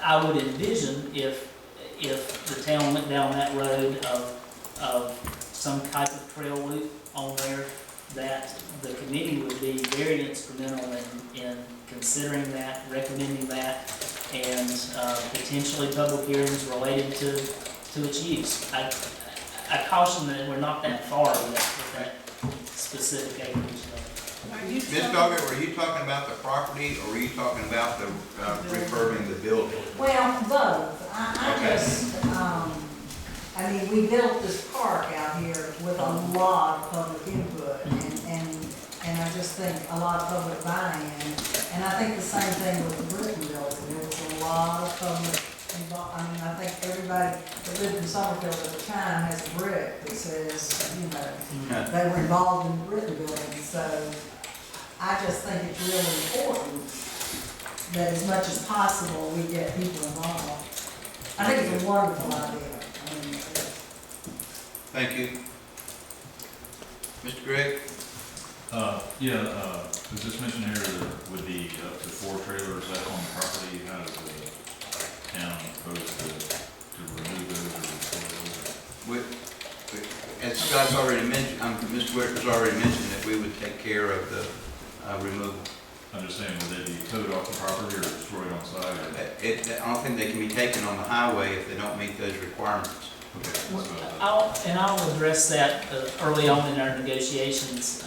I would envision if the town went down that road of some type of trail loop on there, that the committee would be very instrumental in considering that, recommending that, and potentially public hearings related to its use. I caution that we're not that far yet with that specific acreage. Ms. Doggett, were you talking about the property, or were you talking about the refurbing the building? Well, both. I mean, we built this park out here with a lot of public input, and I just think a lot of public buy-in. And I think the same thing with the Britton building. There was a lot of public involved. I mean, I think everybody that lived in Summerfield at the time has a brick that says, they were involved in the Britton building. So I just think it's really important that as much as possible, we get people involved. I think it's a wonderful idea. Thank you. Mr. Gregg? As just mentioned here, there would be up to 4 trailers left on the property. How does the town propose to remove those or restore those? As Scott's already mentioned, Mr. Whitaker's already mentioned that we would take care of the removal. I'm just saying, would they be towed off the property or destroyed on site? I don't think they can be taken on the highway if they don't meet those requirements. I'll address that early on in our negotiations,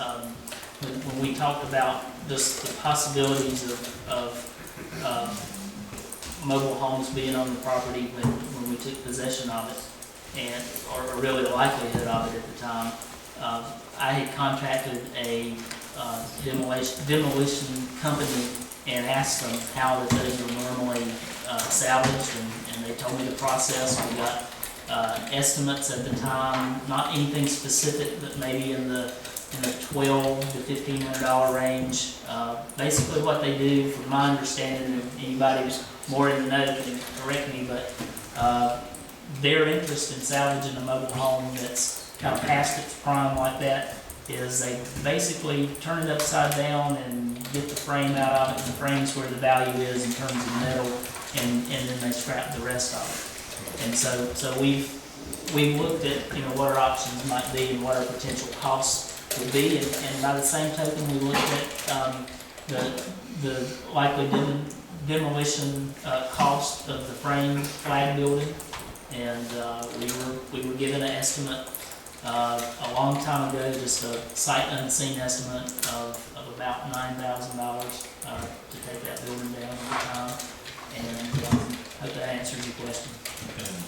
when we talked about just the possibilities of mobile homes being on the property when we took possession of it, or really the likelihood of it at the time. I had contacted a demolition company and asked them how that those were normally salvaged, and they told me the process. We got estimates at the time, not anything specific, but maybe in the $1,200 to $1,500 range. Basically, what they do, from my understanding, and anybody who's more in the know can correct me, but their interest in salvaging a mobile home that's kind of past its prime like that is they basically turn it upside down and get the frame out of it. And the frame's where the value is in terms of metal, and then they scrap the rest of it. And so we've looked at what our options might be and what our potential costs would be, and by the same token, we looked at the likely demolition cost of the frame flag building, and we were given an estimate a long time ago, just a sight unseen estimate of about $9,000 to take that building down at the time. And hope that answers your question.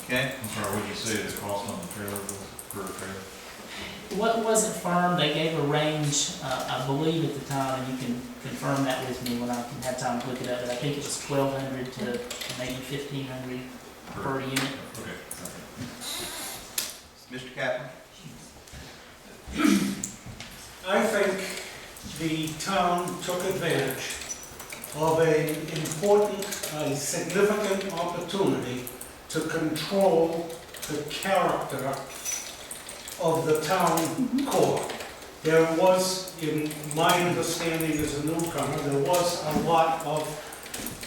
Okay. I'm sorry, what did you say the cost on the trailer was per trailer? What wasn't firm, they gave a range, I believe at the time, and you can confirm that with me when I can have time to look it up, but I think it was 1,200 to maybe 1,500 per unit. Okay. Mr. Kaplan? I think the town took advantage of an important, a significant opportunity to control the character of the town core. There was, in my understanding as a newcomer, there was a lot of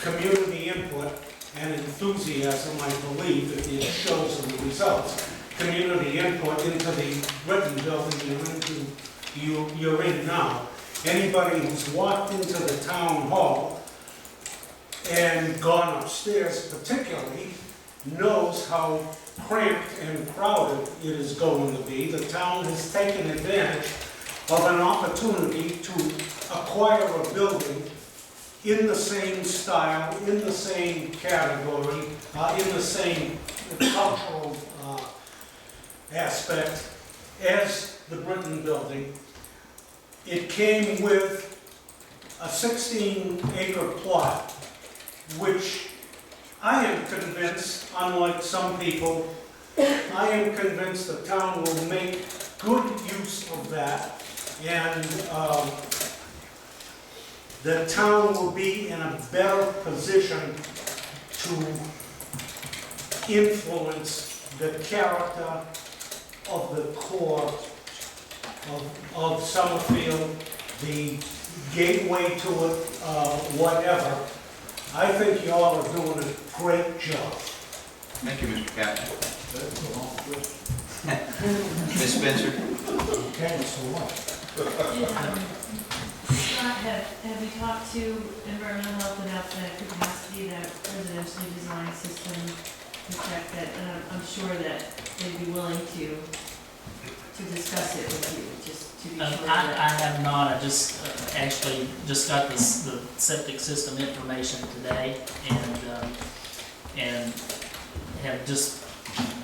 community input and enthusiasm, I believe, that it shows in the results. Community input into the Britain building you're in now. Anybody who's walked into the town hall and gone upstairs particularly knows how cramped and crowded it is going to be. The town has taken advantage of an opportunity to acquire a building in the same style, in the same category, in the same cultural aspect as the Britain building. It came with a 16-acre plot, which I am convinced, unlike some people, I am convinced the town will make good use of that, and the town will be in a better position to influence the character of the core of Summerfield, the gateway to it, whatever. I think you all are doing a great job. Thank you, Mr. Kaplan. Ms. Spencer? Okay, so what? Scott, have you talked to environmental health about the capacity of that residentially designed system to check that? And I'm sure that they'd be willing to discuss it with you, just to be sure that. I have not, I just actually just got the septic system information today, and have just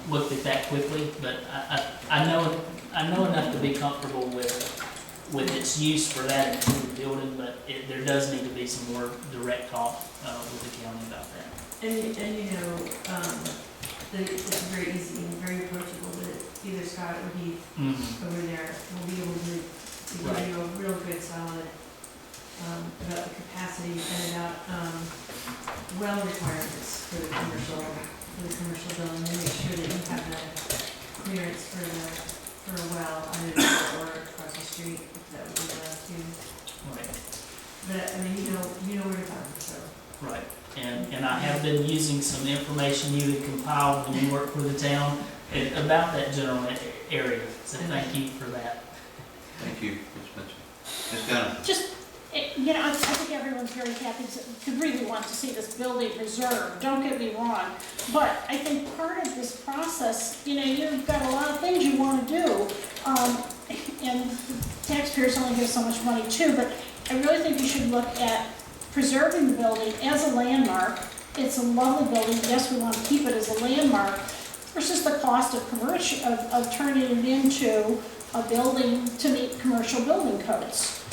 looked at that quickly, but I know enough to be comfortable with its use for that included building, but there does need to be some more direct talk with the county about that. And you know, it's very easy and very approachable, but either Scott or Heath over there will be able to give you a real good solid about the capacity and about well requirements for the commercial building, and make sure that you have the clearance for a well either there or across the street, if that would be allowed too. Right. But I mean, you know where to find it, so. Right. And I have been using some information you had compiled when you worked for the town about that general area. So thank you for that. Thank you, Ms. Spencer. Ms. Dunham? Just, you know, I think everyone's very happy to really want to see this building preserved, don't get me wrong. But I think part of this process, you know, you've got a lot of things you want to do, and taxpayers only give so much money too, but I really think you should look at preserving the building as a landmark. It's a lovely building, yes, we want to keep it as a landmark, versus the cost of of turning it into a building to meet commercial building codes.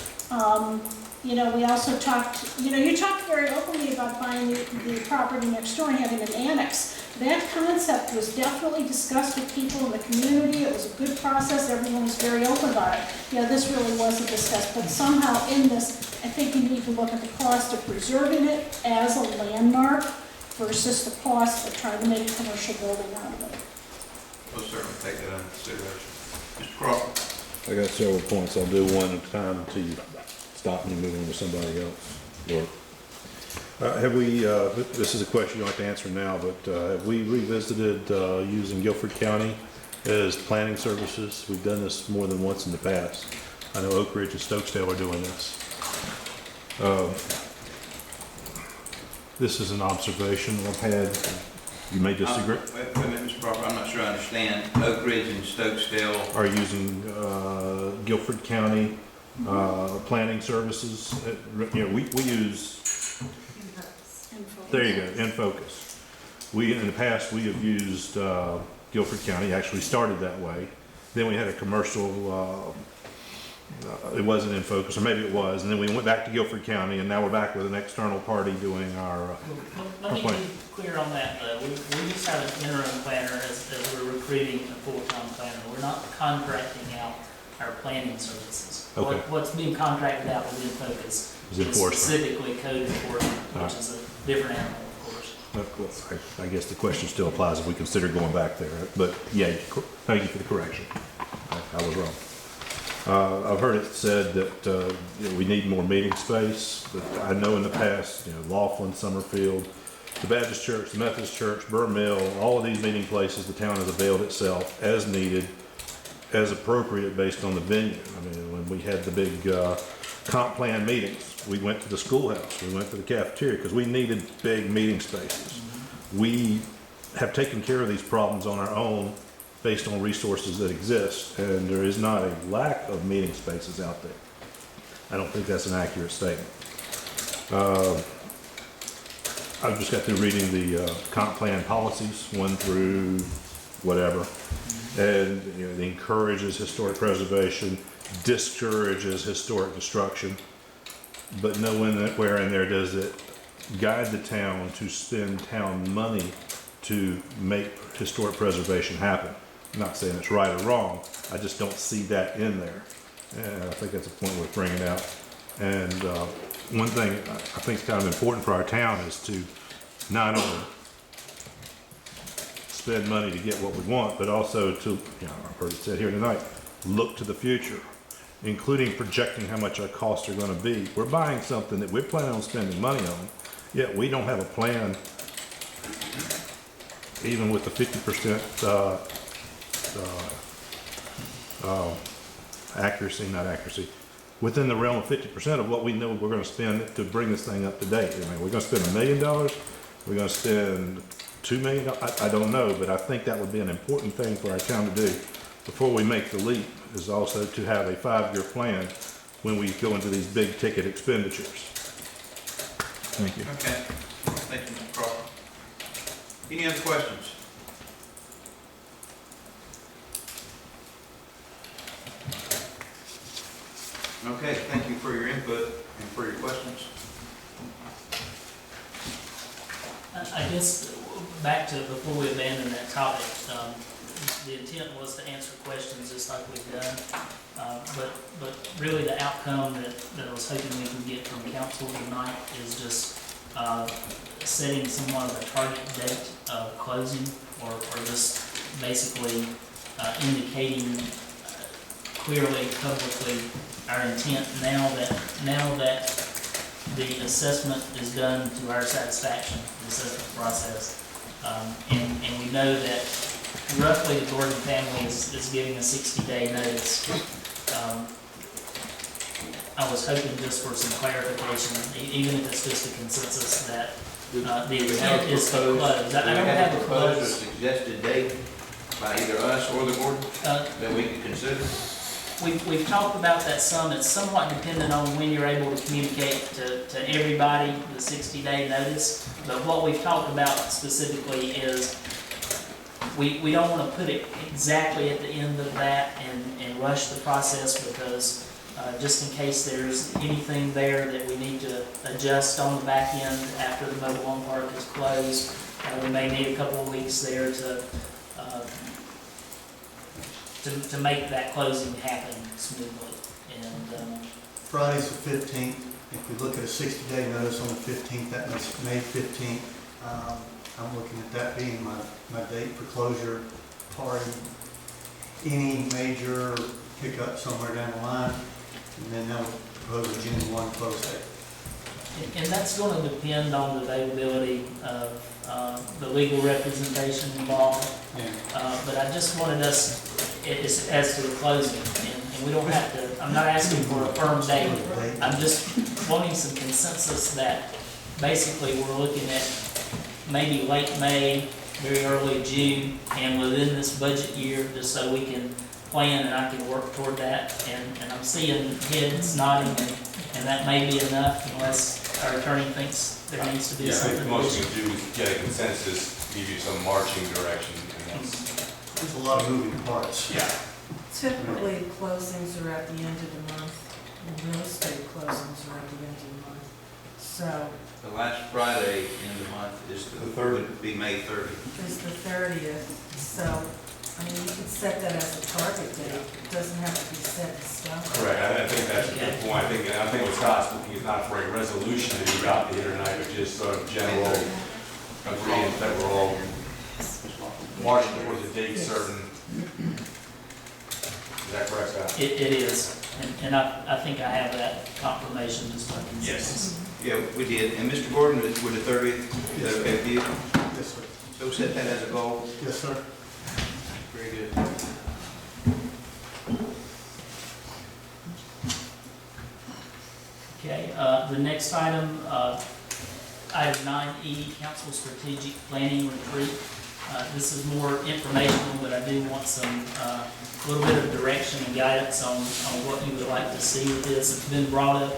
You know, we also talked, you talked very openly about buying the property next door and having an annex. That concept was definitely discussed with people in the community. It was a good process. Everyone was very open about it. Yeah, this really wasn't discussed, but somehow in this, I think you need to look at the cost of preserving it as a landmark versus the cost of trying to make a commercial building out of it. We'll certainly take that under consideration. Mr. Crawford? I got several points. I'll do one at a time until you stop me moving on to somebody else. Have we, this is a question you like to answer now, but have we revisited using Guilford County as planning services? We've done this more than once in the past. I know Oak Ridge and Stokesdale are doing this. This is an observation I've had. You may disagree. Wait a minute, Mr. Crawford, I'm not sure I understand. Oak Ridge and Stokesdale are using Guilford County planning services. You know, we use there you go, in focus. In the past, we have used Guilford County, actually started that way. Then we had a commercial, it wasn't in focus, or maybe it was, and then we went back to Guilford County, and now we're back with an external party doing our Let me be clear on that, though. We just have an interim planner as we're recruiting a full-time planner. We're not contracting out our planning services. Okay. What's being contracted out within focus is specifically code enforcement, which is a different animal, of course. I guess the question still applies if we consider going back there, but yeah, thank you for the correction. I was wrong. I've heard it said that we need more meeting space, but I know in the past, Laughlin, Summerfield, the Baptist Church, the Methodist Church, Burr Mill, all of these meeting places, the town has availed itself as needed, as appropriate based on the venue. I mean, when we had the big comp plan meetings, we went to the schoolhouse, we went to the cafeteria, because we needed big meeting spaces. We have taken care of these problems on our own based on resources that exist, and there is not a lack of meeting spaces out there. I don't think that's an accurate statement. I just got through reading the comp plan policies, 1 through whatever, and it encourages historic preservation, discourages historic destruction, but nowhere in there does it guide the town to spend town money to make historic preservation happen. I'm not saying it's right or wrong, I just don't see that in there. And I think that's a point worth bringing out. And one thing I think is kind of important for our town is to not only spend money to get what we want, but also to, I've heard it said here tonight, look to the future, including projecting how much our costs are going to be. We're buying something that we're planning on spending money on, yet we don't have a plan, even with the 50% accuracy, within the realm of 50% of what we know we're going to spend to bring this thing up to date. I mean, we're going to spend $1 million, we're going to spend $2 million, I don't know, but I think that would be an important thing for our town to do before we make the leap, is also to have a 5-year plan when we go into these big ticket expenditures. Thank you. Okay, thank you, Mr. Crawford. Any other questions? Okay, thank you for your input and for your questions. I guess, back to before we abandon that topic, the intent was to answer questions just like we've done. But really the outcome that I was hoping we could get from council tonight is just setting somewhat of a target date of closing, or just basically indicating clearly, publicly, our intent now that the assessment is done to our satisfaction, the assessment process. And we know that roughly the Gordon family is giving a 60-day notice. I was hoping just for some clarification, even if it's just a consensus that the intent is to close. I don't have a proposed or close. suggested date by either us or the board that we could consider. We've talked about that some. It's somewhat dependent on when you're able to communicate to everybody the 60-day notice. But what we've talked about specifically is we don't want to put it exactly at the end of that and rush the process, because just in case there's anything there that we need to adjust on the back end after the mobile home park is closed, we may need a couple of weeks there to make that closing happen smoothly. And Friday's the 15th. If we look at a 60-day notice on the 15th, that makes May 15th. I'm looking at that being my date for closure party. Any major pickup somewhere down the line, and then they'll propose a June 1 close date. And that's going to depend on the availability of the legal representation involved. Yeah. But I just wanted us, as to the closing, and we don't have to, I'm not asking for a firm date. I'm just wanting some consensus that basically we're looking at maybe late May, very early June, and within this budget year, just so we can plan and I can work toward that. And I'm seeing heads nodding, and that may be enough unless our attorney thinks there needs to be Yeah, I think something. the most you can do is get a consensus, give you some marching direction, and that's, There's a lot of moving parts. yeah. Typically, closings are at the end of the month, and real estate closings are at the end of the month. So The last Friday in the month is the third, would be May 30th. it's the 30th, so, I mean, you could set that as a target date. It doesn't have to be set in stone. Correct, I think that's a good point. I think what Scott's looking is not for a resolution to be adopted here tonight, but just sort of general agreement that we're all marching towards a date certain. Is that correct, Scott? It is, and I think I have that confirmation as well. Yes. Yeah, we did. And Mr. Gordon, would the 30th, is that okay with you? Yes, sir. So set that as a goal. Yes, sir. Very good. Okay, the next item, item 9E, Council Strategic Planning Retreat. This is more informational, but I do want some, little bit of direction and guidance on what you would like to see with this. It's been brought up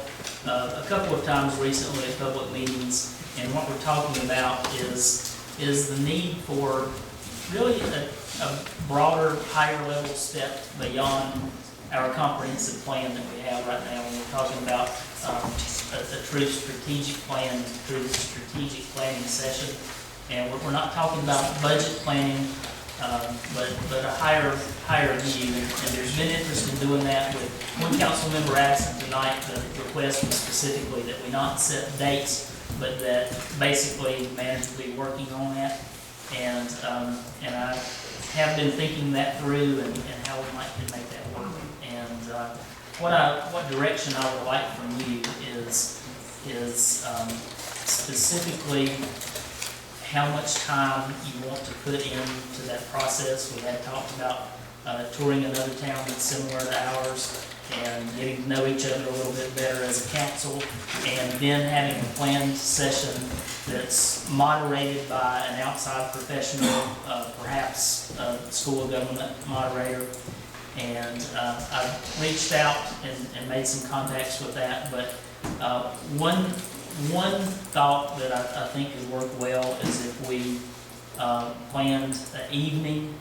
a couple of times recently at public meetings, and what we're talking about is the need for really a broader, higher level step beyond our comprehensive plan that we have right now. And we're talking about a true strategic plan, through the strategic planning session. And we're not talking about budget planning, but a higher view. And there's been interest in doing that with one council member absent tonight. The request was specifically that we not set dates, but that basically management will be working on that. And I have been thinking that through and how we might can make that work. And what direction I would like from you is specifically how much time you want to put into that process. We had talked about touring another town that's similar to ours and getting to know each other a little bit better as a council, and then having a planned session that's moderated by an outside professional, perhaps a school of government moderator. And I've reached out and made some contacts with that, but one thought that I think could work well is if we planned an evening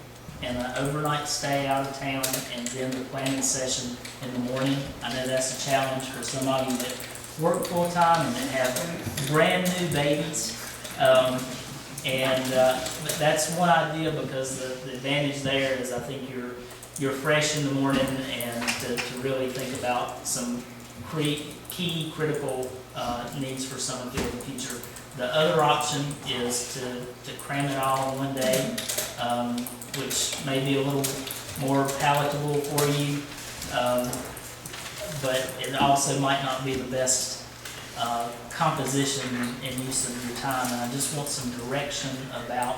and an overnight stay out of town, and then the planning session in the morning. I know that's a challenge for some of you that work full-time and that have brand new babies. But that's one idea, because the advantage there is I think you're fresh in the morning, and to really think about some key critical needs for Summerfield in the future. The other option is to cram it all in one day, which may be a little more palatable for you, but it also might not be the best composition and use of your time. And I just want some direction about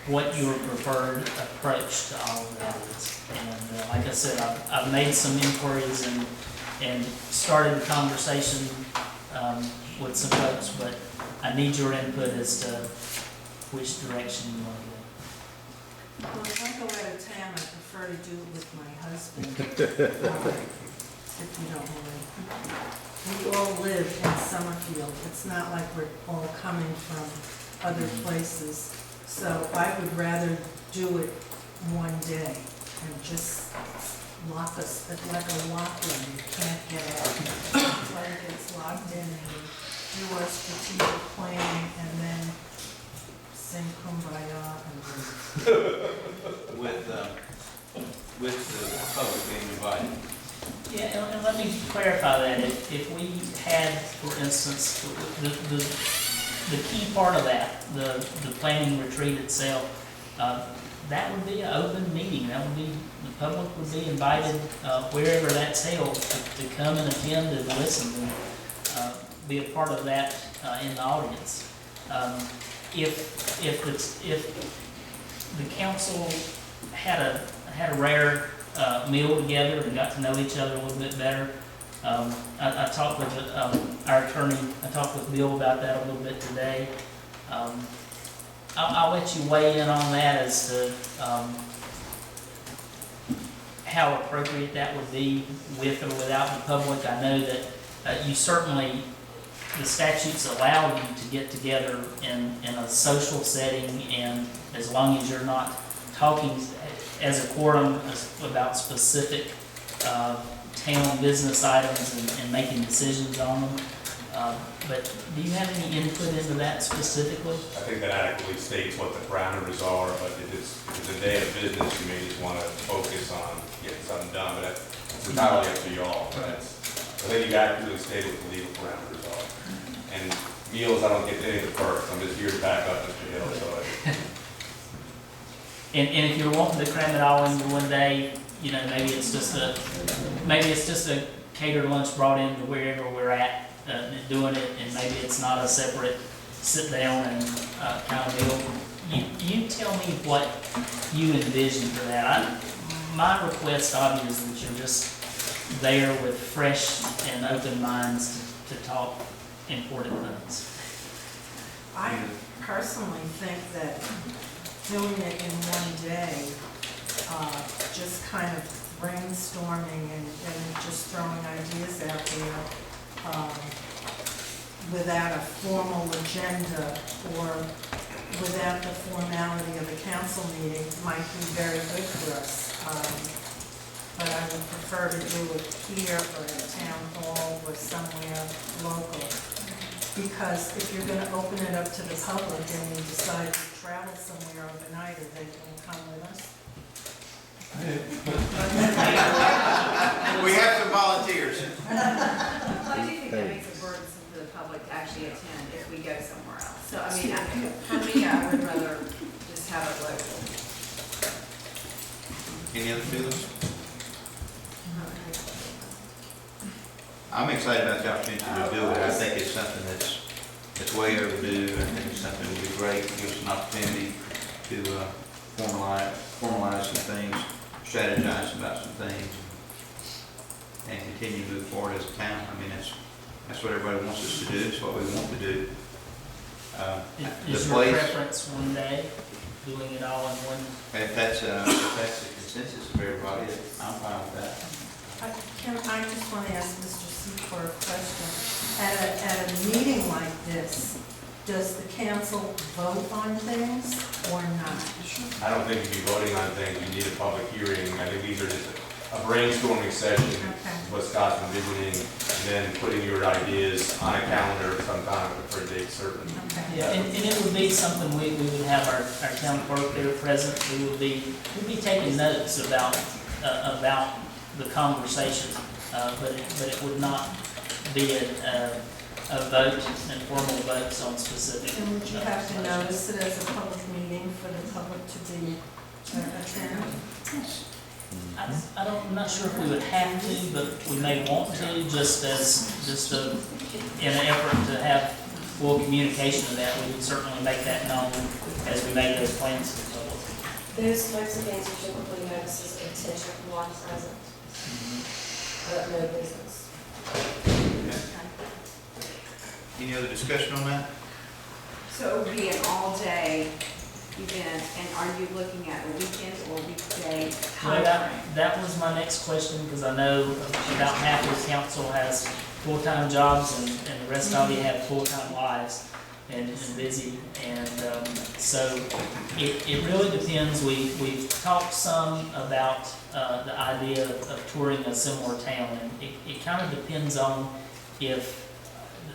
what your preferred approach to all of that is. And like I said, I've made some inquiries and started the conversation with some folks, but I need your input as to which direction you want to go. Well, if I go out of town, I prefer to do it with my husband, if you don't mind. We all live in Summerfield. It's not like we're all coming from other places. So I would rather do it one day and just lock us, like a lock-in. You can't get out. Everybody gets locked in and we do our strategic planning and then sing Kumbaya and leave. With the public being invited. Yeah, and let me clarify that. If we had, for instance, the key part of that, the planning retreat itself, that would be an open meeting. That would be, the public would be invited wherever that's held to come and attend and listen and be a part of that in the audience. If the council had a rare meal together and got to know each other a little bit better, I talked with our attorney. I talked with Bill about that a little bit today. I'll let you weigh in on that as to how appropriate that would be with or without the public. I know that you certainly the statutes allow you to get together in a social setting, and as long as you're not talking as a quorum about specific town business items and making decisions on them. But do you have any input into that specifically? I think that adequately states what the parameters are, but if it's a day of business, you may just want to focus on getting something done, but it's entirely up to y'all. But I think you accurately stated what the legal parameters are. And meals, I don't get any of the perks, I'm just here to back up Mr. Hill, so. And if you're wanting to cram it all into one day, you know, maybe it's just a catered lunch brought into wherever we're at, doing it, and maybe it's not a separate sit down and kind of meal. You tell me what you envision for that. My request of you is that you're just there with fresh and open minds to talk important things. I personally think that doing it in one day, just kind of brainstorming and just throwing ideas out there, without a formal agenda or without the formality of a council meeting might be very good for us. But I would prefer to do it here or at a town hall or somewhere local. Because if you're gonna open it up to the public and you decide to travel somewhere overnight, are they gonna come with us? We have some volunteers. Well, I do think that makes it burdensome for the public to actually attend if we go somewhere else. So, I mean, for me, I would rather just have it local. Any other feelings? I'm excited about the opportunity to do it. I think it's something that's way overdue. I think it's something that would be great. Give us an opportunity to formalize some things, strategize about some things, and continue to move forward as a town. I mean, that's what everybody wants us to do. It's what we want to do. Is your preference one day, doing it all in one? If that's the consensus of everybody, I'm fine with that. I just want to ask Mr. Secor a question. At a meeting like this, does the council vote on things or not? I don't think you'd be voting on things, you need a public hearing. I think these are just a brainstorming session, what Scott's envisioning, and then putting your ideas on a calendar sometime for a date certain. Yeah, and it would be something we would have our town clerk there present. We'd be taking notes about the conversation, but it would not be a vote and formal votes on specific. And would you have to notice it as a public meeting for the public to be attend? I'm not sure if we would have to, but we may want to, in an effort to have full communication of that. We would certainly make that known as we make those plans to the public. Those types of things are typically notices of intention from one present. No business. Any other discussion on that? So it would be an all-day event, and are you looking at a weekend or weekday Well, timeframe? that was my next question, because I know about half of the council has full-time jobs and the rest of you have full-time lives and busy. And so it really depends. We've talked some about the idea of touring a similar town, and it kind of depends on if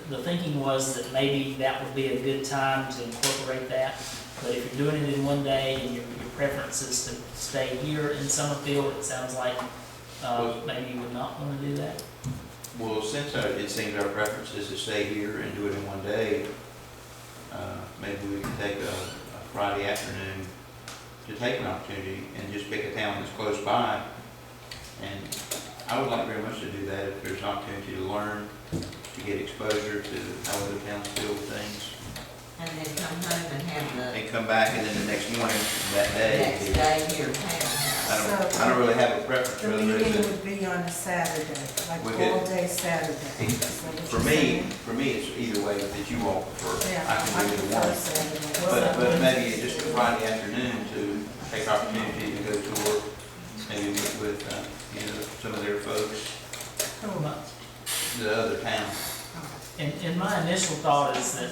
the thinking was that maybe that would be a good time to incorporate that. But if you're doing it in one day and your preference is to stay here in Summerfield, it sounds like maybe you would not want to do that. Well, since it seems our preference is to stay here and do it in one day, maybe we can take a Friday afternoon to take an opportunity and just pick a town that's close by. And I would like very much to do that if there's an opportunity to learn, to get exposure to how other towns deal with things. And then come home and have the And come back, and then the next morning, that day. next day here in town. I don't really have a preference. The whether meeting it's would be on a Saturday, like We could- all day Saturday. For me, it's either way that you all prefer. Yeah, I can do either one. Saturday. But maybe just a Friday afternoon to take opportunity to go tour, maybe meet with, some of their folks, the other towns. And my initial thought is that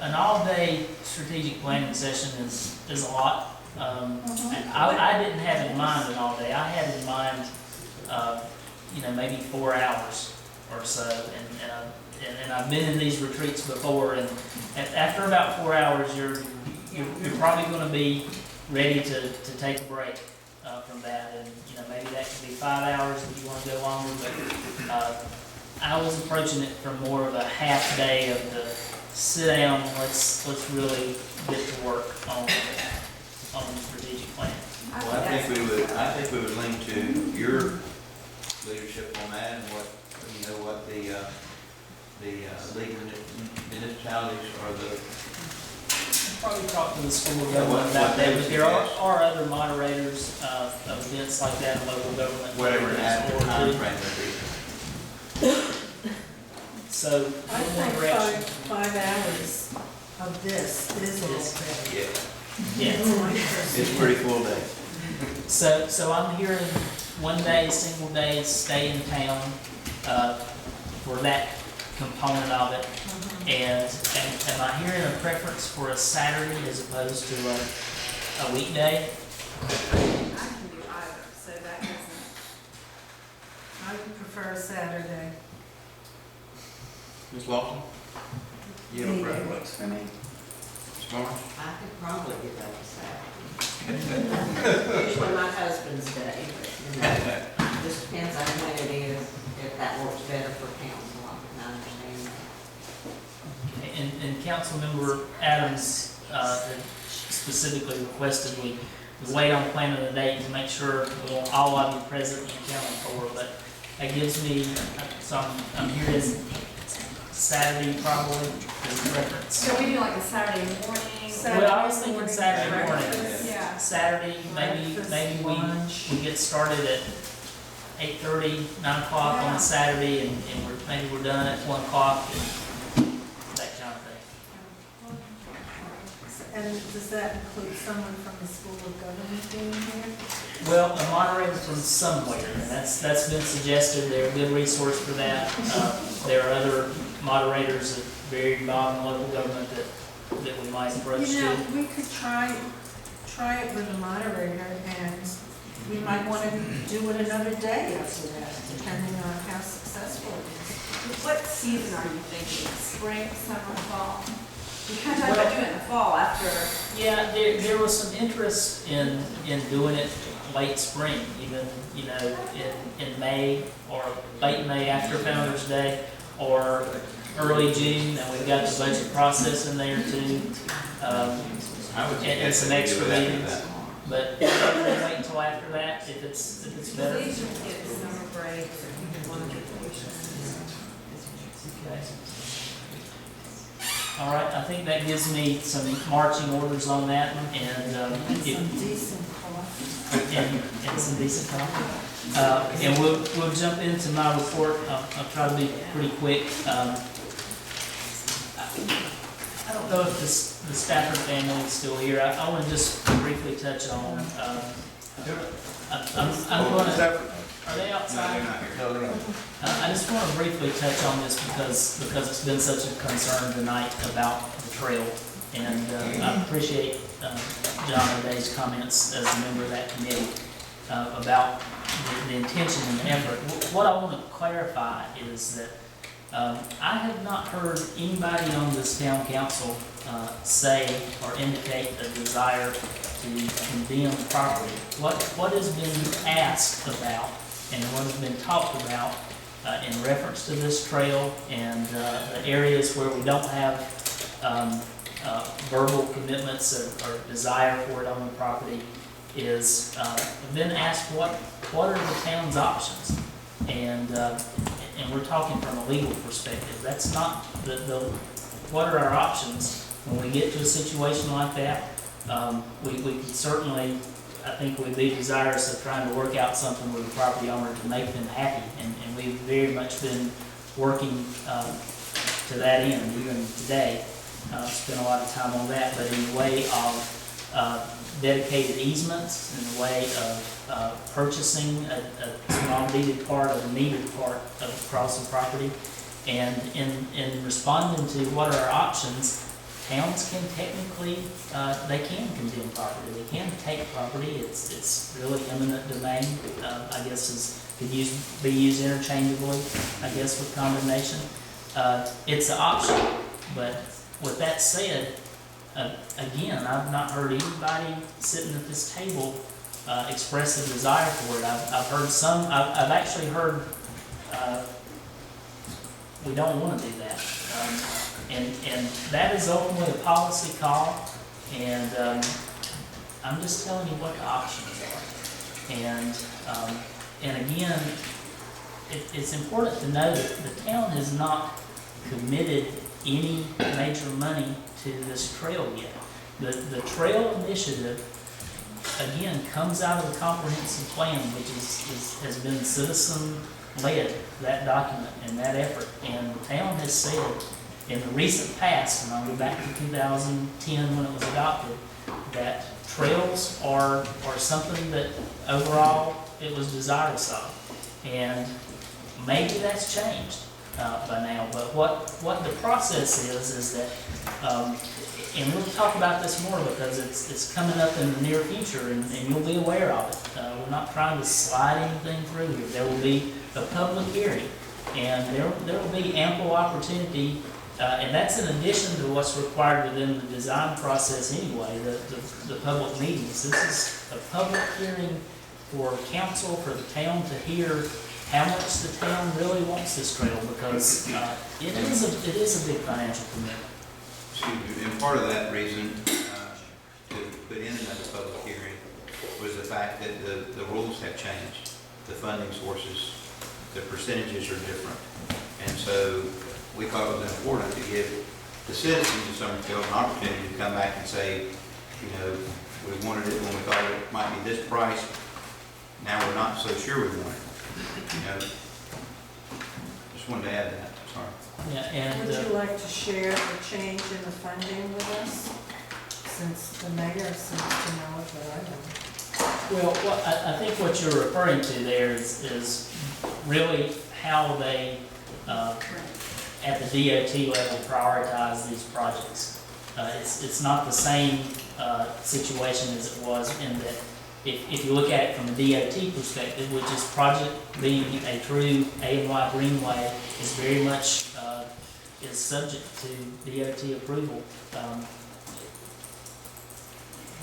an all-day strategic planning session is a lot. I didn't have in mind an all-day. I had in mind, maybe 4 hours or so. And I've been in these retreats before, and after about 4 hours, you're probably going to be ready to take a break from that. And maybe that could be 5 hours if you want to go longer. But I was approaching it from more of a half day of the sit down. Let's really get to work on strategic plan. Well, I think we would lean to your leadership on that, and what the league municipalities or the. Probably talk to the school government about that, but there are other moderators of events like that in local government. Whatever time frame there is. So, I think 5 hours of this is all day. Yeah. It's a pretty full day. So I'm hearing one day, single day, stay in town for that component of it. And am I hearing a preference for a Saturday as opposed to a weekday? I can do either, so that doesn't. I would prefer a Saturday. Ms. Lawson? You have a preference? Works for me. Ms. Morris? I could probably get that Saturday. Usually my husband's day, but, just depends on when it is, if that works better for council, I can understand that. And Councilmember Adams specifically requested we wait on planning the date to make sure we want all of you present in county for, but that gives me, so I'm hearing Saturday probably as a preference. So we do like a Saturday morning? Well, I was thinking Saturday morning. Yeah. Saturday, maybe we get started at 8:30, 9 o'clock on Saturday, and maybe we're done at 1 o'clock, and that kind of thing. And does that include someone from the School of Government being here? Well, a moderator from somewhere, and that's been suggested. They're a good resource for that. There are other moderators that vary involved in local government that we might approach to. We could try it with a moderator, and we might want to do it another day after that, depending on how successful it is. What season are you thinking? Spring, summer, fall? You kind of talked about doing it in the fall after. Yeah, there was some interest in doing it late spring, even, in May or late May after Founder's Day, or early June, and we've got the budget process in there too. And some extra meetings. But wait until after that if it's better. These are get summer breaks if you want to get the Okay. All right, I think that gives me some marching orders on that, and Some decent coffee. and some decent coffee. And we'll jump into my report. I'll try to be pretty quick. I don't know if the Stafford family is still here. I want to just briefly touch on. I'm going to. Are they outside? No, they're not. I just want to briefly touch on this because it's been such a concern tonight about the trail, and I appreciate John and Dave's comments as a member of that committee about the intention and the effort. What I want to clarify is that I have not heard anybody on this town council say or indicate a desire to condemn property. What has been asked about and what has been talked about in reference to this trail and the areas where we don't have verbal commitments or desire for it on the property is been asked what are the town's options, and we're talking from a legal perspective. That's not the what are our options when we get to a situation like that. We could certainly, I think we'd be desirous of trying to work out something with the property owner to make them happy, and we've very much been working to that end, even today. Spent a lot of time on that, but in the way of dedicated easements, in the way of purchasing a small deeded part of a needed part of crossing property, And in responding to what are our options, towns can technically, they can condemn property, they can take property, it's really eminent domain, I guess could be used interchangeably, I guess, with condemnation. It's an option, but with that said, again, I've not heard anybody sitting at this table express a desire for it. I've heard some, I've actually heard we don't want to do that. And that is ultimately a policy call, and I'm just telling you what the options are. And again, it's important to know that the town has not committed any major money to this trail yet. The trail initiative, again, comes out of the comprehensive plan, which has been citizen-led, that document and that effort. And the town has said in the recent past, and I'll go back to 2010 when it was adopted, that trails are something that overall it was desirous of. And maybe that's changed by now, but what the process is that, and we'll talk about this more because it's coming up in the near future, and you'll be aware of it. We're not trying to slide anything through here. There will be a public hearing, and there will be ample opportunity, and that's in addition to what's required within the design process anyway, the public meetings. This is a public hearing for council, for the town to hear how much the town really wants this trail, because it is a big financial commitment. Excuse me, and part of that reason to put in another public hearing was the fact that the rules have changed. The funding sources, the percentages are different. And so we thought it was important to give the citizens of Summerfield an opportunity to come back and say, you know, we wanted it when we thought it might be this price. Now we're not so sure we want it. You know, just wanted to add that. Sorry. Yeah, and would you like to share the change in the funding with us? Since the mayor seems to know it, but I don't. Well, I think what you're referring to there is really how they, at the DOT level, prioritize these projects. It's not the same situation as it was in that if you look at it from a DOT perspective, which is project being a true A&Y Greenway, is very much is subject to DOT approval.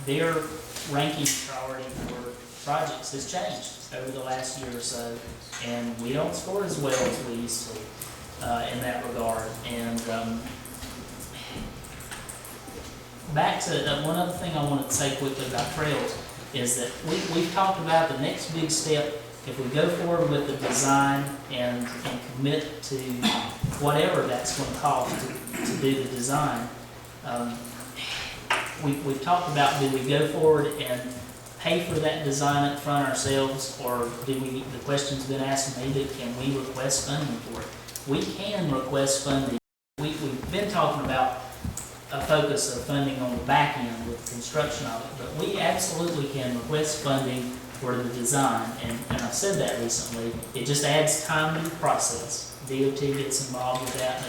Their ranking priority for projects has changed over the last year or so, and we don't score as well as we used to in that regard. And back to one other thing I wanted to say quickly about trails is that we've talked about the next big step. If we go forward with the design and commit to whatever that's going to cost to do the design, we've talked about, do we go forward and pay for that design up front ourselves, or do we, the question's been asked maybe, can we request funding for it? We can request funding. We've been talking about a focus of funding on the back end with construction of it, but we absolutely can request funding for the design, and I've said that recently. It just adds time to the process. DOT gets involved with that.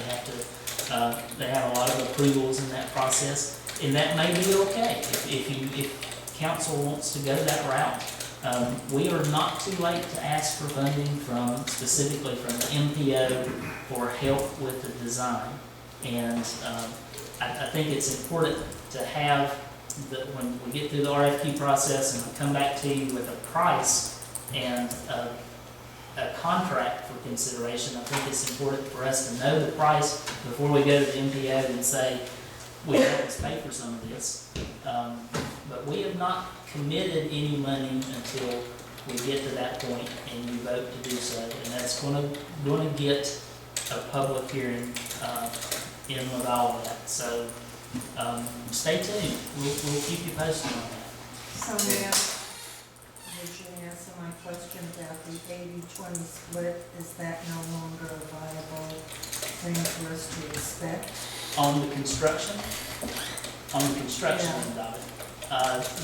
They have a lot of approvals in that process, and that may be okay if council wants to go that route. We are not too late to ask for funding specifically from the MPO for help with the design, and I think it's important to have when we get through the RFQ process and we come back to you with a price and a contract for consideration. I think it's important for us to know the price before we go to the MPO and say, we have to pay for some of this. But we have not committed any money until we get to that point and you vote to do so. And that's going to get a public hearing in with all of that. So stay tuned. We'll keep you posted on that. So, ma'am, would you answer my question about the 80-20 split? Is that no longer a viable thing for us to expect? On the construction end of it,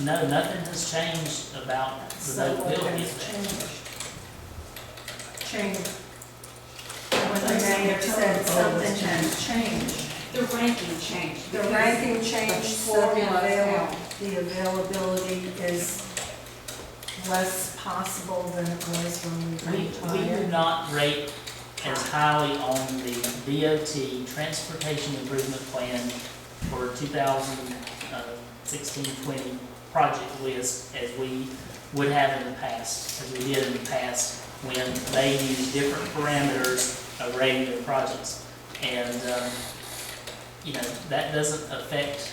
no, nothing has changed about the notability of that. Changed. When the mayor said ranking changed. The because ranking the changed, so formula now. the availability is less possible than it was when we ranked We do higher. not rate as highly on the DOT Transportation Improvement Plan for 2016-20 project list as we would have in the past, as we did in the past when they used different parameters of rating their projects. And, that doesn't affect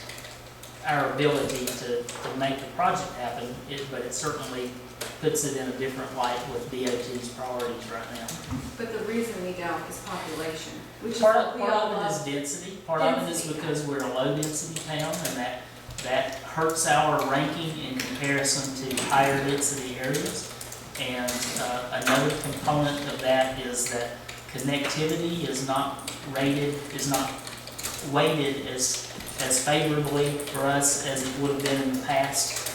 our ability to make the project happen, but it certainly puts it in a different light with DOT's priorities right now. But the reason we don't is population, which is Part what we all of it is love. density, part of it is because we're a low-density town, and that hurts our ranking in comparison to higher density areas. And another component of that is that connectivity is not weighted as favorably for us as it would have been in the past.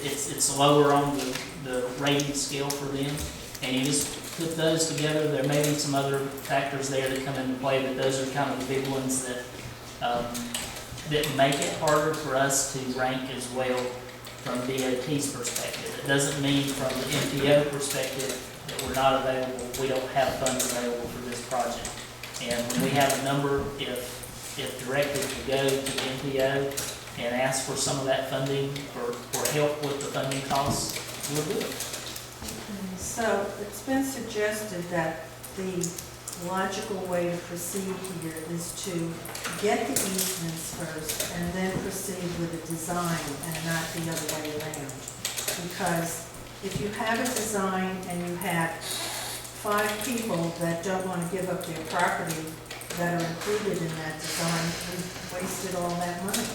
It's lower on the rating scale for them, and you just put those together. There may be some other factors there that come into play, but those are kind of the big ones that make it harder for us to rank as well from DOT's perspective. It doesn't mean from the MPO perspective that we're not available, we don't have funds available for this project. And when we have a number, if directed to go to the MPO and ask for some of that funding or help with the funding costs, we'll do it. So it's been suggested that the logical way to proceed here is to get the easements first and then proceed with the design and not the other way around. Because if you have a design and you have 5 people that don't want to give up their property that are included in that design, we've wasted all that money.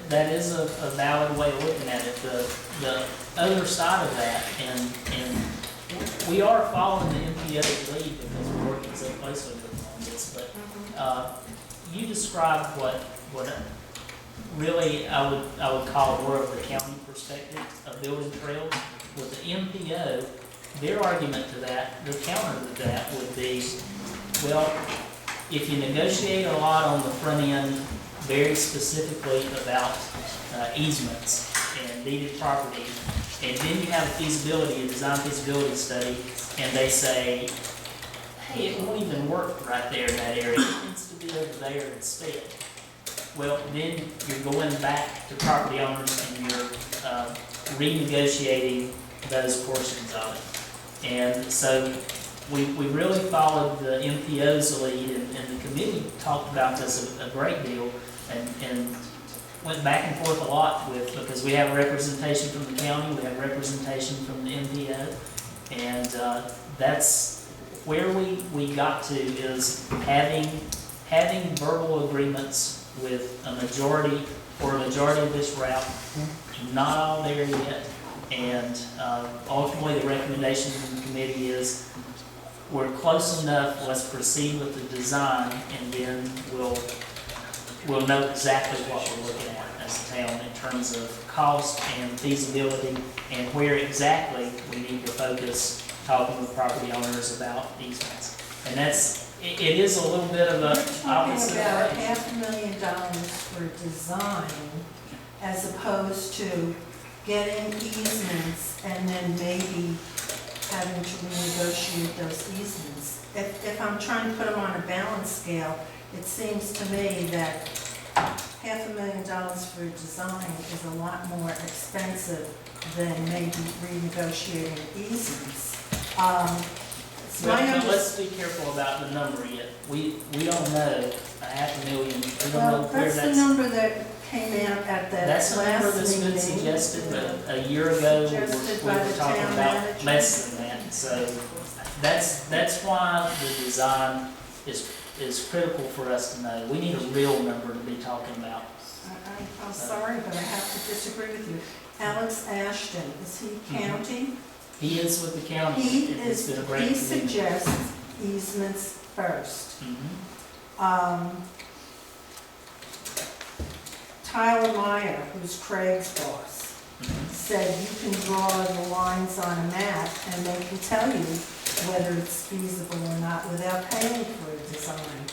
That is a valid way of looking at it. The other side of that, and we are following the MPO's lead because we're working so closely with them on this, but you described what really I would call more of the county perspective of building trails. With the MPO, their argument to that, the counter to that would be, well, if you negotiate a lot on the front end, very specifically about easements and deeded property, and then you have a design feasibility study, and they say, hey, it won't even work right there in that area, it needs to be over there instead. Well, then you're going back to property owners and you're renegotiating those portions of it. And so we really followed the MPO's lead, and the committee talked about this a great deal, and went back and forth a lot because we have representation from the county, we have representation from the MPO, and that's where we got to, is having verbal agreements with a majority of this route. Not all there yet, and ultimately the recommendation from the committee is we're close enough, let's proceed with the design, and then we'll know exactly what we're looking at as a town in terms of cost and feasibility and where exactly we need to focus talking with property owners about easements. And it is a little bit of a opposite. You're talking about $500,000 for design as opposed to getting easements and then maybe having to renegotiate those easements. If I'm trying to put them on a balance scale, it seems to me that $500,000 for design is a lot more expensive than maybe renegotiating easements. But let's be careful about the number yet. We don't know $500,000. We don't know where that's the number that came out at that That's the number last that's been meeting. suggested, but a year ago, we Suggested were by the talking town about manager. less than that. So that's why the design is critical for us to know. We need a real number to be talking about. I'm sorry, but I have to disagree with you. Alex Ashton, is he county? He is with the county. He It's been a great he committee. suggests easements first. Mhm. Tyler Meyer, who's Craig's boss, said you can draw the lines on a map and they can tell you whether it's feasible or not without paying for a design.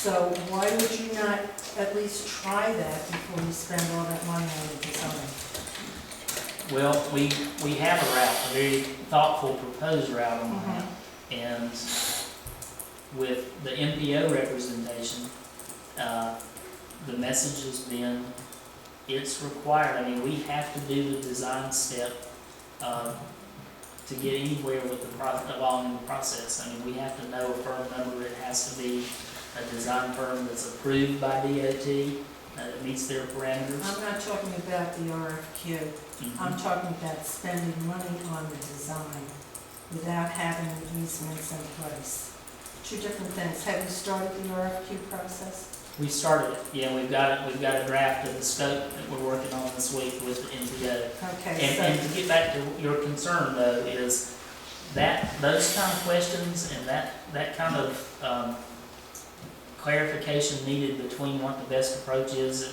So why would you not at least try that before you spend all that money on the design? Well, we have a route, a very thoughtful proposed route on that. And with the MPO representation, the message has been, it's required. I mean, we have to do the design step to get anywhere with the along the process. I mean, we have to know a firm number. It has to be a design firm that's approved by DOT, that meets their parameters. I'm not talking about the RFQ. I'm talking about spending money on the design without having the easements in place. Two different things. Have you started the RFQ process? We started it, yeah, we've got a draft of the scope that we're working on this week with the MPO. Okay, And to get back to your concern though, is that, those kind of questions and that kind of clarification needed between what the best approach is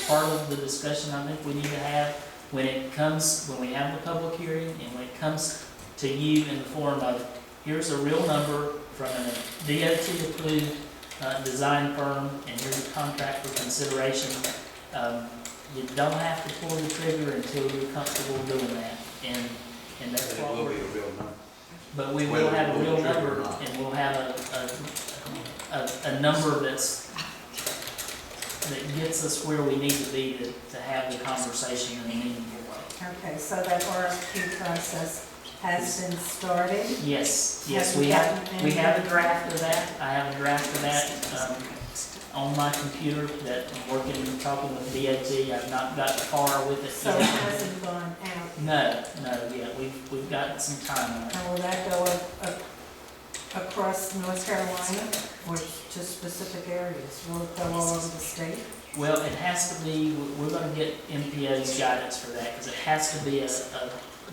part of the discussion I think we need to have when we have the public hearing and when it comes to you in the form of, here's a real number from a DOT approved design firm, and here's a contract for consideration. You don't have to pull the trigger until you're comfortable doing that, and that's But it what will we're. be a real number. But we will have a real number, and we'll have a number that gets us where we need to be to have the conversation in a meaningful way. Okay, so that RFQ process has been started? Yes, Have we you have gotten a draft of that. I have a draft of that on my computer that I'm working and talking with DOT. I've not got far with it So yet. it hasn't gone out? No, yeah, we've got some time on it. And will that go across North Carolina or to specific areas? Will it go all over the state? Well, it has to be, we're gonna get MPO's guidance for that, because it has to be a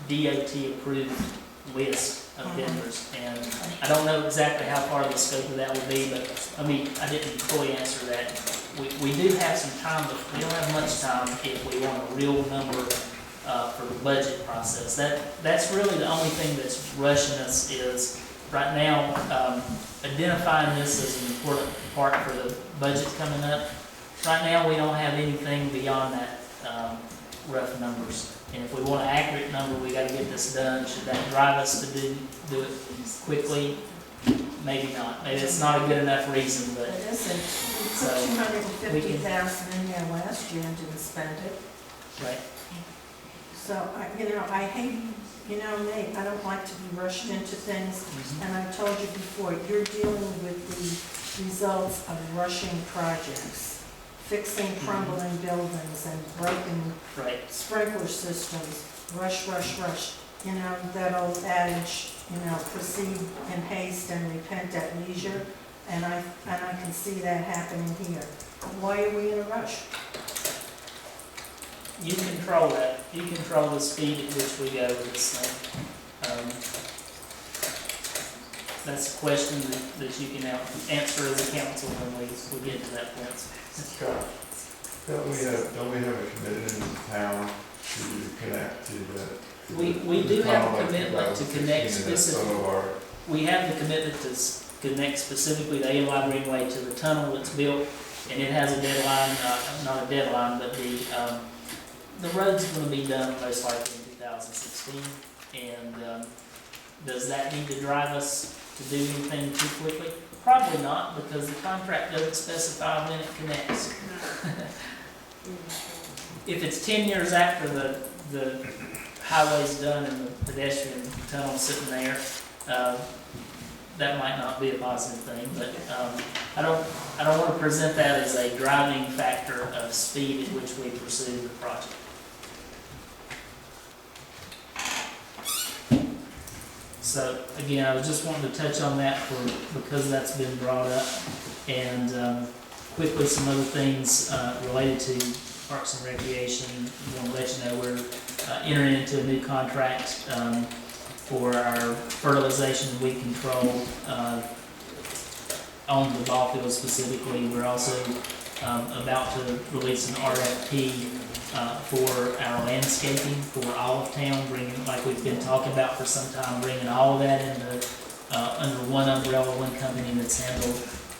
DOT-approved list of vendors. And I don't know exactly how far the scope of that will be, but, I mean, I didn't fully answer that. We do have some time, but we don't have much time if we want a real number for the budget process. That's really the only thing that's rushing us is, right now, identifying this as an important part for the budget coming up. Right now, we don't have anything beyond that rough numbers. And if we want an accurate number, we gotta get this done. Should that drive us to do it quickly? Maybe not. Maybe it's not a good enough reason, but. It isn't. So, We put $250,000 in there last year and didn't spend it. Right. So, I hate, Nate, I don't like to be rushed into things. And I've told you before, you're dealing with the results of rushing projects. Fixing crumbling buildings and broken sprinkler systems, rush. That old adage, proceed in haste and repent at leisure, and I can see that happening here. Why are we in a rush? You control that. You control the speed at which we go with this thing. That's a question that you can answer as a council when we get to that point. Scott, don't we have a commitment in the town to connect to that? We do have a commitment to connect specifically. We have the commitment to connect specifically the ALI Greenway to the tunnel that's built, and it has a deadline, not a deadline, but the road's gonna be done most likely in 2016. And does that need to drive us to do anything too quickly? Probably not, because the contract doesn't specify when it connects. If it's 10 years after the highway's done and the pedestrian tunnel sitting there, that might not be a positive thing. But I don't want to present that as a driving factor of speed at which we pursue the project. So again, I was just wanting to touch on that because that's been brought up, and quickly some other things related to Parks and Recreation. I want to let you know we're entering into a new contract for our fertilization and weed control on the ball field specifically. We're also about to release an RFP for our landscaping for Olive Town, bringing, like we've been talking about for some time, bringing all of that into under one umbrella, one company that's handled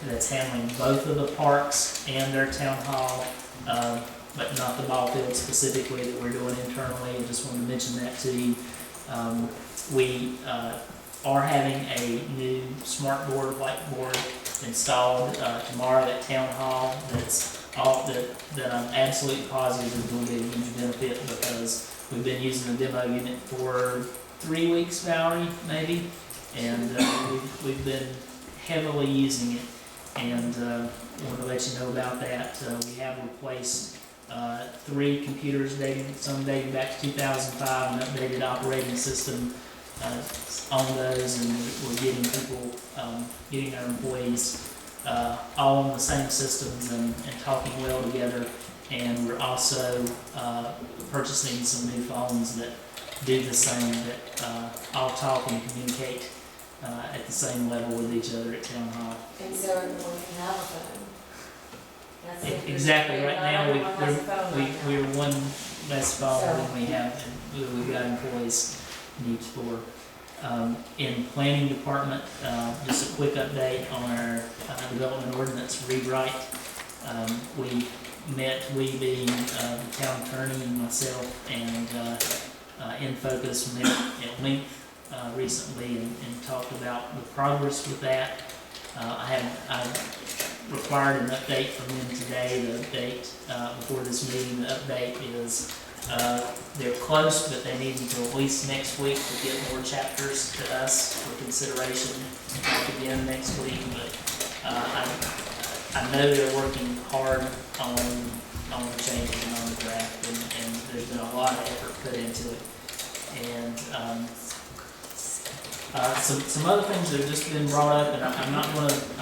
that's handling both of the parks and their town hall, but not the ball field specifically that we're doing internally. I just wanted to mention that to you. We are having a new smart board, whiteboard installed tomorrow at town hall. That I'm absolutely positive is going to be a huge benefit, because we've been using the demo unit for 3 weeks, Valerie, maybe, and we've been heavily using it. And I want to let you know about that. We have replaced 3 computers some dating back to 2005, an updated operating system on those, and we're getting people, getting our employees all on the same systems and talking well together. And we're also purchasing some new phones that do the same, that all talk and communicate at the same level with each other at town hall. And so everyone can have a phone. That's it. Exactly. Right now, Everyone has a phone right now. we're one less phone So- than we have, and we've got employees in each floor. In planning department, just a quick update on our development ordinance rewrite. We being the town attorney and myself and In Focus met at length recently and talked about the progress with that. I required an update from them today. The update before this meeting, the update is they're close, but they need until at least next week to get more chapters to us for consideration again next week. But I know they're working hard on the changes and on the draft, and there's been a lot of effort put into it. And some other things that have just been brought up, and I'm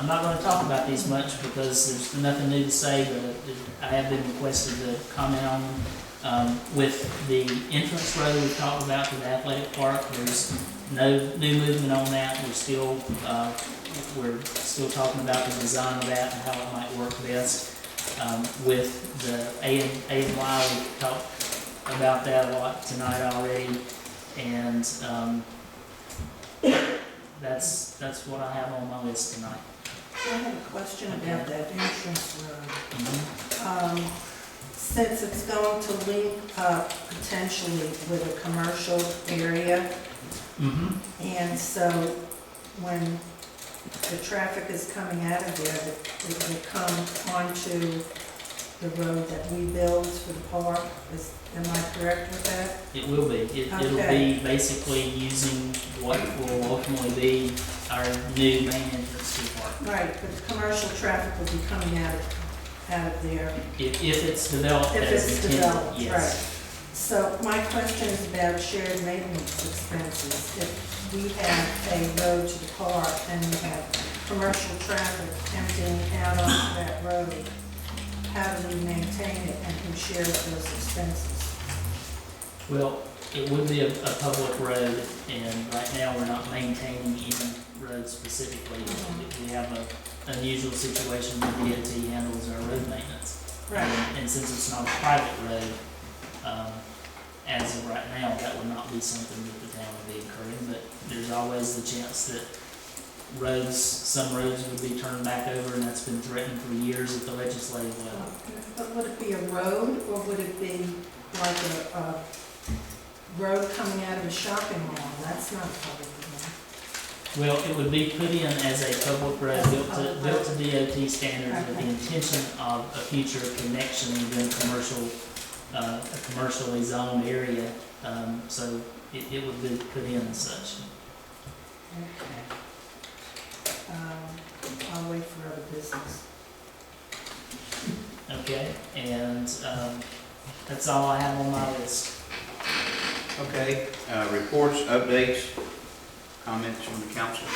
not gonna talk about these much because there's nothing new to say, but I have been requested to comment on them. With the entrance road we talked about to the athletic park, there's no new movement on that. We're still talking about the design of that and how it might work best. With the A&Y, we talked about that a lot tonight already, and that's what I have on my list tonight. I have a question about that entrance road. Since it's going to link up potentially with a commercial area, and so when the traffic is coming out of there, it will come onto the road that we build for the park. Am I correct with that? It will be. It'll be basically using what will ultimately be our new main entrance to the park. Right, but the commercial traffic will be coming out of there. If it's developed If as it's intended, developed, yes. right. So my question is about shared maintenance expenses. If we have a road to the park and we have commercial traffic emptying out onto that road, how do we maintain it and who shares those expenses? Well, it would be a public road, and right now we're not maintaining any road specifically. We have an unusual situation where DOT handles our road maintenance. Right. And since it's not a private road, as of right now, that would not be something that the town would be incurring, but there's always the chance that some roads would be turned back over, and that's been threatened for years at the legislative level. But would it be a road, or would it be like a road coming out of a shopping mall? That's not a public road. Well, it would be put in as a public road, built to DOT standards, with the intention of a future connection within a commercially zoned area. So it would be put in as such. Okay. I'll wait for other business. Okay, and that's all I have on my list. Okay, reports, updates, comments from the council?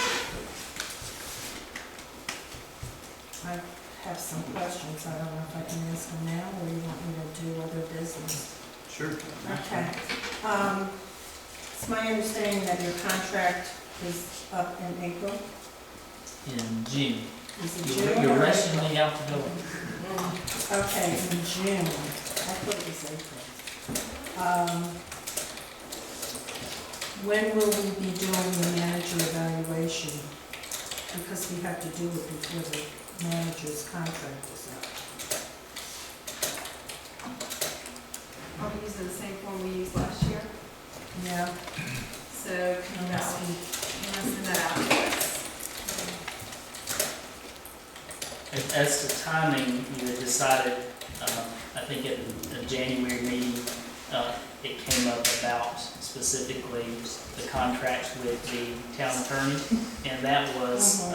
I have some questions. I don't know if I can ask them now, or you want me to do other business? Sure. Okay. It's my understanding that your contract is up in April. In June. Is it June? You're or rushing April? me out the door. Okay, in June. I thought it was April. When will we be doing the manager evaluation? Because we have to do it before the manager's contract is up. Are we using the same form we used last year? Yeah. So, can you send that out to us? As to timing, you had decided, I think at the January meeting, it came up about specifically the contracts with the town attorney, and that was,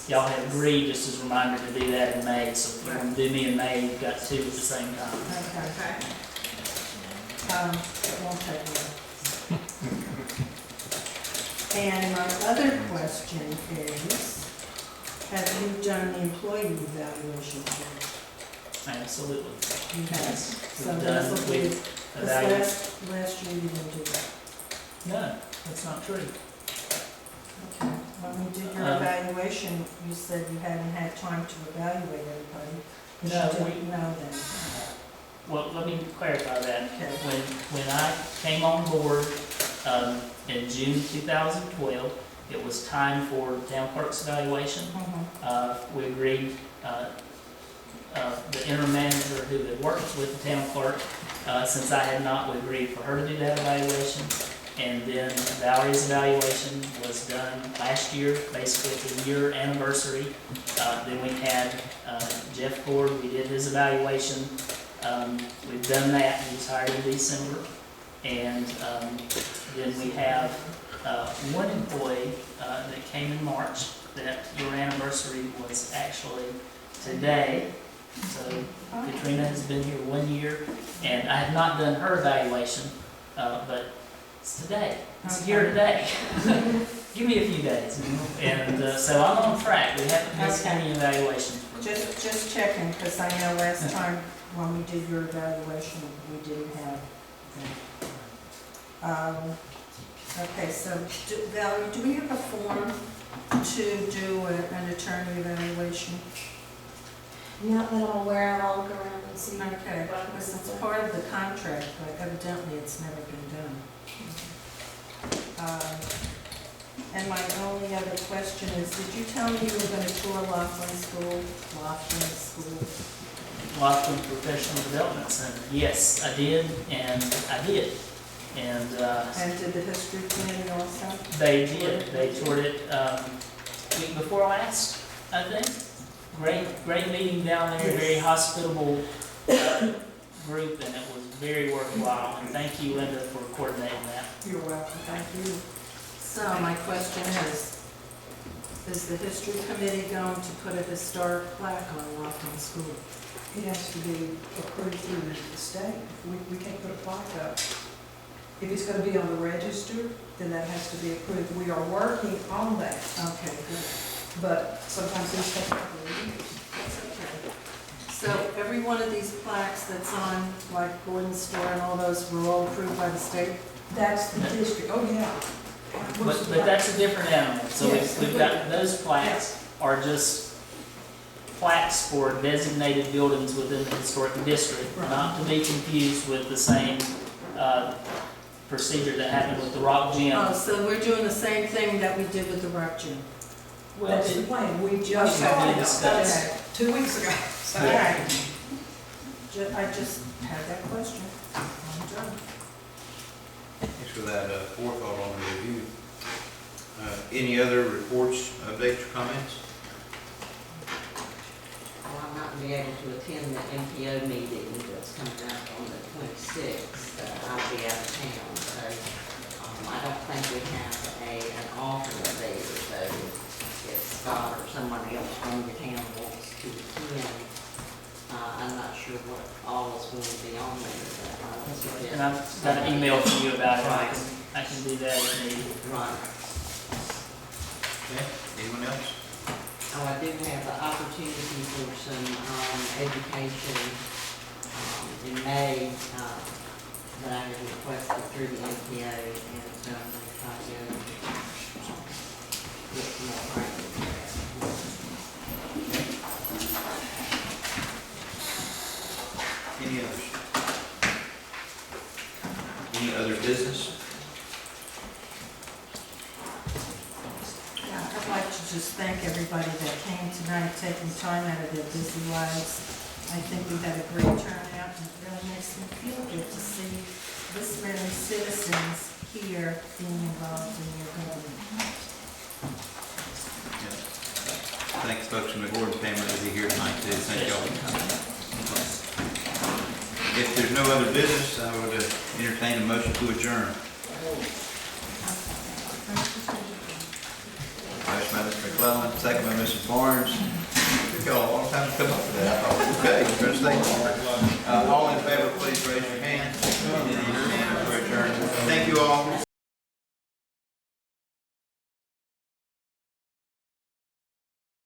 y'all had agreed, just as a reminder, to do that in May, so if you want to do me in May, you've got two at the same time. Okay. It won't take long. And my other question is, have you done the employee evaluation yet? Absolutely. You have. Yes. So We've this done, will be, we've because evaluated. last year you didn't do that. No, that's not true. Okay. When we did your Um, evaluation, you said you hadn't had time to evaluate everybody. But No, you didn't know then. Well, let me clarify that. Okay. When I came on board, in June 2012, it was time for town clerk's evaluation. We agreed, the interim manager who had worked with the town clerk, since I had not, we agreed for her to do that evaluation. And then Valerie's evaluation was done last year, basically at the year anniversary. Then we had Jeff Ford, we did his evaluation. We've done that, he was hired in December. And then we have one employee that came in March, that your anniversary was actually today. So Katrina has been here 1 year, and I have not done her evaluation, but it's today. It's here today. Give me a few days. And so I'm on track. We haven't missed any evaluations. Just checking, because I know last time when we did your evaluation, we didn't have that. Okay, so Valerie, do we have a form to do an attorney evaluation? Not that I'm aware of, I'll look around and see. Okay, because it's part of the contract, but evidently it's never been done. And my only other question is, did you tell me you were going to tour Laughlin School? Laughlin Professional Development Center. Yes, I did, and I did. And did the history committee also? They did. They toured it week before last, I think. Great meeting down there, very hospitable group, and it was very worthwhile. And thank you, Linda, for coordinating that. You're welcome, thank you. So my question is the history committee going to put a historic plaque on Laughlin School? It has to be approved through the state. We can't put a plaque up. If it's going to be on the register, then that has to be approved. We are working on that. Okay, good. But sometimes these take a couple of years. That's okay. So every one of these plaques that's on, like Gordon's store and all those, were all approved by the state? That's the district, oh, yeah. But that's a different animal. So we've got, those plaques are just plaques for designated buildings within the historic district, not to be confused with the same procedure that happened with the Rock Gym. Oh, so we're doing the same thing that we did with the Rock Gym? Well, That's the plan. We just Okay. started Discussed. that 2 weeks ago. So- All right. I just had that question. I'm done. Thanks for that forethought on the review. Any other reports, updates, or comments? Well, I'm not going to be able to attend the MPO meeting that's coming up on the 26th. I'll be out of town, so I don't think we have an alternate there. So if Scott or someone else from the town wants to attend, I'm not sure what all is going to be on there. But I would suggest And I've got an email from you about it. I can do that if needed. Right. Okay, anyone else? Oh, I do have the opportunity for some education in May that I had requested through the MPO, and so I'm going to try to get some more training for that. Any others? Any other business? Yeah, I'd like to just thank everybody that came tonight, taking time out of their busy lives. I think we had a great turnout, and it really makes me feel good to see this many citizens here being involved in your government. Thanks, folks from the Gordon family to be here tonight too. Thank y'all for coming. If there's no other business, I would entertain a motion to adjourn. Motion by Mr. McClellan, second by Mrs. Barnes. Took y'all a long time to come up with that. I thought, okay, you're gonna stay longer. All in favor, please raise your hand. And then your hand is adjourned. Thank you all.